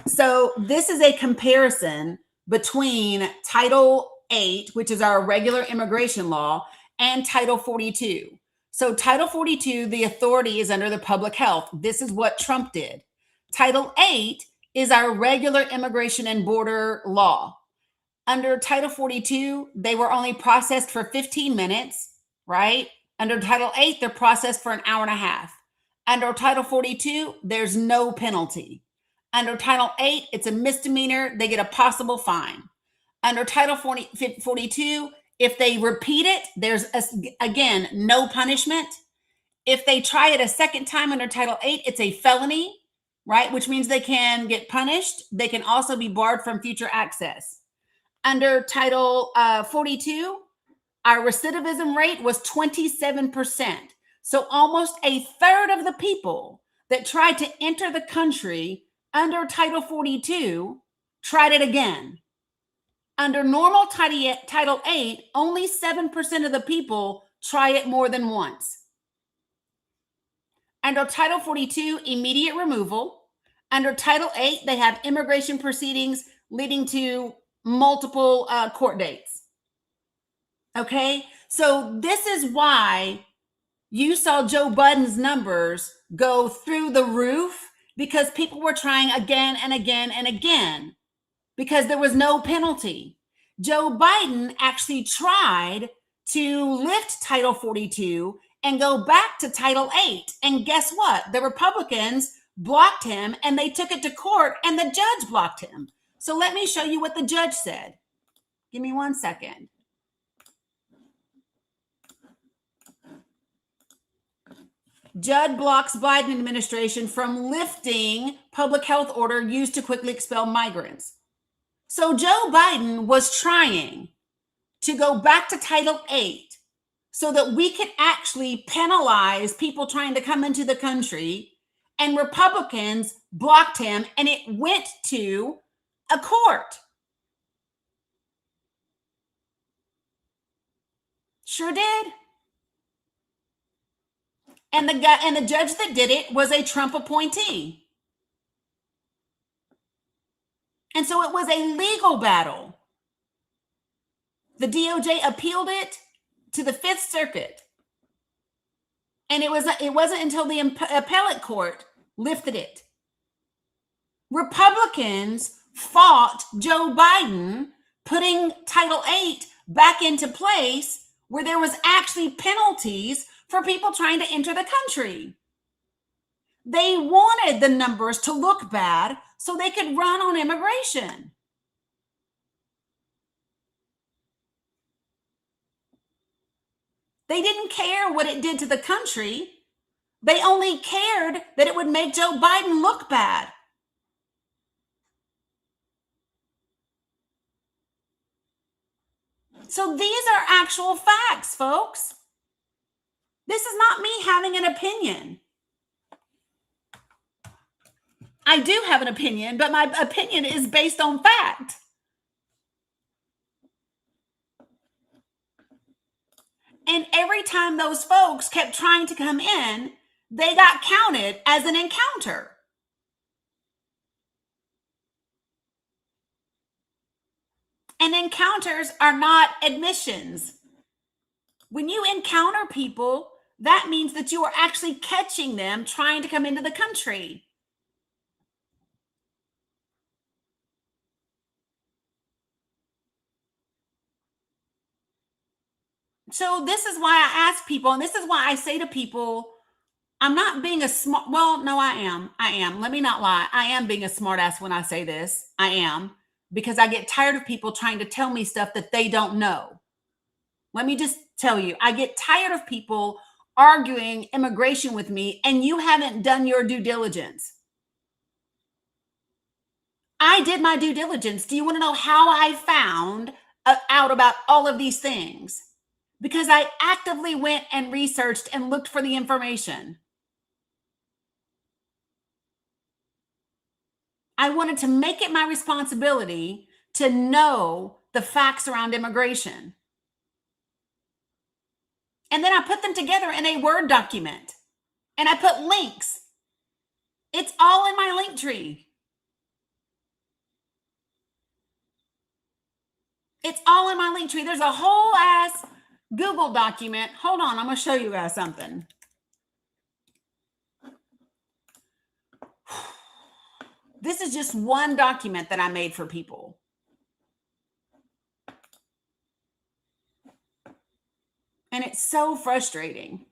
So this is a comparison between Title 8, which is our regular immigration law, and Title 42. So Title 42, the authority is under the public health. This is what Trump did. Title 8 is our regular immigration and border law. Under Title 42, they were only processed for 15 minutes, right? Under Title 8, they're processed for an hour and a half. Under Title 42, there's no penalty. Under Title 8, it's a misdemeanor. They get a possible fine. Under Title 42, if they repeat it, there's, again, no punishment. If they try it a second time under Title 8, it's a felony, right? Which means they can get punished. They can also be barred from future access. Under Title 42, our recidivism rate was 27%. So almost a third of the people that tried to enter the country under Title 42 tried it again. Under normal Title 8, only 7% of the people try it more than once. Under Title 42, immediate removal. Under Title 8, they have immigration proceedings leading to multiple court dates. Okay? So this is why you saw Joe Biden's numbers go through the roof, because people were trying again and again and again because there was no penalty. Joe Biden actually tried to lift Title 42 and go back to Title 8. And guess what? The Republicans blocked him and they took it to court and the judge blocked him. So let me show you what the judge said. Give me 1 second. Judge blocks Biden administration from lifting public health order used to quickly expel migrants. So Joe Biden was trying to go back to Title 8 so that we could actually penalize people trying to come into the country, and Republicans blocked him and it went to a court. Sure did. And the judge that did it was a Trump appointee. And so it was a legal battle. The DOJ appealed it to the Fifth Circuit. And it wasn't until the appellate court lifted it. Republicans fought Joe Biden putting Title 8 back into place where there was actually penalties for people trying to enter the country. They wanted the numbers to look bad so they could run on immigration. They didn't care what it did to the country. They only cared that it would make Joe Biden look bad. So these are actual facts, folks. This is not me having an opinion. I do have an opinion, but my opinion is based on fact. And every time those folks kept trying to come in, they got counted as an encounter. And encounters are not admissions. When you encounter people, that means that you are actually catching them trying to come into the country. So this is why I ask people, and this is why I say to people, I'm not being a smart, well, no, I am. Let me not lie. I am being a smart ass when I say this. I am, because I get tired of people trying to tell me stuff that they don't know. Let me just tell you, I get tired of people arguing immigration with me and you haven't done your due diligence. I did my due diligence. Do you want to know how I found out about all of these things? Because I actively went and researched and looked for the information. I wanted to make it my responsibility to know the facts around immigration. And then I put them together in a Word document. And I put links. It's all in my link tree. It's all in my link tree. There's a whole ass Google document. Hold on, I'm going to show you guys something. This is just one document that I made for people. And it's so frustrating.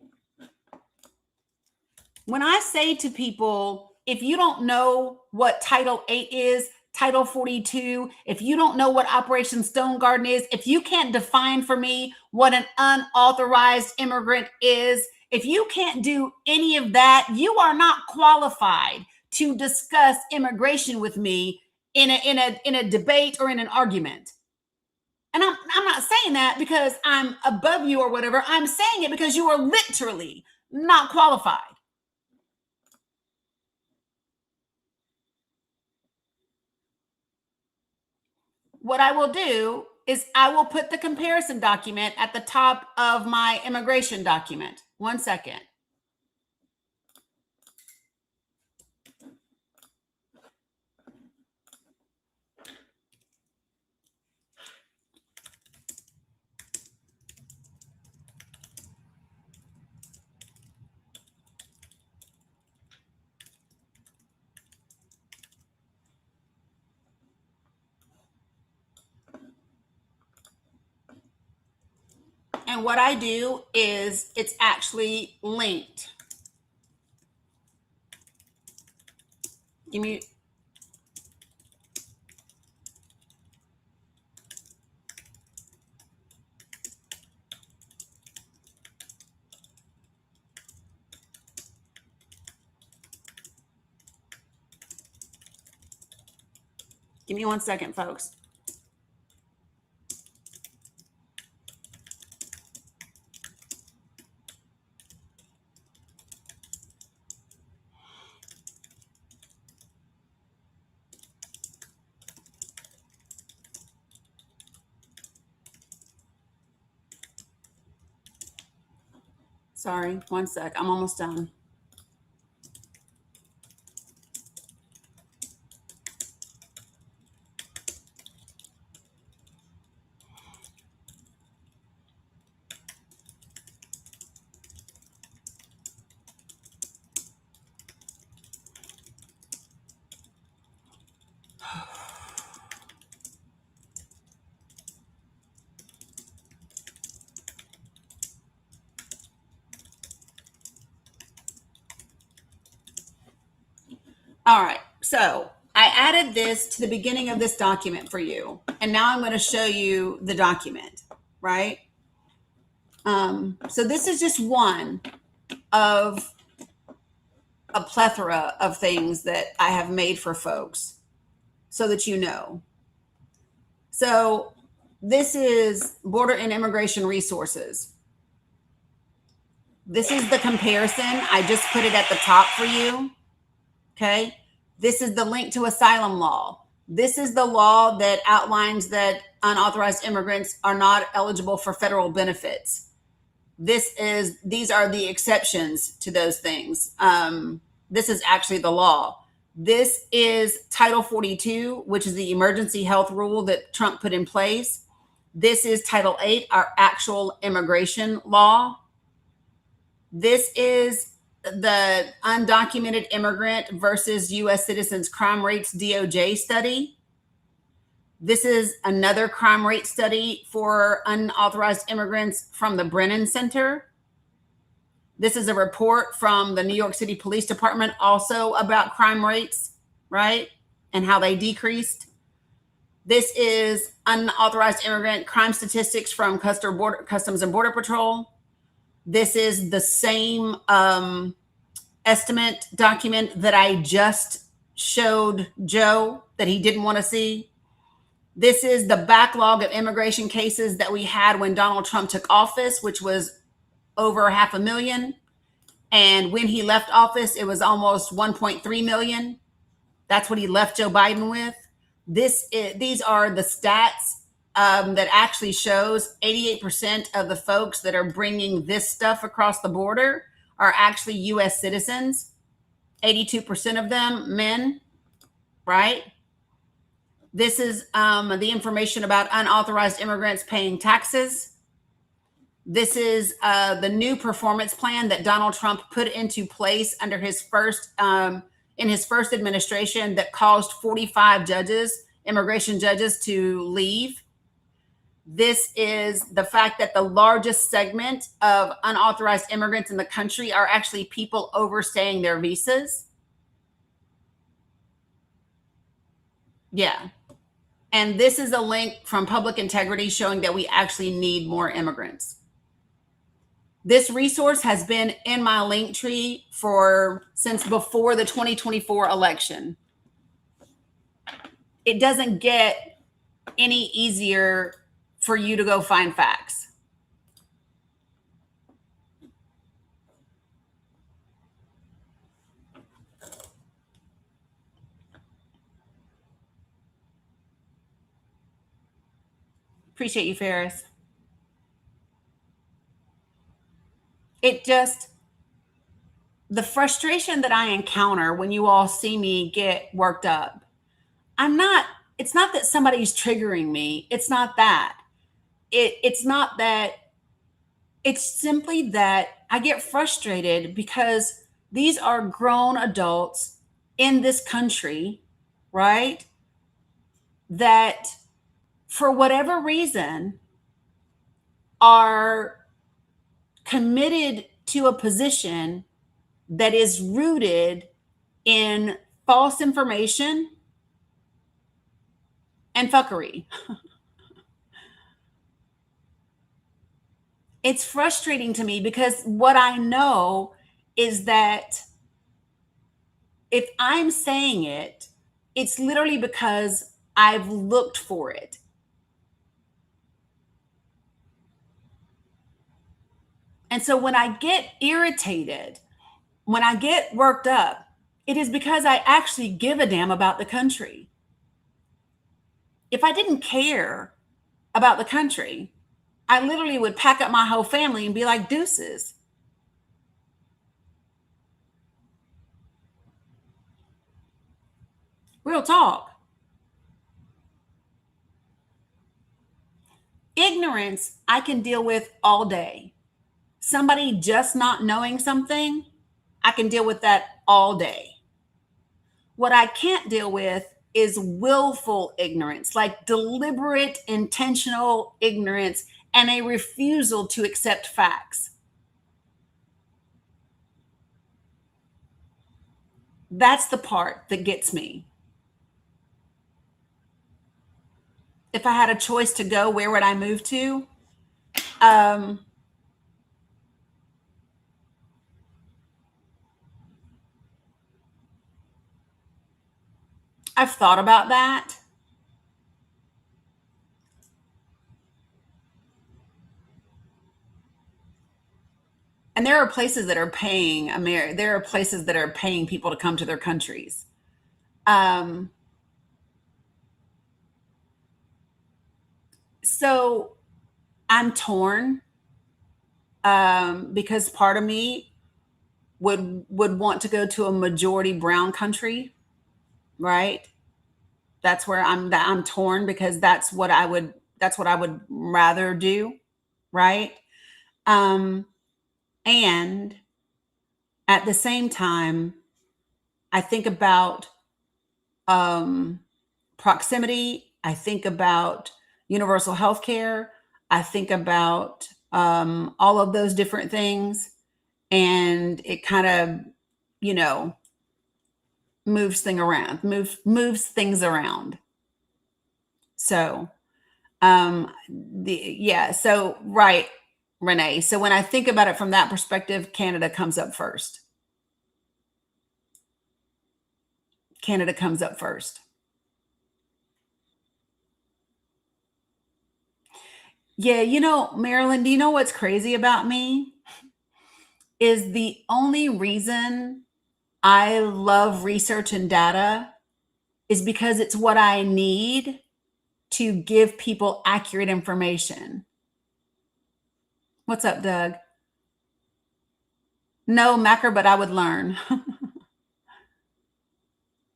When I say to people, if you don't know what Title 8 is, Title 42, if you don't know what Operation Stone Garden is, if you can't define for me what an unauthorized immigrant is, If you can't do any of that, you are not qualified to discuss immigration with me in a debate or in an argument. And I'm not saying that because I'm above you or whatever. I'm saying it because you are literally not qualified. What I will do is I will put the comparison document at the top of my immigration document. 1 second. And what I do is it's actually linked. Give me. Give me 1 second, folks. Sorry, 1 sec. I'm almost done. All right, so I added this to the beginning of this document for you, and now I'm going to show you the document, right? So this is just one of a plethora of things that I have made for folks so that you know. So this is Border and Immigration Resources. This is the comparison. I just put it at the top for you. Okay. This is the link to asylum law. This is the law that outlines that unauthorized immigrants are not eligible for federal benefits. These are the exceptions to those things. This is actually the law. This is Title 42, which is the emergency health rule that Trump put in place. This is Title 8, our actual immigration law. This is the undocumented immigrant versus U.S. citizens crime rates DOJ study. This is another crime rate study for unauthorized immigrants from the Brennan Center. This is a report from the New York City Police Department also about crime rates, right? And how they decreased. This is unauthorized immigrant crime statistics from Customs and Border Patrol. This is the same estimate document that I just showed Joe that he didn't want to see. This is the backlog of immigration cases that we had when Donald Trump took office, which was over 500,000. And when he left office, it was almost 1.3 million. That's what he left Joe Biden with. These are the stats that actually shows 88% of the folks that are bringing this stuff across the border are actually U.S. citizens. 82% of them men, right? This is the information about unauthorized immigrants paying taxes. This is the new performance plan that Donald Trump put into place under his first in his first administration that caused 45 judges, immigration judges, to leave. This is the fact that the largest segment of unauthorized immigrants in the country are actually people overstaying their visas. Yeah. And this is a link from Public Integrity showing that we actually need more immigrants. This resource has been in my link tree since before the 2024 election. It doesn't get any easier for you to go find facts. Appreciate you, Ferris. The frustration that I encounter when you all see me get worked up, it's not that somebody's triggering me. It's not that. It's not that. It's simply that I get frustrated because these are grown adults in this country, right? That for whatever reason are committed to a position that is rooted in false information and fuckery. It's frustrating to me because what I know is that if I'm saying it, it's literally because I've looked for it. And so when I get irritated, when I get worked up, it is because I actually give a damn about the country. If I didn't care about the country, I literally would pack up my whole family and be like, deuces. Real talk. Ignorance, I can deal with all day. Somebody just not knowing something, I can deal with that all day. What I can't deal with is willful ignorance, like deliberate, intentional ignorance and a refusal to accept facts. That's the part that gets me. If I had a choice to go, where would I move to? I've thought about that. And there are places that are paying there are places that are paying people to come to their countries. So I'm torn because part of me would want to go to a majority brown country, right? That's where I'm torn because that's what I would rather do, right? And at the same time, I think about proximity. I think about universal health care. I think about all of those different things. And it kind of, moves things around. So, so right, Renee. So when I think about it from that perspective, Canada comes up first. Canada comes up first. Yeah, Marilyn, do you know what's crazy about me? Is the only reason I love research and data is because it's what I need to give people accurate information. What's up, Doug? No, Macker, but I would learn.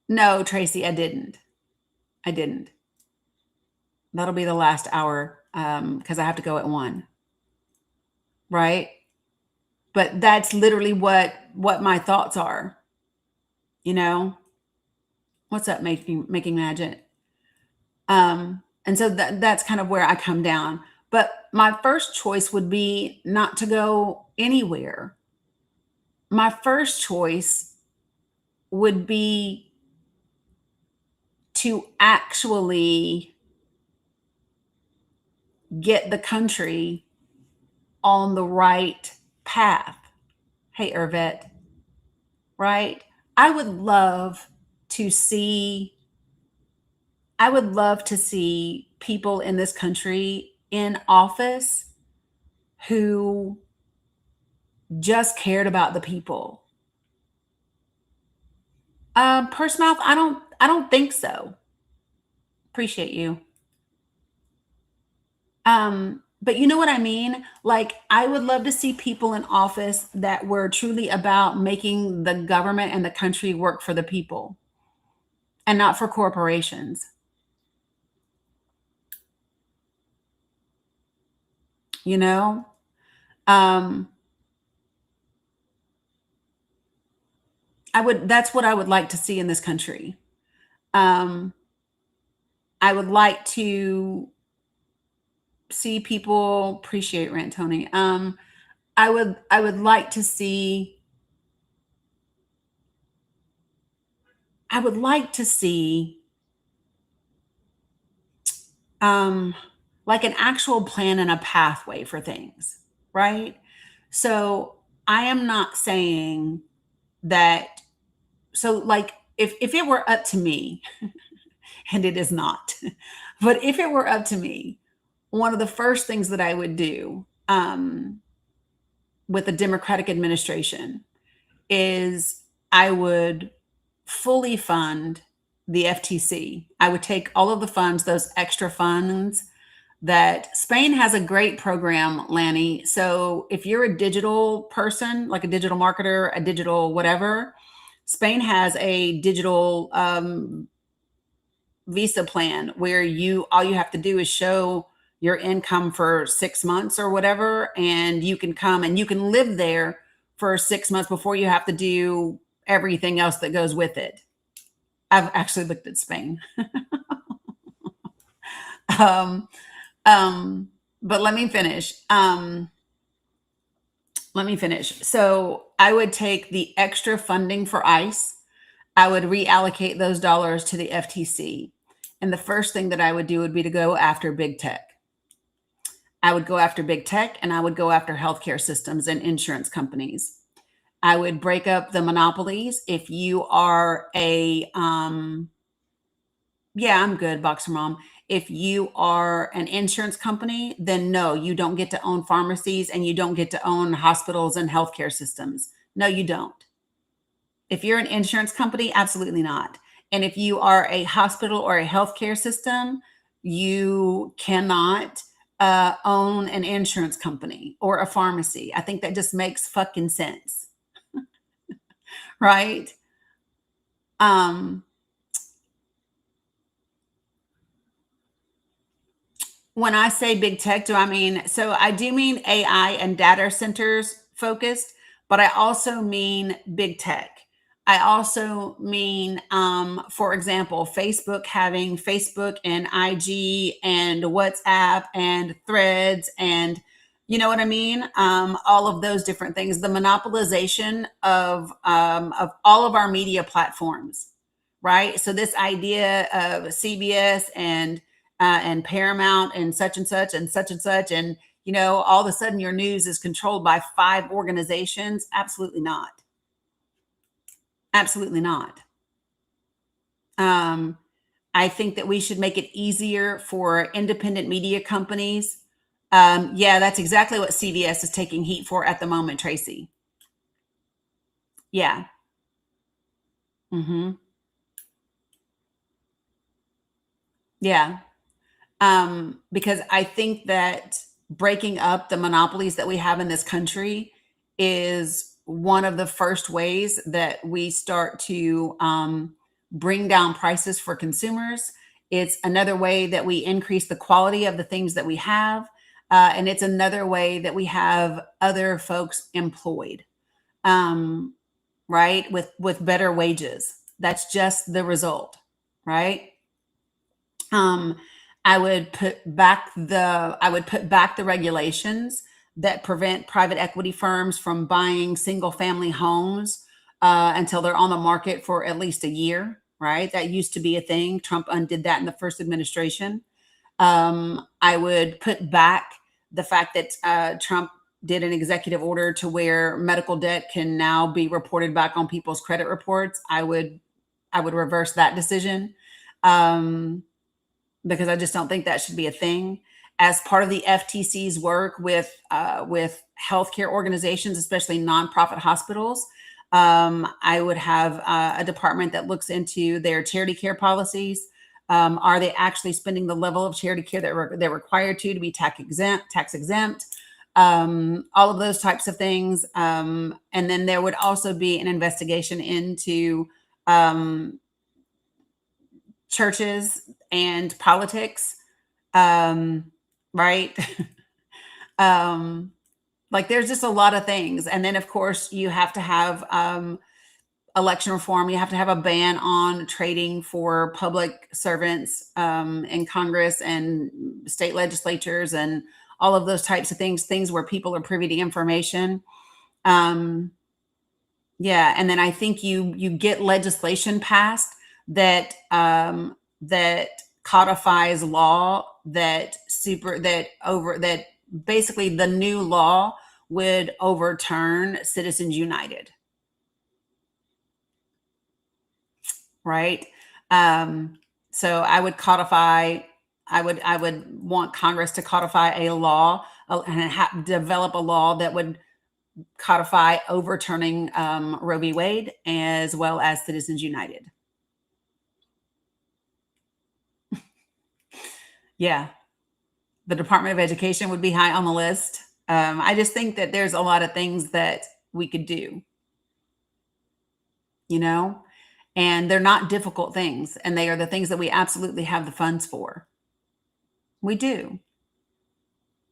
No, Tracy, I didn't. That'll be the last hour because I have to go at 1. Right? But that's literally what my thoughts are. What's up, making magic? And so that's kind of where I come down. But my first choice would be not to go anywhere. My first choice would be to actually get the country on the right path. Hey, Irvet, right? I would love to see people in this country in office who just cared about the people. Purse mouth, I don't think so. Appreciate you. But you know what I mean? Like, I would love to see people in office that were truly about making the government and the country work for the people and not for corporations. You know? That's what I would like to see in this country. I would like to see people appreciate rent, Tony. I would like to see like an actual plan and a pathway for things, right? So I am not saying that, so like if it were up to me, and it is not, but if it were up to me, one of the first things that I would do with a Democratic administration is I would fully fund the FTC. I would take all of the funds, those extra funds that Spain has a great program, Lanny. So if you're a digital person, like a digital marketer, a digital whatever, Spain has a digital visa plan where all you have to do is show your income for 6 months or whatever, and you can come and you can live there for 6 months before you have to do everything else that goes with it. I've actually looked at Spain. But let me finish. So I would take the extra funding for ICE. I would reallocate those dollars to the FTC. And the first thing that I would do would be to go after big tech. I would go after big tech, and I would go after healthcare systems and insurance companies. I would break up the monopolies. If you are a, yeah, I'm good, Boxer Mom. If you are an insurance company, then no, you don't get to own pharmacies and you don't get to own hospitals and healthcare systems. No, you don't. If you're an insurance company, absolutely not. And if you are a hospital or a healthcare system, you cannot own an insurance company or a pharmacy. I think that just makes fucking sense. Right? When I say big tech, so I do mean AI and data centers focused, but I also mean big tech. I also mean, for example, Facebook having Facebook and IG and WhatsApp and Threads and you know what I mean? All of those different things, the monopolization of all of our media platforms, right? So this idea of CBS and Paramount and such and such and such and such, and you know, all of a sudden your news is controlled by 5 organizations. Absolutely not. Absolutely not. I think that we should make it easier for independent media companies. Yeah, that's exactly what CBS is taking heat for at the moment, Tracy. Yeah. Mm-hmm. Yeah. Because I think that breaking up the monopolies that we have in this country is one of the first ways that we start to bring down prices for consumers. It's another way that we increase the quality of the things that we have. And it's another way that we have other folks employed, right? With better wages. That's just the result, right? I would put back the regulations that prevent private equity firms from buying single family homes until they're on the market for at least a year, right? That used to be a thing. Trump undid that in the first administration. I would put back the fact that Trump did an executive order to where medical debt can now be reported back on people's credit reports, I would reverse that decision, because I just don't think that should be a thing. As part of the FTC's work with healthcare organizations, especially nonprofit hospitals, I would have a department that looks into their charity care policies. Are they actually spending the level of charity care that they're required to be tax exempt? All of those types of things. And then there would also be an investigation into churches and politics, right? Like there's just a lot of things. And then, of course, you have to have election reform. You have to have a ban on trading for public servants in Congress and state legislatures and all of those types of things where people are privy to information. Yeah, and then I think you get legislation passed that that codifies law that basically the new law would overturn Citizens United, right? So I would codify. I would want Congress to codify a law and develop a law that would codify overturning Roe v. Wade as well as Citizens United. Yeah, the Department of Education would be high on the list. I just think that there's a lot of things that we could do, and they're not difficult things, and they are the things that we absolutely have the funds for. We do.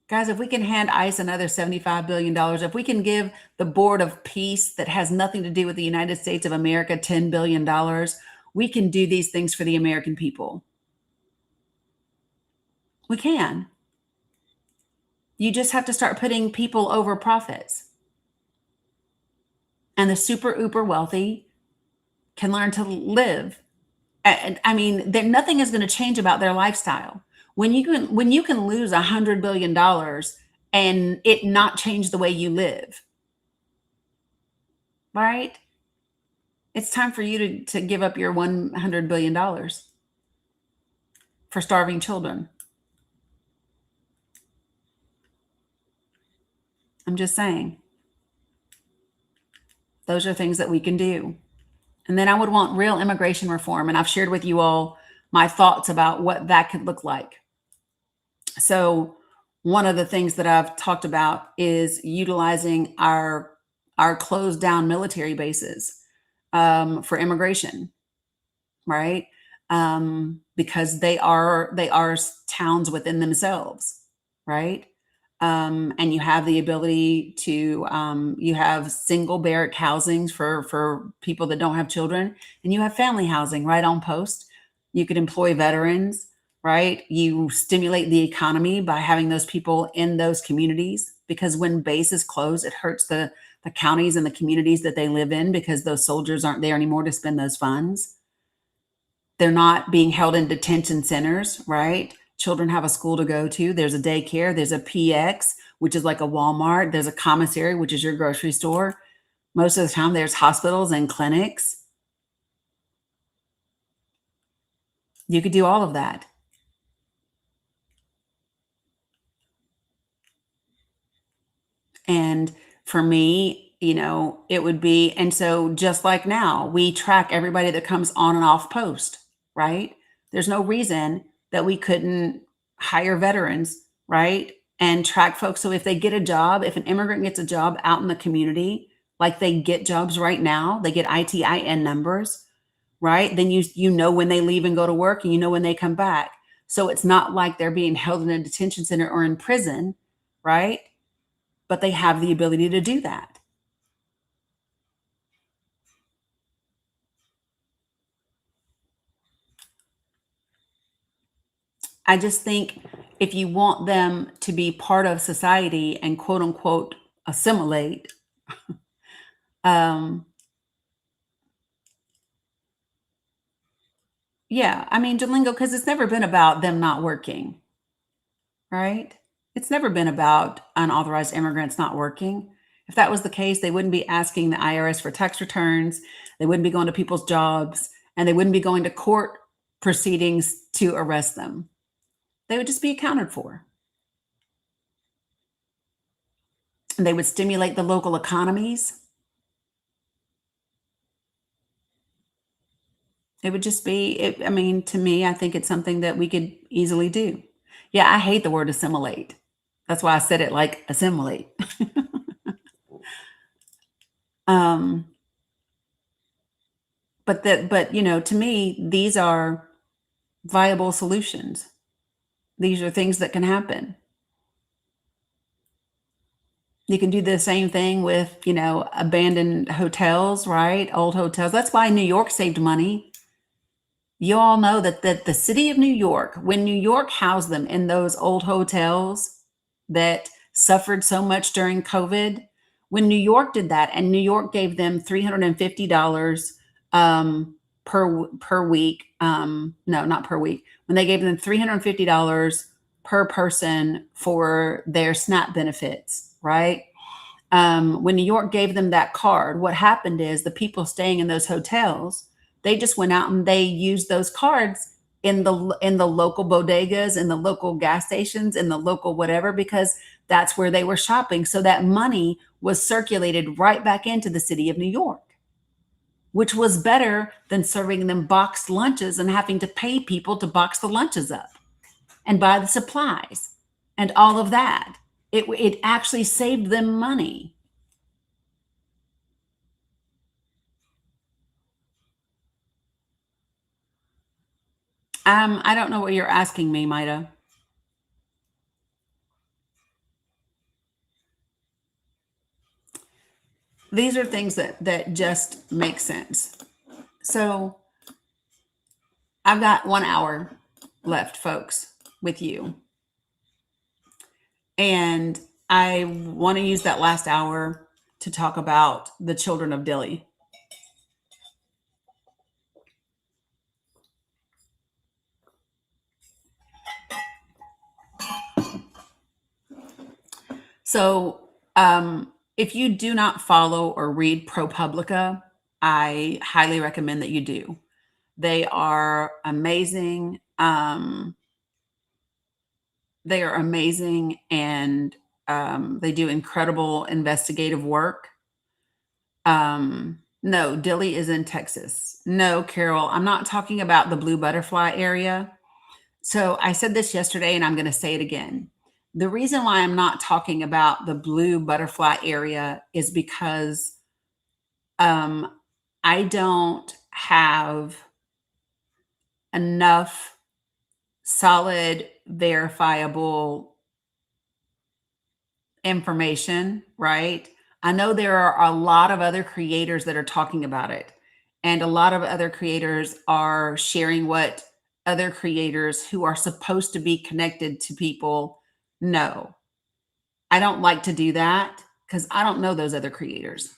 Guys, if we can hand ICE another $75 billion, if we can give the Board of Peace that has nothing to do with the United States of America $10 billion, we can do these things for the American people. We can. You just have to start putting people over profits. And the super uber wealthy can learn to live. And I mean, nothing is going to change about their lifestyle. When you can lose $100 billion and it not change the way you live, right? It's time for you to give up your $100 billion for starving children. I'm just saying. Those are things that we can do. And then I would want real immigration reform. And I've shared with you all my thoughts about what that could look like. So one of the things that I've talked about is utilizing our closed down military bases for immigration, right? Because they are towns within themselves, right? And you have the ability to you have single barrack housings for people that don't have children, and you have family housing right on post. You could employ veterans, right? You stimulate the economy by having those people in those communities, because when bases close, it hurts the counties and the communities that they live in, because those soldiers aren't there anymore to spend those funds. They're not being held in detention centers, right? Children have a school to go to. There's a daycare. There's a PX, which is like a Walmart. There's a commissary, which is your grocery store. Most of the time, there's hospitals and clinics. You could do all of that. And for me, it would be, and so just like now, we track everybody that comes on and off post, right? There's no reason that we couldn't hire veterans, right? And track folks. So if they get a job, if an immigrant gets a job out in the community, like they get jobs right now, they get ITIN numbers, right? Then you know when they leave and go to work, and you know when they come back. So it's not like they're being held in a detention center or in prison, right? But they have the ability to do that. I just think if you want them to be part of society and quote unquote assimilate, yeah, I mean, Jalingo, because it's never been about them not working, right? It's never been about unauthorized immigrants not working. If that was the case, they wouldn't be asking the IRS for tax returns. They wouldn't be going to people's jobs, and they wouldn't be going to court proceedings to arrest them. They would just be accounted for. And they would stimulate the local economies. It would just be, I mean, to me, I think it's something that we could easily do. Yeah, I hate the word assimilate. That's why I said it like assimilate. But you know, to me, these are viable solutions. These are things that can happen. You can do the same thing with, you know, abandoned hotels, right? Old hotels. That's why New York saved money. You all know that the city of New York, when New York housed them in those old hotels that suffered so much during COVID, when New York did that, and New York gave them $350 per week. No, not per week. When they gave them $350 per person for their SNAP benefits, right? When New York gave them that card, what happened is the people staying in those hotels, they just went out and they used those cards in the local bodegas, in the local gas stations, in the local whatever, because that's where they were shopping. So that money was circulated right back into the city of New York, which was better than serving them boxed lunches and having to pay people to box the lunches up and buy the supplies and all of that. It actually saved them money. I don't know what you're asking me, Maida. These are things that just make sense. So I've got 1 hour left, folks, with you. And I want to use that last hour to talk about the children of Dili. So if you do not follow or read ProPublica, I highly recommend that you do. They are amazing. They are amazing, and they do incredible investigative work. No, Dili is in Texas. No, Carol, I'm not talking about the Blue Butterfly area. So I said this yesterday, and I'm going to say it again. The reason why I'm not talking about the Blue Butterfly area is because I don't have enough solid, verifiable information, right? I know there are a lot of other creators that are talking about it, and a lot of other creators are sharing what other creators who are supposed to be connected to people know. I don't like to do that because I don't know those other creators.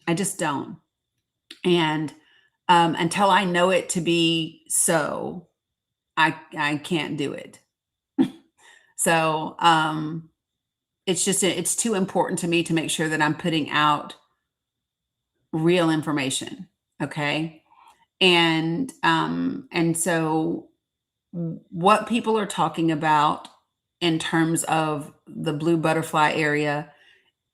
I just don't. And until I know it to be so, I can't do it. So it's too important to me to make sure that I'm putting out real information. Okay. And so what people are talking about in terms of the Blue Butterfly area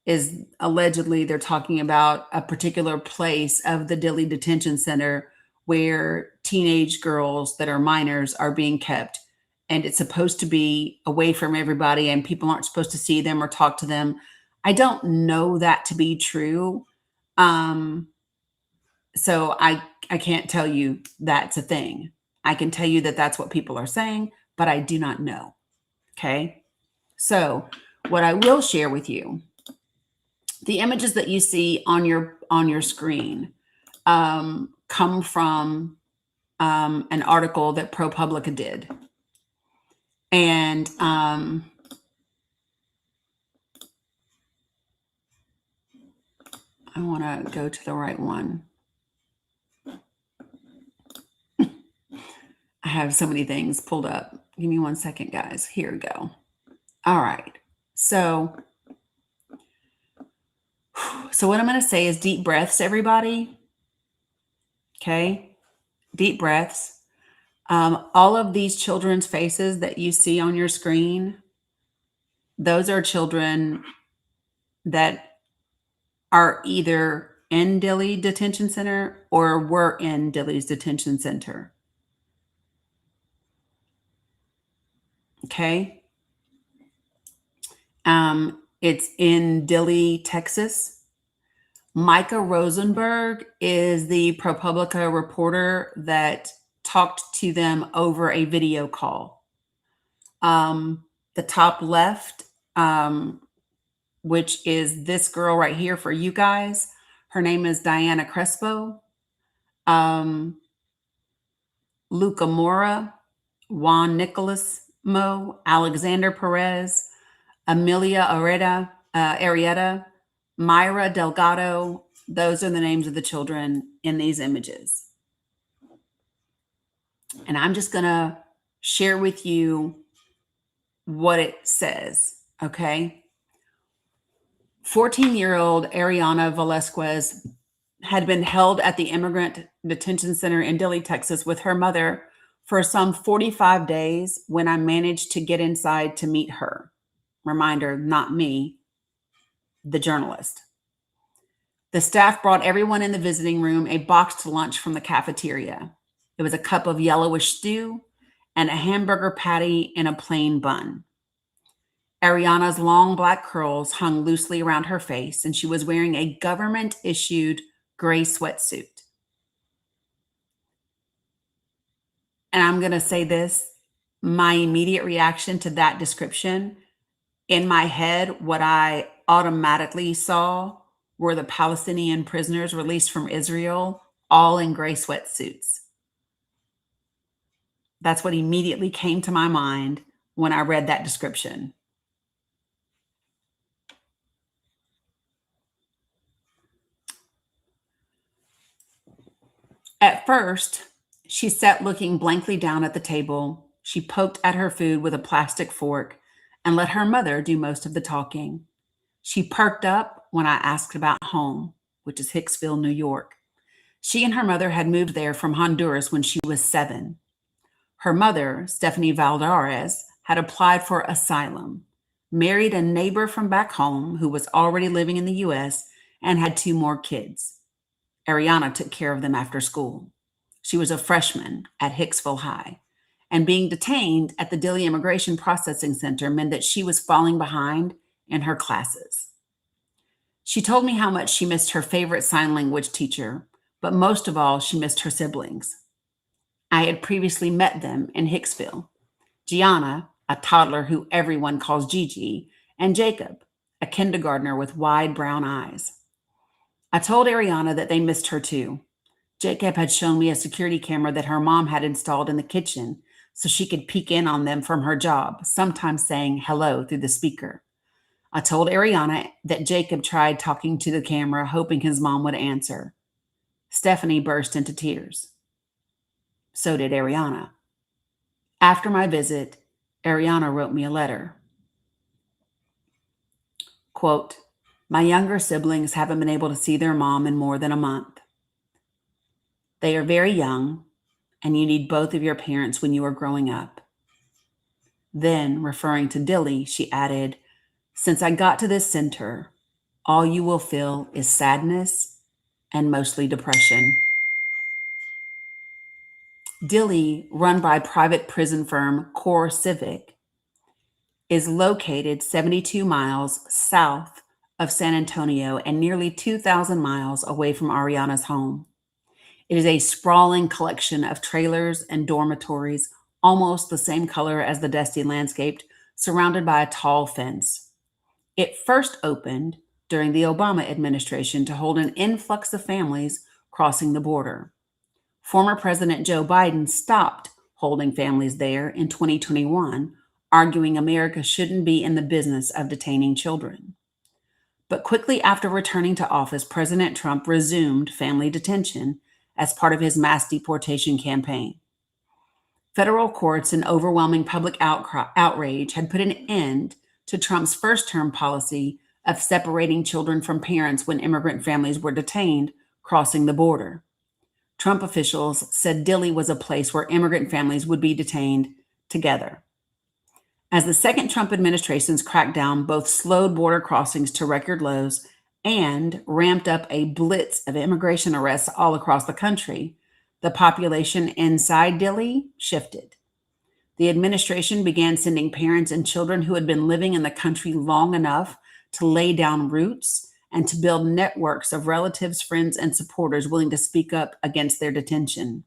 is allegedly they're talking about a particular place of the Dili Detention Center where teenage girls that are minors are being kept. And it's supposed to be away from everybody, and people aren't supposed to see them or talk to them. I don't know that to be true. So I can't tell you that's a thing. I can tell you that that's what people are saying, but I do not know. Okay. So what I will share with you, the images that you see on your screen come from an article that ProPublica did. And I want to go to the right one. I have so many things pulled up. Give me 1 second, guys. Here we go. All right. So what I'm going to say is deep breaths, everybody. Okay. Deep breaths. All of these children's faces that you see on your screen, those are children that are either in Dilley Detention Center or were in Dilley's Detention Center. Okay. It's in Dilley, Texas. Micah Rosenberg is the ProPublica reporter that talked to them over a video call. The top left, which is this girl right here for you guys. Her name is Diana Crespo. Luca Mora, Juan Nicolas Mo, Alexander Perez, Amelia Arrieta, Myra Delgado. Those are the names of the children in these images. And I'm just going to share with you what it says, okay? 14-year-old Ariana Velasquez had been held at the Immigrant Detention Center in Dilley, Texas with her mother for some 45 days when I managed to get inside to meet her. Reminder, not me, the journalist. The staff brought everyone in the visiting room a boxed lunch from the cafeteria. It was a cup of yellowish stew and a hamburger patty in a plain bun. Ariana's long black curls hung loosely around her face, and she was wearing a government-issued gray sweatsuit. And I'm going to say this, my immediate reaction to that description, in my head, what I automatically saw were the Palestinian prisoners released from Israel, all in gray sweatsuits. That's what immediately came to my mind when I read that description. At first, she sat looking blankly down at the table. She poked at her food with a plastic fork and let her mother do most of the talking. She perked up when I asked about home, which is Hicksville, New York. She and her mother had moved there from Honduras when she was 7. Her mother, Stephanie Valdarez, had applied for asylum, married a neighbor from back home who was already living in the U.S., and had 2 more kids. Ariana took care of them after school. She was a freshman at Hicksville High, and being detained at the Dilley Immigration Processing Center meant that she was falling behind in her classes. She told me how much she missed her favorite sign language teacher, but most of all, she missed her siblings. I had previously met them in Hicksville. Gianna, a toddler who everyone calls Gigi, and Jacob, a kindergartner with wide brown eyes. I told Ariana that they missed her too. Jacob had shown me a security camera that her mom had installed in the kitchen so she could peek in on them from her job, sometimes saying hello through the speaker. I told Ariana that Jacob tried talking to the camera, hoping his mom would answer. Stephanie burst into tears. So did Ariana. After my visit, Ariana wrote me a letter. Quote, "My younger siblings haven't been able to see their mom in more than a month. They are very young, and you need both of your parents when you are growing up." Then, referring to Dilley, she added, "Since I got to this center, all you will feel is sadness and mostly depression." Dilley, run by private prison firm Core Civic, is located 72 miles south of San Antonio and nearly 2,000 miles away from Ariana's home. It is a sprawling collection of trailers and dormitories, almost the same color as the dusty landscape, surrounded by a tall fence. It first opened during the Obama administration to hold an influx of families crossing the border. Former President Joe Biden stopped holding families there in 2021, arguing America shouldn't be in the business of detaining children. But quickly after returning to office, President Trump resumed family detention as part of his mass deportation campaign. Federal courts and overwhelming public outrage had put an end to Trump's first-term policy of separating children from parents when immigrant families were detained crossing the border. Trump officials said Dilley was a place where immigrant families would be detained together. As the second Trump administration's crackdown both slowed border crossings to record lows and ramped up a blitz of immigration arrests all across the country, the population inside Dilley shifted. The administration began sending parents and children who had been living in the country long enough to lay down roots and to build networks of relatives, friends, and supporters willing to speak up against their detention.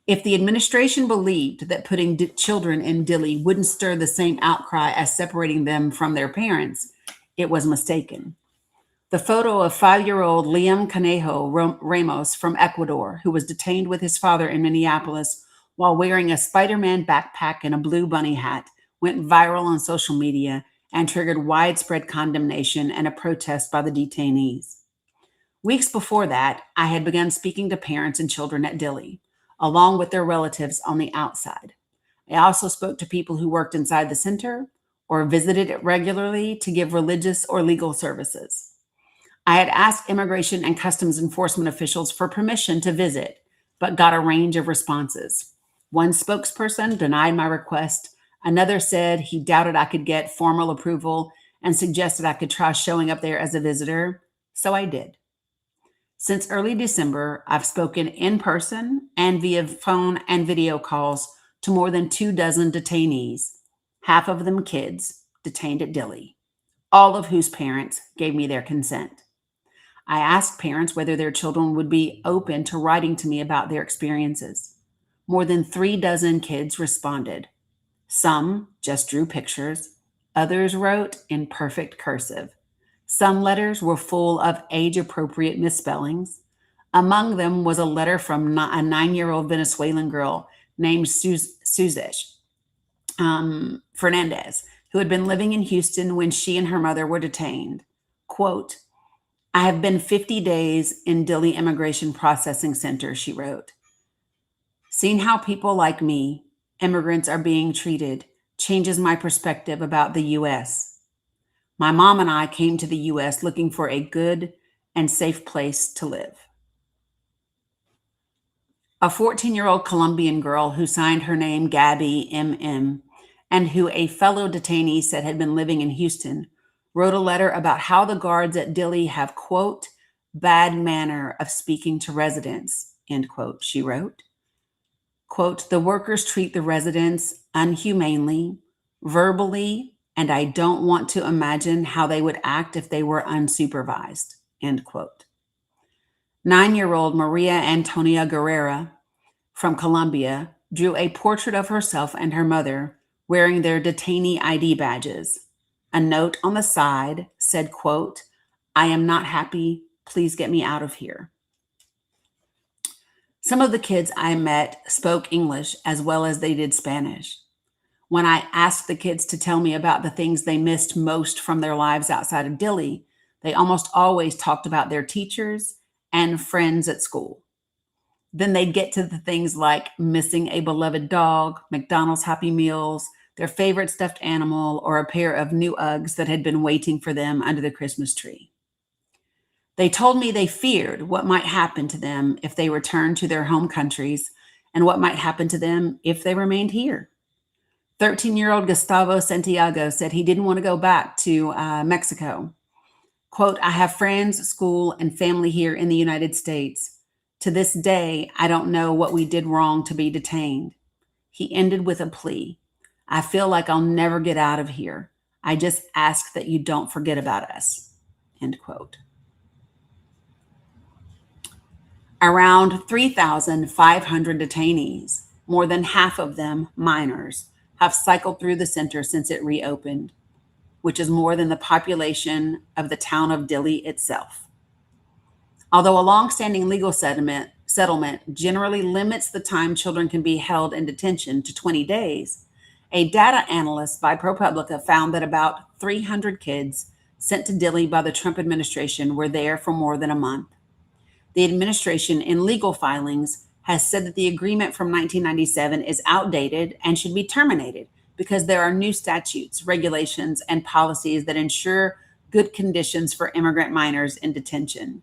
If the administration believed that putting children in Dilley wouldn't stir the same outcry as separating them from their parents, it was mistaken. The photo of 5-year-old Liam Conejo Ramos from Ecuador, who was detained with his father in Minneapolis while wearing a Spider-Man backpack and a blue bunny hat, went viral on social media and triggered widespread condemnation and a protest by the detainees. Weeks before that, I had begun speaking to parents and children at Dilley, along with their relatives on the outside. I also spoke to people who worked inside the center or visited it regularly to give religious or legal services. I had asked Immigration and Customs Enforcement officials for permission to visit, but got a range of responses. One spokesperson denied my request. Another said he doubted I could get formal approval and suggested I could try showing up there as a visitor. So I did. Since early December, I've spoken in person and via phone and video calls to more than 24 detainees, half of them kids, detained at Dilley, all of whose parents gave me their consent. I asked parents whether their children would be open to writing to me about their experiences. More than 36 kids responded. Some just drew pictures. Others wrote in perfect cursive. Some letters were full of age-appropriate misspellings. Among them was a letter from a 9-year-old Venezuelan girl named Suzette Fernandez, who had been living in Houston when she and her mother were detained. Quote, "I have been 50 days in Dilley Immigration Processing Center," she wrote. "Seeing how people like me, immigrants, are being treated changes my perspective about the U.S. My mom and I came to the U.S. looking for a good and safe place to live." A 14-year-old Colombian girl who signed her name Gabby M.M. and who a fellow detainee said had been living in Houston wrote a letter about how the guards at Dilley have, quote, "bad manner of speaking to residents," end quote, she wrote. Quote, "The workers treat the residents unhumanely, verbally, and I don't want to imagine how they would act if they were unsupervised," end quote. 9-year-old Maria Antonia Guerrera from Colombia drew a portrait of herself and her mother wearing their detainee ID badges. A note on the side said, quote, "I am not happy. Please get me out of here." Some of the kids I met spoke English as well as they did Spanish. When I asked the kids to tell me about the things they missed most from their lives outside of Dilley, they almost always talked about their teachers and friends at school. Then they'd get to the things like missing a beloved dog, McDonald's Happy Meals, their favorite stuffed animal, or a pair of new Uggs that had been waiting for them under the Christmas tree. They told me they feared what might happen to them if they returned to their home countries and what might happen to them if they remained here. 13-year-old Gustavo Santiago said he didn't want to go back to Mexico. Quote, "I have friends, school, and family here in the United States. To this day, I don't know what we did wrong to be detained." He ended with a plea. "I feel like I'll never get out of here. I just ask that you don't forget about us," end quote. Around 3,500 detainees, more than half of them minors, have cycled through the center since it reopened, which is more than the population of the town of Dilley itself. Although a longstanding legal settlement generally limits the time children can be held in detention to 20 days, a data analyst by ProPublica found that about 300 kids sent to Dilley by the Trump administration were there for more than a month. The administration, in legal filings, has said that the agreement from 1997 is outdated and should be terminated because there are new statutes, regulations, and policies that ensure good conditions for immigrant minors in detention.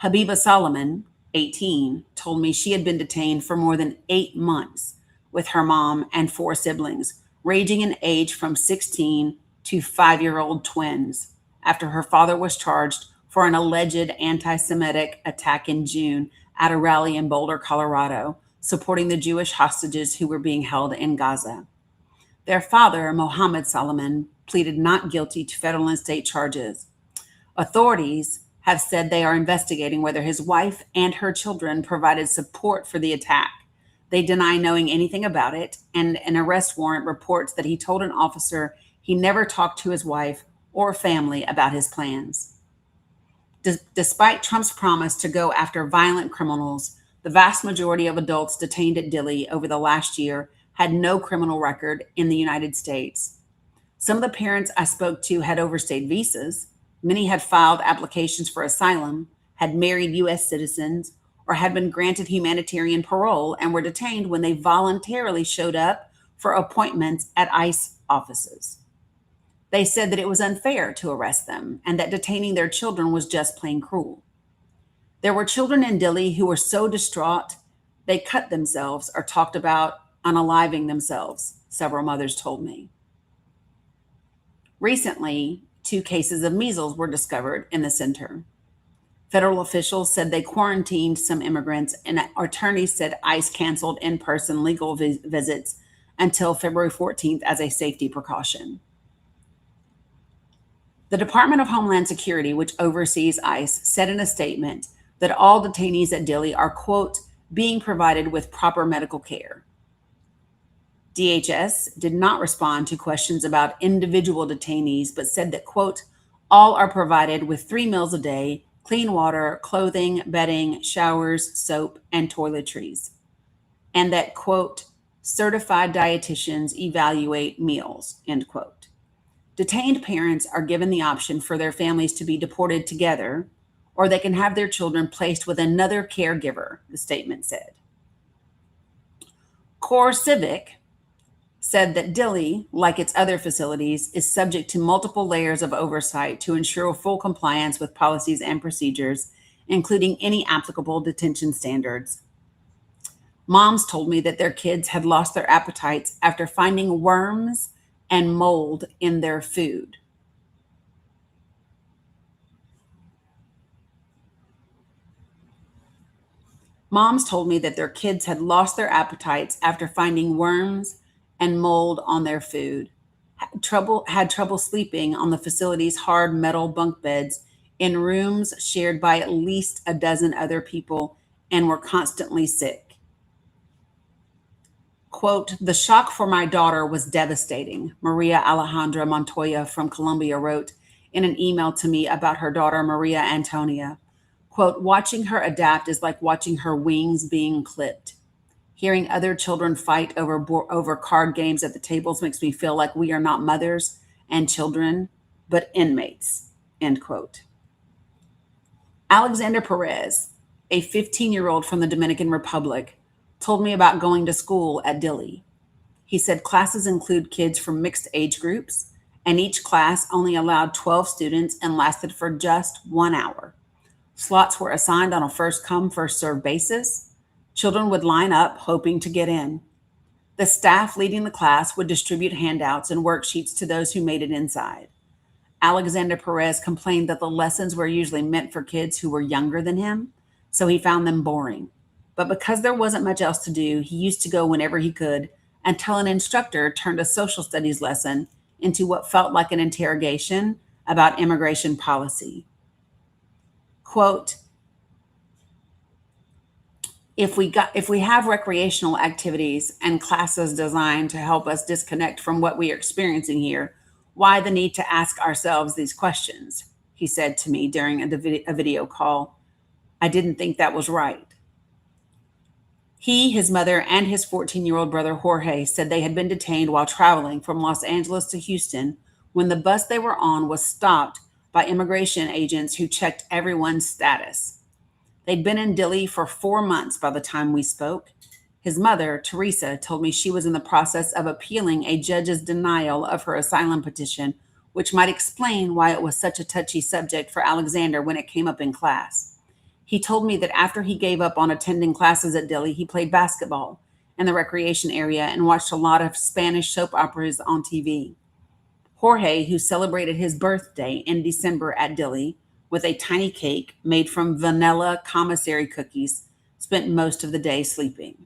Habiba Solomon, 18, told me she had been detained for more than 8 months with her mom and 4 siblings, ranging in age from 16 to 5-year-old twins, after her father was charged for an alleged anti-Semitic attack in June at a rally in Boulder, Colorado, supporting the Jewish hostages who were being held in Gaza. Their father, Mohammed Solomon, pleaded not guilty to federal and state charges. Authorities have said they are investigating whether his wife and her children provided support for the attack. They deny knowing anything about it, and an arrest warrant reports that he told an officer he never talked to his wife or family about his plans. Despite Trump's promise to go after violent criminals, the vast majority of adults detained at Dilley over the last year had no criminal record in the United States. Some of the parents I spoke to had overstayed visas. Many had filed applications for asylum, had married U.S. citizens, or had been granted humanitarian parole and were detained when they voluntarily showed up for appointments at ICE offices. They said that it was unfair to arrest them and that detaining their children was just plain cruel. There were children in Dilley who were so distraught they cut themselves or talked about unaliving themselves, several mothers told me. Recently, 2 cases of measles were discovered in the center. Federal officials said they quarantined some immigrants, and attorneys said ICE canceled in-person legal visits until February 14th as a safety precaution. The Department of Homeland Security, which oversees ICE, said in a statement that all detainees at Dilley are, quote, being provided with proper medical care. DHS did not respond to questions about individual detainees, but said that, quote, all are provided with 3 meals a day, clean water, clothing, bedding, showers, soap, and toiletries. And that, quote, certified dietitians evaluate meals, end quote. Detained parents are given the option for their families to be deported together, or they can have their children placed with another caregiver, the statement said. Core Civic said that Dilley, like its other facilities, is subject to multiple layers of oversight to ensure full compliance with policies and procedures, including any applicable detention standards. Moms told me that their kids had lost their appetites after finding worms and mold in their food. Moms told me that their kids had lost their appetites after finding worms and mold on their food, had trouble sleeping on the facility's hard metal bunk beds in rooms shared by at least a dozen other people, and were constantly sick. Quote, the shock for my daughter was devastating, Maria Alejandra Montoya from Colombia wrote in an email to me about her daughter, Maria Antonia. Quote, watching her adapt is like watching her wings being clipped. Hearing other children fight over card games at the tables makes me feel like we are not mothers and children, but inmates, end quote. Alexander Perez, a 15-year-old from the Dominican Republic, told me about going to school at Dilley. He said classes include kids from mixed age groups, and each class only allowed 12 students and lasted for just 1 hour. Slots were assigned on a first-come, first-served basis. Children would line up, hoping to get in. The staff leading the class would distribute handouts and worksheets to those who made it inside. Alexander Perez complained that the lessons were usually meant for kids who were younger than him, so he found them boring. But because there wasn't much else to do, he used to go whenever he could until an instructor turned a social studies lesson into what felt like an interrogation about immigration policy. Quote, if we have recreational activities and classes designed to help us disconnect from what we are experiencing here, why the need to ask ourselves these questions? He said to me during a video call. I didn't think that was right. He, his mother, and his 14-year-old brother Jorge said they had been detained while traveling from Los Angeles to Houston when the bus they were on was stopped by immigration agents who checked everyone's status. They'd been in Dilley for 4 months by the time we spoke. His mother, Teresa, told me she was in the process of appealing a judge's denial of her asylum petition, which might explain why it was such a touchy subject for Alexander when it came up in class. He told me that after he gave up on attending classes at Dilley, he played basketball in the recreation area and watched a lot of Spanish soap operas on TV. Jorge, who celebrated his birthday in December at Dilley with a tiny cake made from vanilla commissary cookies, spent most of the day sleeping.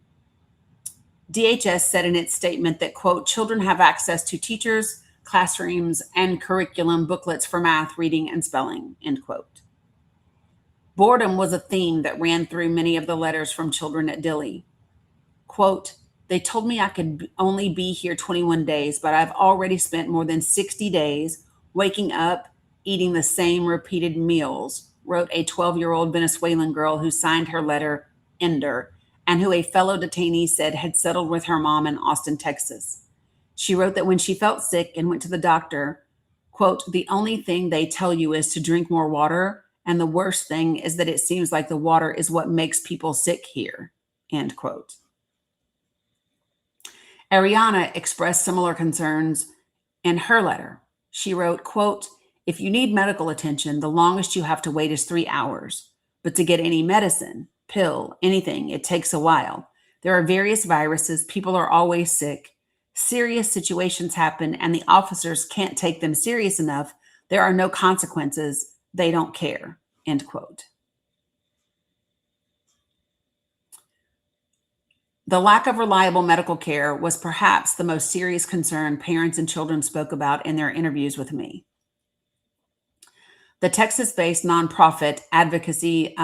DHS said in its statement that, quote, children have access to teachers, classrooms, and curriculum booklets for math, reading, and spelling, end quote. Boredom was a theme that ran through many of the letters from children at Dilley. Quote, they told me I could only be here 21 days, but I've already spent more than 60 days waking up, eating the same repeated meals, wrote a 12-year-old Venezuelan girl who signed her letter Ender, and who a fellow detainee said had settled with her mom in Austin, Texas. She wrote that when she felt sick and went to the doctor, quote, the only thing they tell you is to drink more water, and the worst thing is that it seems like the water is what makes people sick here, end quote. Ariana expressed similar concerns in her letter. She wrote, quote, if you need medical attention, the longest you have to wait is 3 hours. But to get any medicine, pill, anything, it takes a while. There are various viruses. People are always sick. Serious situations happen, and the officers can't take them serious enough. There are no consequences. They don't care, end quote. The lack of reliable medical care was perhaps the most serious concern parents and children spoke about in their interviews with me. The Texas-based nonprofit advocacy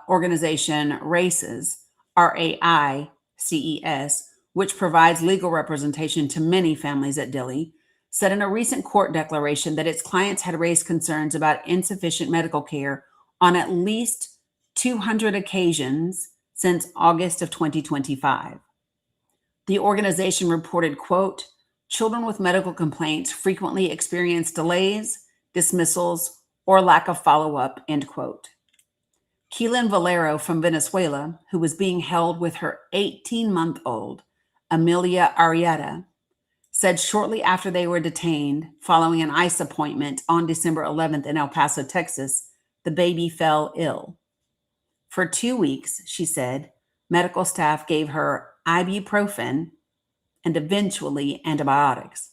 organization RACES, RAICES, which provides legal representation to many families at Dilley, said in a recent court declaration that its clients had raised concerns about insufficient medical care on at least 200 occasions since August of 2025. The organization reported, quote, children with medical complaints frequently experience delays, dismissals, or lack of follow-up, end quote. Keelan Valero from Venezuela, who was being held with her 18-month-old, Amelia Arrieta, said shortly after they were detained, following an ICE appointment on December 11th in El Paso, Texas, the baby fell ill. For 2 weeks, she said, medical staff gave her ibuprofen and eventually antibiotics,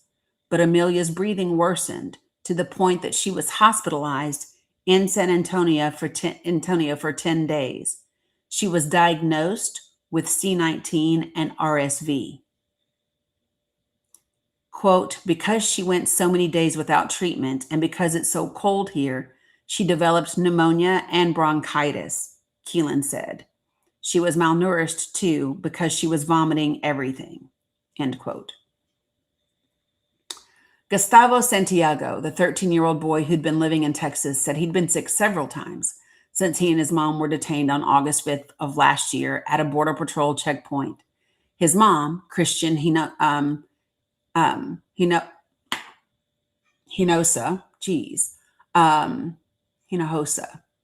but Amelia's breathing worsened to the point that she was hospitalized in San Antonio for 10 days. She was diagnosed with C19 and RSV. Quote, because she went so many days without treatment and because it's so cold here, she developed pneumonia and bronchitis, Keelan said. She was malnourished too because she was vomiting everything, end quote. Gustavo Santiago, the 13-year-old boy who'd been living in Texas, said he'd been sick several times since he and his mom were detained on August 5th of last year at a Border Patrol checkpoint. His mom, Christian Hinojosa,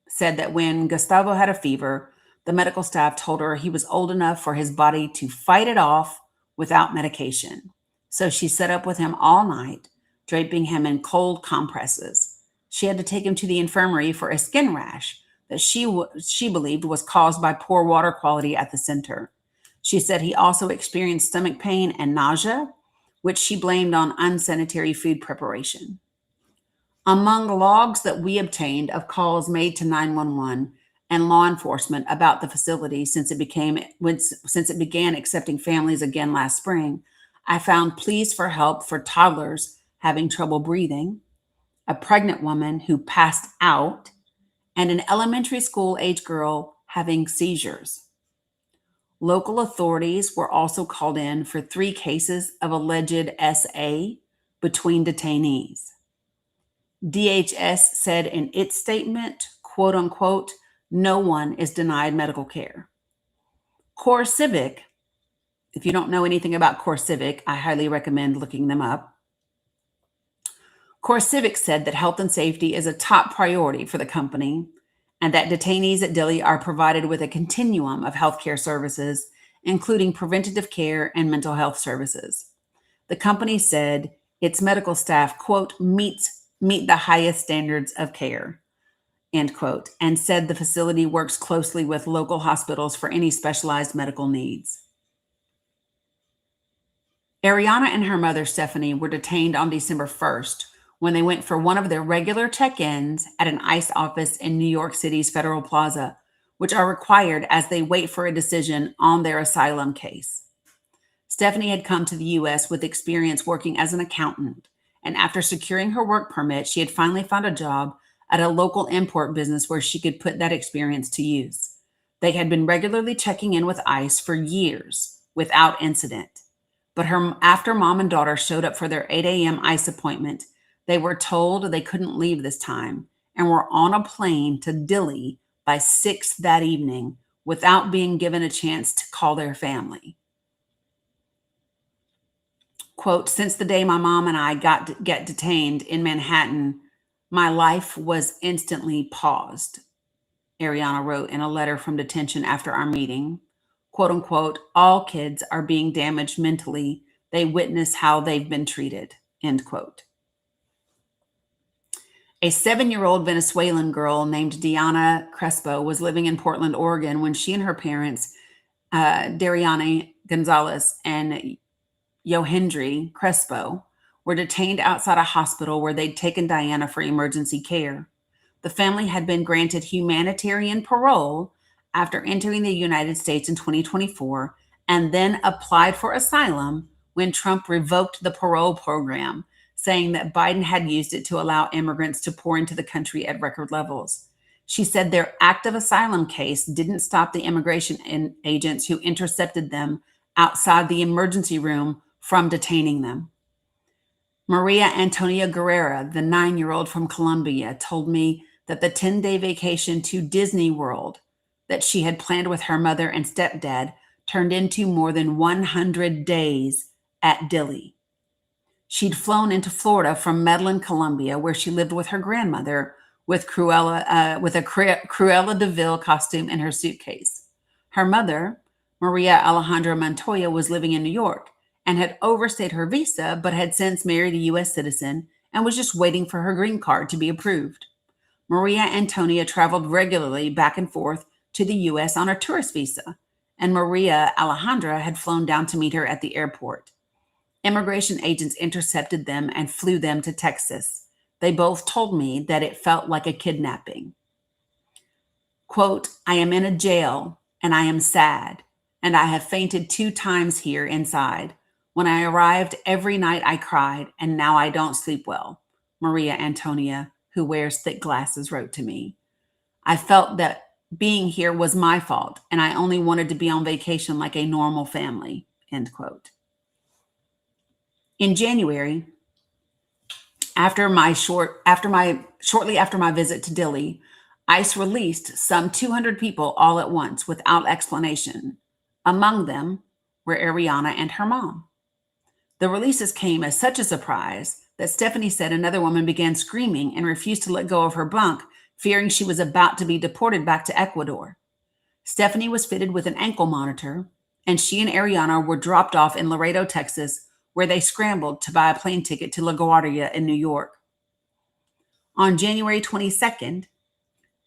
said that when Gustavo had a fever, the medical staff told her he was old enough for his body to fight it off without medication. So she sat up with him all night, draping him in cold compresses. She had to take him to the infirmary for a skin rash that she believed was caused by poor water quality at the center. She said he also experienced stomach pain and nausea, which she blamed on unsanitary food preparation. Among logs that we obtained of calls made to 911 and law enforcement about the facility since it began accepting families again last spring, I found pleas for help for toddlers having trouble breathing, a pregnant woman who passed out, and an elementary school age girl having seizures. Local authorities were also called in for 3 cases of alleged SA between detainees. DHS said in its statement, quote unquote, no one is denied medical care. Core Civic, if you don't know anything about Core Civic, I highly recommend looking them up. Core Civic said that health and safety is a top priority for the company and that detainees at Dilley are provided with a continuum of healthcare services, including preventative care and mental health services. The company said its medical staff, quote, meet the highest standards of care, end quote, and said the facility works closely with local hospitals for any specialized medical needs. Ariana and her mother, Stephanie, were detained on December 1st when they went for one of their regular check-ins at an ICE office in New York City's Federal Plaza, which are required as they wait for a decision on their asylum case. Stephanie had come to the U.S. with experience working as an accountant, and after securing her work permit, she had finally found a job at a local import business where she could put that experience to use. They had been regularly checking in with ICE for years without incident. But after mom and daughter showed up for their 8 a.m. ICE appointment, they were told they couldn't leave this time and were on a plane to Dili by 6 that evening without being given a chance to call their family. Quote, since the day my mom and I get detained in Manhattan, my life was instantly paused, Ariana wrote in a letter from detention after our meeting. Quote unquote, all kids are being damaged mentally. They witness how they've been treated, end quote. A 7-year-old Venezuelan girl named Diana Crespo was living in Portland, Oregon when she and her parents, Dariani Gonzalez and Yohendri Crespo, were detained outside a hospital where they'd taken Diana for emergency care. The family had been granted humanitarian parole after entering the United States in 2024 and then applied for asylum when Trump revoked the parole program, saying that Biden had used it to allow immigrants to pour into the country at record levels. She said their active asylum case didn't stop the immigration agents who intercepted them outside the emergency room from detaining them. Maria Antonia Guerrera, the 9-year-old from Colombia, told me that the 10-day vacation to Disney World that she had planned with her mother and stepdad turned into more than 100 days at Dili. She'd flown into Florida from Medellin, Colombia, where she lived with her grandmother with a Cruella de Vil costume in her suitcase. Her mother, Maria Alejandra Montoya, was living in New York and had overstayed her visa, but had since married a U.S. citizen and was just waiting for her green card to be approved. Maria Antonia traveled regularly back and forth to the U.S. on a tourist visa, and Maria Alejandra had flown down to meet her at the airport. Immigration agents intercepted them and flew them to Texas. They both told me that it felt like a kidnapping. Quote, I am in a jail and I am sad, and I have fainted 2 times here inside. When I arrived, every night I cried, and now I don't sleep well, Maria Antonia, who wears thick glasses, wrote to me. I felt that being here was my fault, and I only wanted to be on vacation like a normal family, end quote. In January, shortly after my visit to Dili, ICE released some 200 people all at once without explanation. Among them were Ariana and her mom. The releases came as such a surprise that Stephanie said another woman began screaming and refused to let go of her bunk, fearing she was about to be deported back to Ecuador. Stephanie was fitted with an ankle monitor, and she and Ariana were dropped off in Laredo, Texas, where they scrambled to buy a plane ticket to LaGuardia in New York. On January 22nd,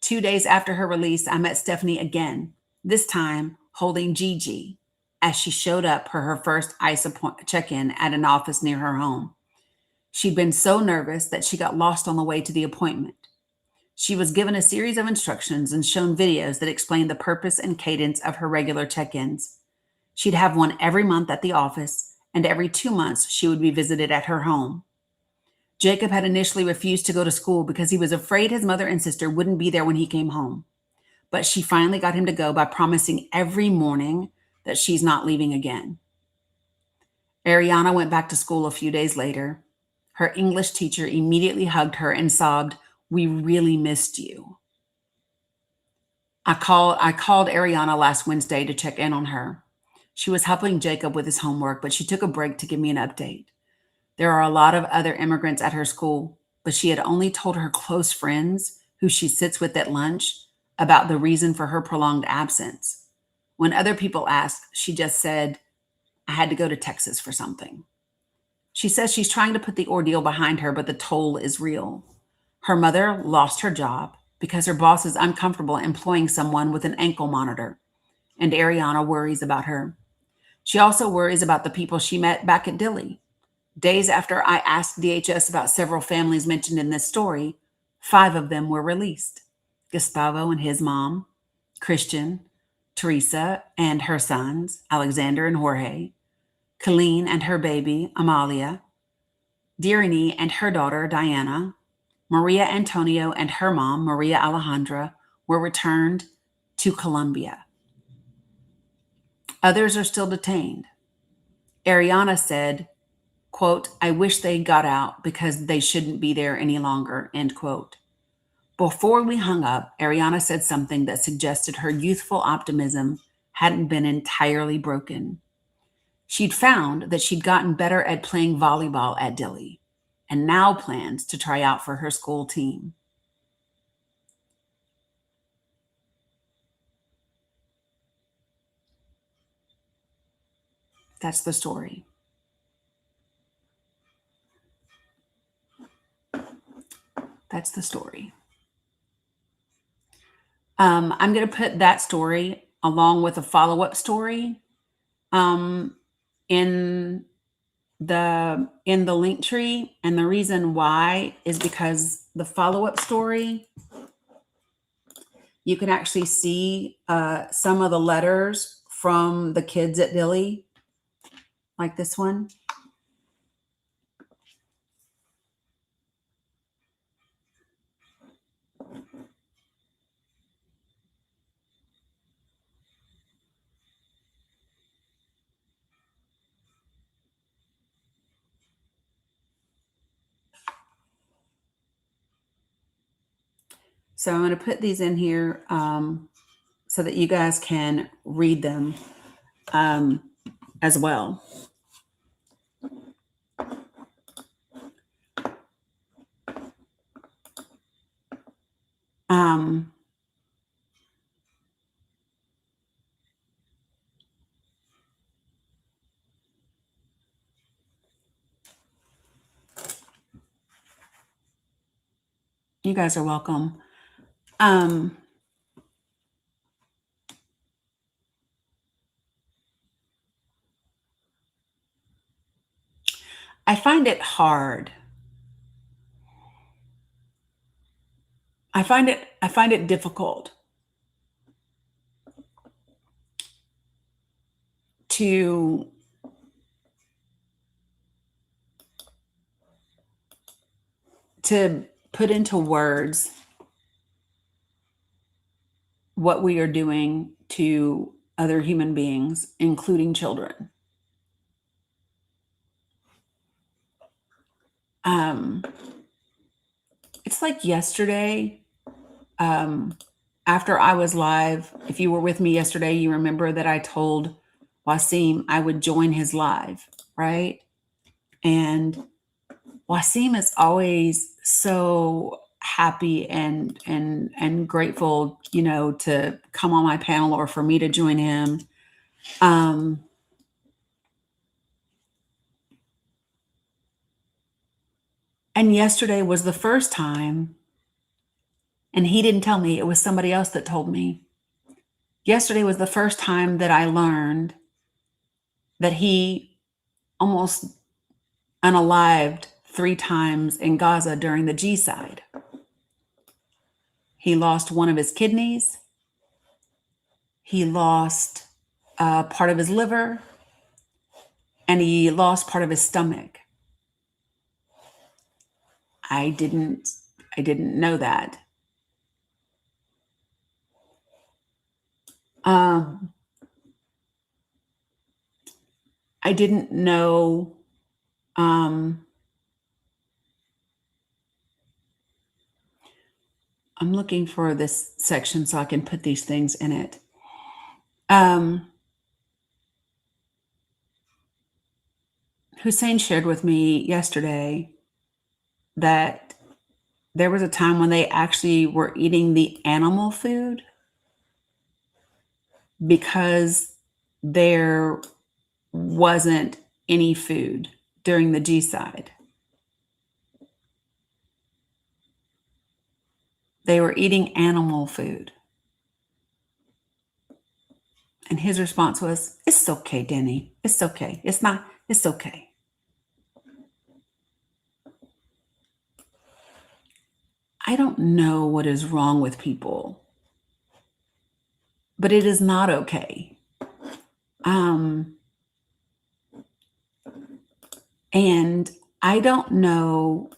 2 days after her release, I met Stephanie again, this time holding Gigi, as she showed up for her first ICE check-in at an office near her home. She'd been so nervous that she got lost on the way to the appointment. She was given a series of instructions and shown videos that explained the purpose and cadence of her regular check-ins. She'd have one every month at the office, and every 2 months she would be visited at her home. Jacob had initially refused to go to school because he was afraid his mother and sister wouldn't be there when he came home. But she finally got him to go by promising every morning that she's not leaving again. Ariana went back to school a few days later. Her English teacher immediately hugged her and sobbed, "We really missed you." I called Ariana last Wednesday to check in on her. She was helping Jacob with his homework, but she took a break to give me an update. There are a lot of other immigrants at her school, but she had only told her close friends, who she sits with at lunch, about the reason for her prolonged absence. When other people asked, she just said, I had to go to Texas for something. She says she's trying to put the ordeal behind her, but the toll is real. Her mother lost her job because her boss is uncomfortable employing someone with an ankle monitor, and Ariana worries about her. She also worries about the people she met back at Dilley. Days after I asked DHS about several families mentioned in this story, 5 of them were released. Gustavo and his mom, Christian, Teresa and her sons, Alexander and Jorge, Colleen and her baby, Amalia, Dirini and her daughter, Diana, Maria Antonio and her mom, Maria Alejandra, were returned to Colombia. Others are still detained. Ariana said, quote, I wish they got out because they shouldn't be there any longer, end quote. Before we hung up, Ariana said something that suggested her youthful optimism hadn't been entirely broken. She'd found that she'd gotten better at playing volleyball at Dilley and now plans to try out for her school team. That's the story. That's the story. I'm going to put that story along with a follow-up story in the link tree, and the reason why is because the follow-up story, you can actually see some of the letters from the kids at Dilley, like this one. So I'm going to put these in here so that you guys can read them as well. You guys are welcome. I find it hard. I find it difficult to put into words what we are doing to other human beings, including children. It's like yesterday, after I was live, if you were with me yesterday, you remember that I told Wasim I would join his live, right? And Wasim is always so happy and grateful, you know, to come on my panel or for me to join him. And yesterday was the first time, and he didn't tell me, it was somebody else that told me. Yesterday was the first time that I learned that he almost unalived 3 times in Gaza during the G-side. He lost one of his kidneys. He lost part of his liver, and he lost part of his stomach. I didn't know that. I didn't know I'm looking for this section so I can put these things in it. Hussein shared with me yesterday that there was a time when they actually were eating the animal food because there wasn't any food during the G-side. They were eating animal food. And his response was, "It's okay, Dani. It's okay. It's okay." I don't know what is wrong with people, but it is not okay. And I don't know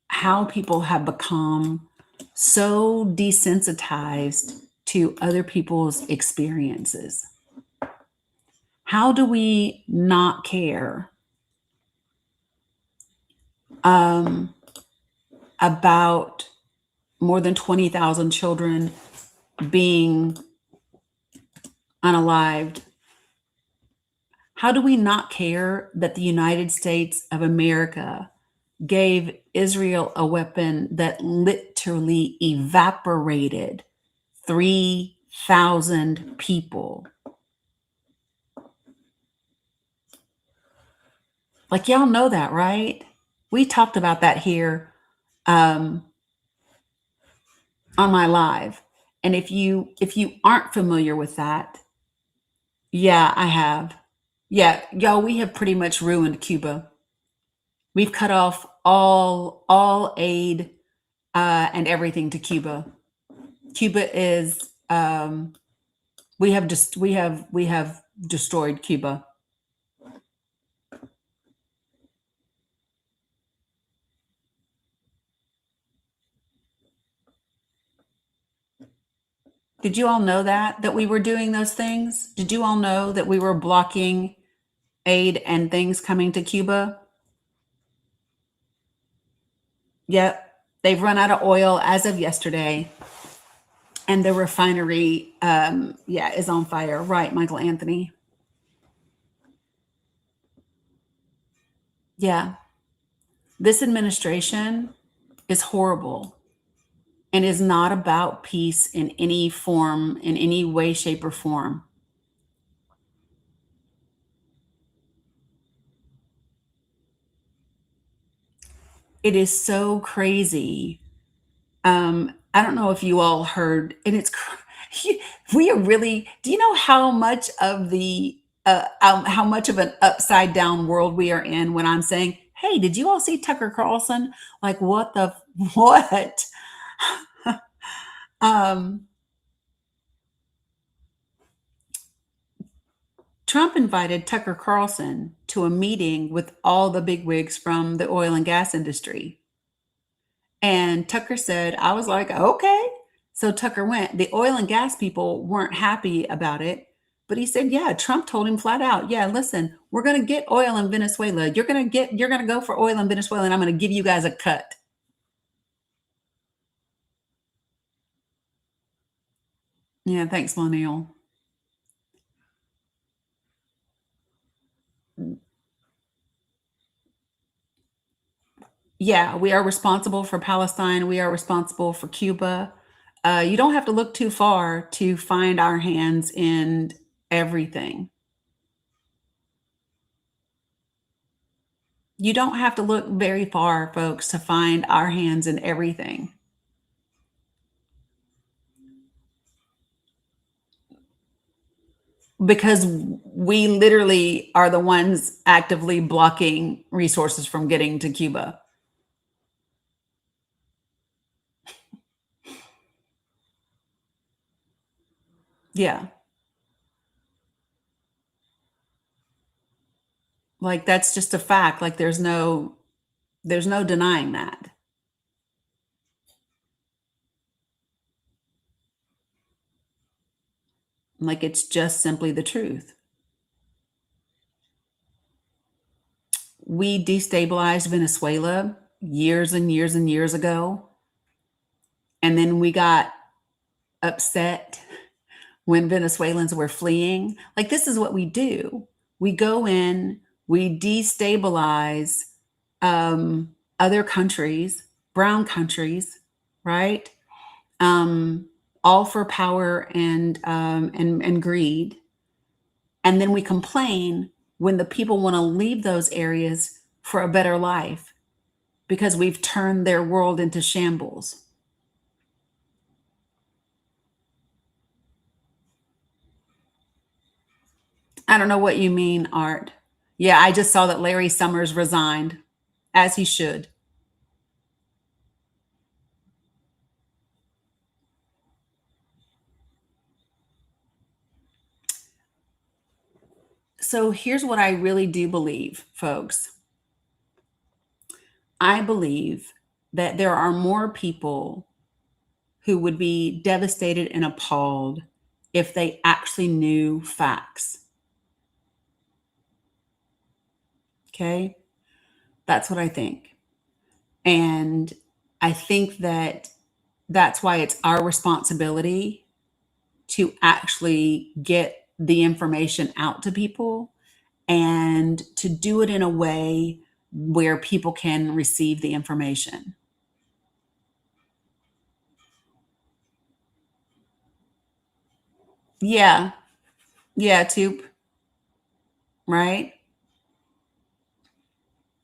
how people have become so desensitized to other people's experiences. How do we not care about more than 20,000 children being unalived? How do we not care that the United States of America gave Israel a weapon that literally evaporated 3,000 people? Like, y'all know that, right? We talked about that here on my live. And if you aren't familiar with that, yeah, I have. Yeah, y'all, we have pretty much ruined Cuba. We've cut off all aid and everything to Cuba. Cuba is we have destroyed Cuba. Did you all know that we were doing those things? Did you all know that we were blocking aid and things coming to Cuba? Yep. They've run out of oil as of yesterday. And the refinery, is on fire. Right, Michael Anthony. Yeah. This administration is horrible and is not about peace in any form, in any way, shape, or form. It is so crazy. I don't know if you all heard, and we are really, do you know how much of how much of an upside down world we are in when I'm saying, hey, did you all see Tucker Carlson? Like, what? Trump invited Tucker Carlson to a meeting with all the bigwigs from the oil and gas industry. And Tucker said, I was like, okay. So Tucker went. The oil and gas people weren't happy about it. But he said, yeah, Trump told him flat out, yeah, listen, we're going to get oil in Venezuela. You're going to go for oil in Venezuela, and I'm going to give you guys a cut. Yeah, thanks, Monil. Yeah, we are responsible for Palestine. We are responsible for Cuba. You don't have to look too far to find our hands in everything. You don't have to look very far, folks, to find our hands in everything. Because we literally are the ones actively blocking resources from getting to Cuba. Yeah. Like, that's just a fact. Like, there's no denying that. Like, it's just simply the truth. We destabilized Venezuela years and years and years ago. And then we got upset when Venezuelans were fleeing. Like, this is what we do. We go in, we destabilize other countries, brown countries, right? all for power and greed. And then we complain when the people want to leave those areas for a better life because we've turned their world into shambles. I don't know what you mean, Art. Yeah, I just saw that Larry Summers resigned, as he should. So here's what I really do believe, folks. I believe that there are more people who would be devastated and appalled if they actually knew facts. Okay? That's what I think. And I think that that's why it's our responsibility to actually get the information out to people and to do it in a way where people can receive the information. Yeah. Yeah, Toop. Right?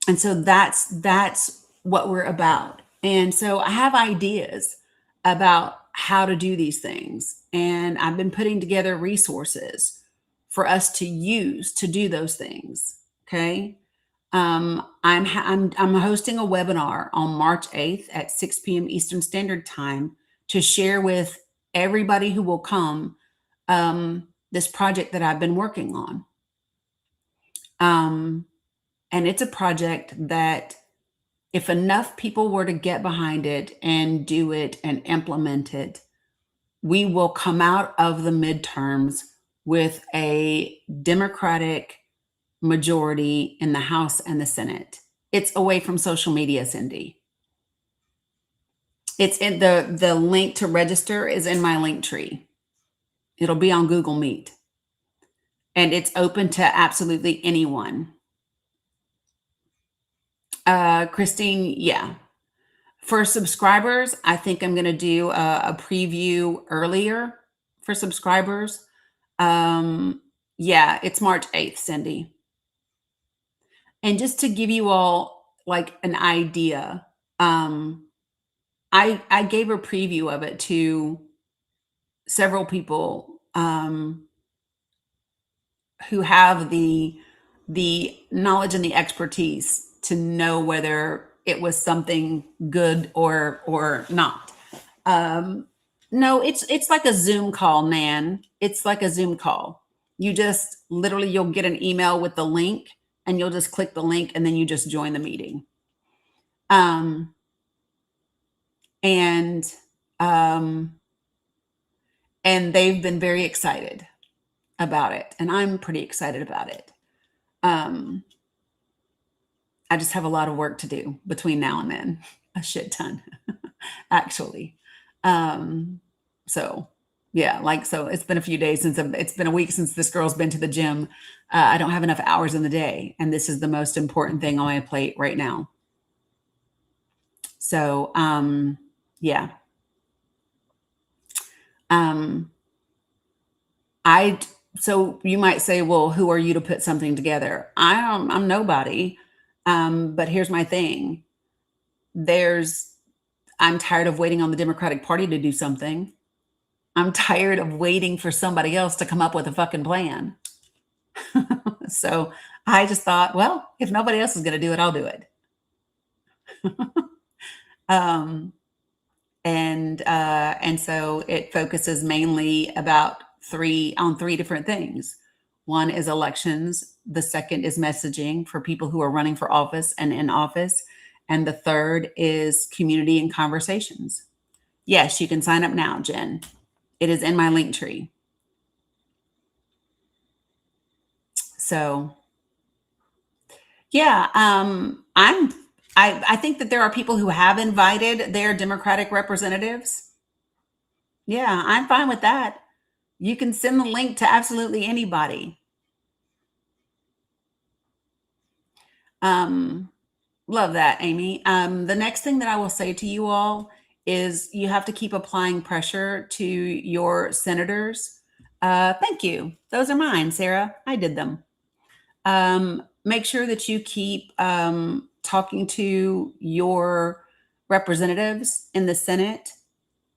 And so that's what we're about. And so I have ideas about how to do these things, and I've been putting together resources for us to use to do those things. Okay. I'm hosting a webinar on March 8th at 6 p.m. Eastern Standard Time to share with everybody who will come this project that I've been working on. And it's a project that if enough people were to get behind it and do it and implement it, we will come out of the midterms with a Democratic majority in the House and the Senate. It's away from social media, Cindy. It's in the link to register is in my link tree. It'll be on Google Meet. And it's open to absolutely anyone. Christine, yeah. For subscribers, I think I'm going to do a preview earlier for subscribers. Yeah, it's March 8th, Cindy. And just to give you all like an idea, I gave a preview of it to several people who have the knowledge and the expertise to know whether it was something good or not. No, it's like a Zoom call, Nan. It's like a Zoom call. You just literally you'll get an email with the link and you'll just click the link and then you just join the meeting. And they've been very excited about it, and I'm pretty excited about it. I just have a lot of work to do between now and then, a shit ton, actually. So yeah, like, so it's been a few days since it's been a week since this girl's been to the gym. I don't have enough hours in the day, and this is the most important thing on my plate right now. So, yeah. So you might say, well, who are you to put something together? I'm nobody. But here's my thing. I'm tired of waiting on the Democratic Party to do something. I'm tired of waiting for somebody else to come up with a fucking plan. So I just thought, well, if nobody else is going to do it, I'll do it. And so it focuses mainly about three different things. One is elections. The second is messaging for people who are running for office and in office. And the third is community and conversations. Yes, you can sign up now, Jen. It is in my link tree. So yeah, I think that there are people who have invited their Democratic representatives. Yeah, I'm fine with that. You can send the link to absolutely anybody. Love that, Amy. The next thing that I will say to you all is you have to keep applying pressure to your senators. Thank you. Those are mine, Sarah. I did them. Make sure that you keep talking to your representatives in the Senate,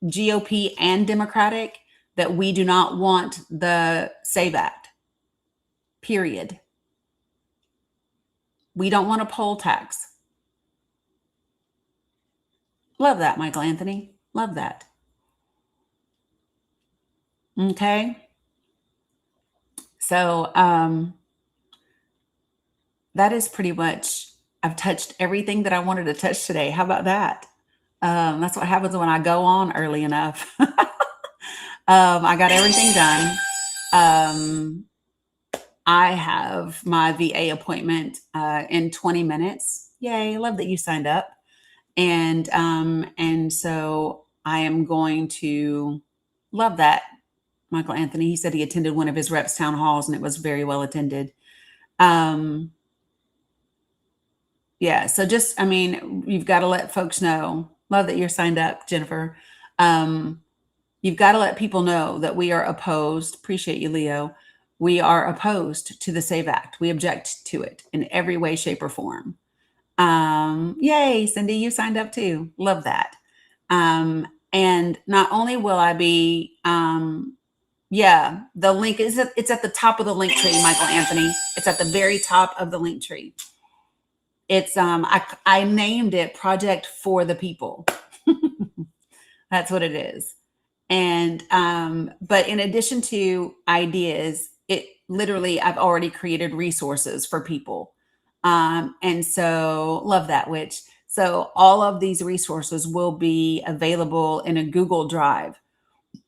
GOP and Democratic, that we do not want the SAVE Act, period. We don't want a poll tax. Love that, Michael Anthony. Love that. Okay. So that is pretty much, I've touched everything that I wanted to touch today. How about that? That's what happens when I go on early enough. I got everything done. I have my VA appointment in 20 minutes. Yay, love that you signed up. And so I am going to love that. Michael Anthony, he said he attended one of his reps town halls and it was very well attended. Yeah, so just, I mean, you've got to let folks know. Love that you're signed up, Jennifer. You've got to let people know that we are opposed. Appreciate you, Leo. We are opposed to the SAVE Act. We object to it in every way, shape, or form. Yay, Cindy, you signed up too. Love that. And not only will I be, yeah, the link is, it's at the top of the link tree, Michael Anthony. It's at the very top of the link tree. It's, I named it Project for the People. That's what it is. And, but in addition to ideas, it literally, I've already created resources for people. And so love that, Witch. So all of these resources will be available in a Google Drive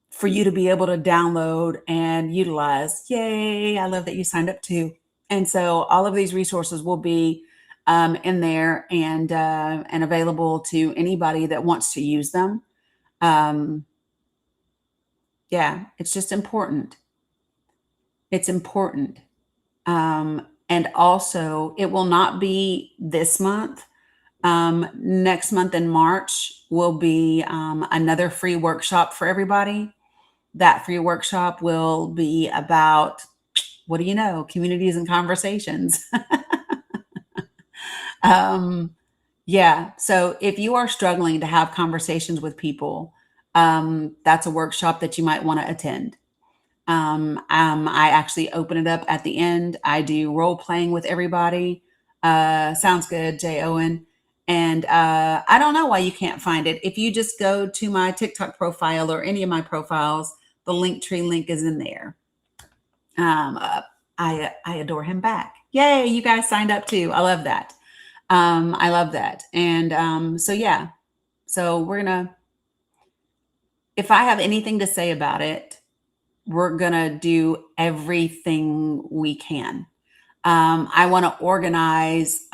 for you to be able to download and utilize. Yay. I love that you signed up too. And so all of these resources will be in there and available to anybody that wants to use them. Yeah, it's just important. It's important. And also, it will not be this month. Next month in March will be another free workshop for everybody. That free workshop will be about, what do you know, communities and conversations. Yeah, so if you are struggling to have conversations with people, that's a workshop that you might want to attend. I actually open it up at the end. I do role playing with everybody. Sounds good, Jay Owen. And I don't know why you can't find it. If you just go to my TikTok profile or any of my profiles, the Linktree link is in there. I adore him back. Yay, you guys signed up too. I love that. I love that. And so, yeah, so we're going to, if I have anything to say about it, we're going to do everything we can. I want to organize,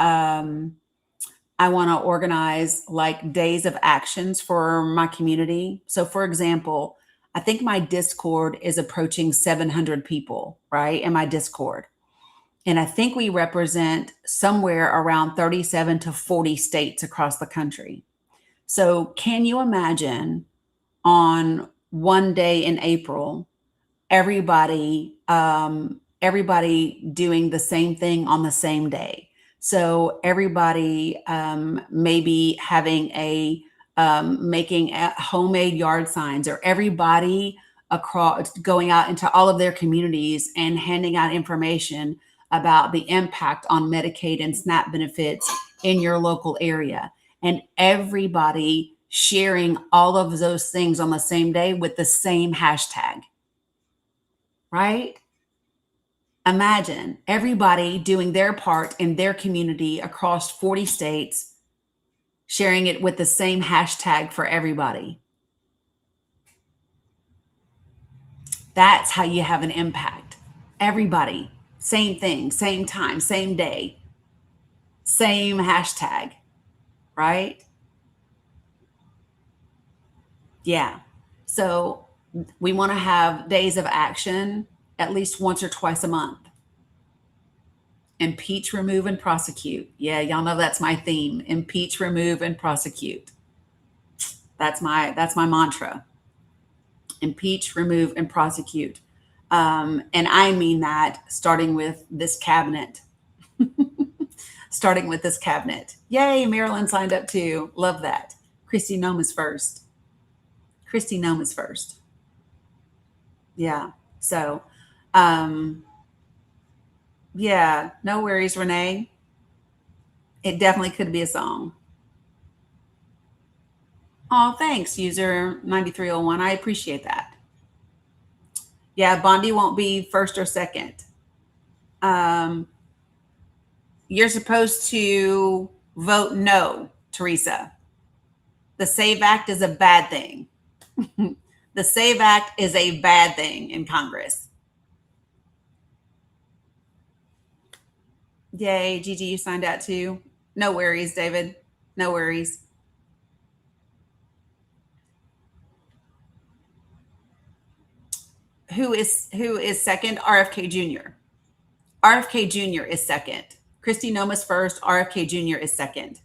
like days of actions for my community. So for example, I think my Discord is approaching 700 people, right? In my Discord. And I think we represent somewhere around 37 to 40 states across the country. So can you imagine on one day in April, everybody doing the same thing on the same day? So everybody maybe having making homemade yard signs, or everybody across going out into all of their communities and handing out information about the impact on Medicaid and SNAP benefits in your local area, and everybody sharing all of those things on the same day with the same hashtag, right? Imagine everybody doing their part in their community across 40 states, sharing it with the same hashtag for everybody. That's how you have an impact. Everybody, same thing, same time, same day, same hashtag, right? Yeah. So we want to have days of action at least once or twice a month. Impeach, remove, and prosecute. Yeah, y'all know that's my theme. Impeach, remove, and prosecute. That's my mantra. Impeach, remove, and prosecute. And I mean that starting with this cabinet. Starting with this cabinet. Yay, Marilyn signed up too. Love that. Christy Nome is first. Christy Nome is first. Yeah. So, yeah, no worries, Renee. It definitely could be a song. Oh, thanks, user 9301. I appreciate that. Yeah, Bondi won't be first or second. You're supposed to vote no, Teresa. The SAVE Act is a bad thing. The SAVE Act is a bad thing in Congress. Yay, Gigi, you signed out too. No worries, David. No worries. Who is second? RFK Jr. RFK Jr. is second. Christy Noma's first. RFK Jr. is second.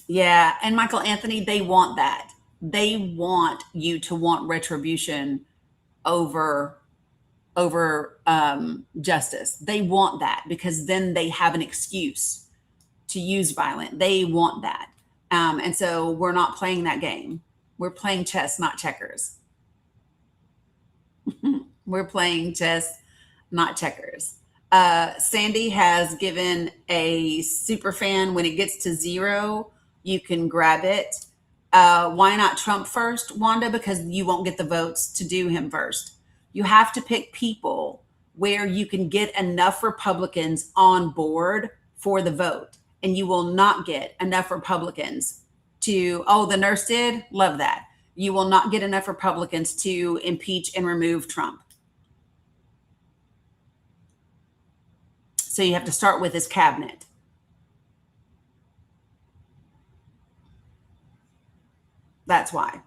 Yeah, and Michael Anthony, they want that. They want you to want retribution over justice. They want that because then they have an excuse to use violence. They want that. And so we're not playing that game. We're playing chess, not checkers. We're playing chess, not checkers. Sandy has given a super fan. When it gets to 0, you can grab it. Why not Trump first, Wanda? Because you won't get the votes to do him first. You have to pick people where you can get enough Republicans on board for the vote. And you will not get enough Republicans to, oh, the nurse did? Love that. You will not get enough Republicans to impeach and remove Trump. So you have to start with his cabinet. That's why.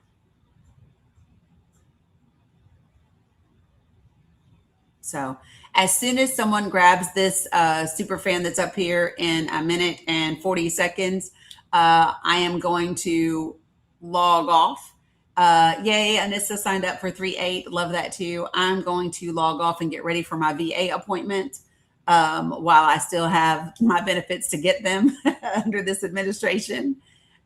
So as soon as someone grabs this super fan that's up here in a minute and 40 seconds, I am going to log off. Yay, Anissa signed up for 3-8. Love that too. I'm going to log off and get ready for my VA appointment while I still have my benefits to get them under this administration.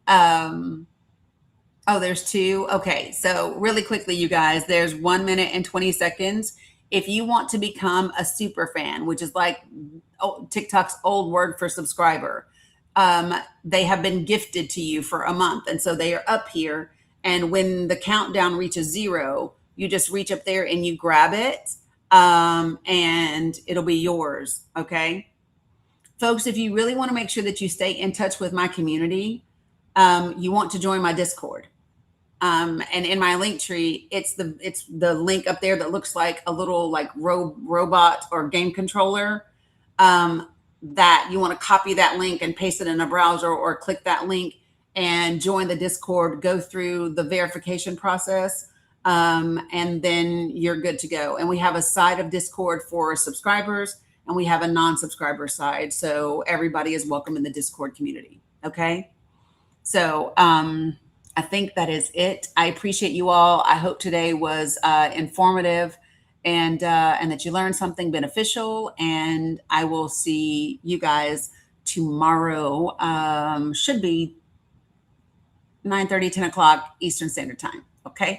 Oh, there's 2. Okay. So really quickly, you guys, there's 1 minute and 20 seconds. If you want to become a super fan, which is like TikTok's old word for subscriber, they have been gifted to you for a month. And so they are up here. And when the countdown reaches 0, you just reach up there and you grab it, and it'll be yours. Okay. Folks, if you really want to make sure that you stay in touch with my community, you want to join my Discord. And in my link tree, it's the link up there that looks like a little like robot or game controller, that you want to copy that link and paste it in a browser, or click that link and join the Discord, go through the verification process, and then you're good to go. And we have a side of Discord for subscribers, and we have a non-subscriber side. So everybody is welcome in the Discord community. Okay. So, I think that is it. I appreciate you all. I hope today was informative and that you learned something beneficial. And I will see you guys tomorrow. Should be 9:30, 10 o'clock Eastern Standard Time. Okay.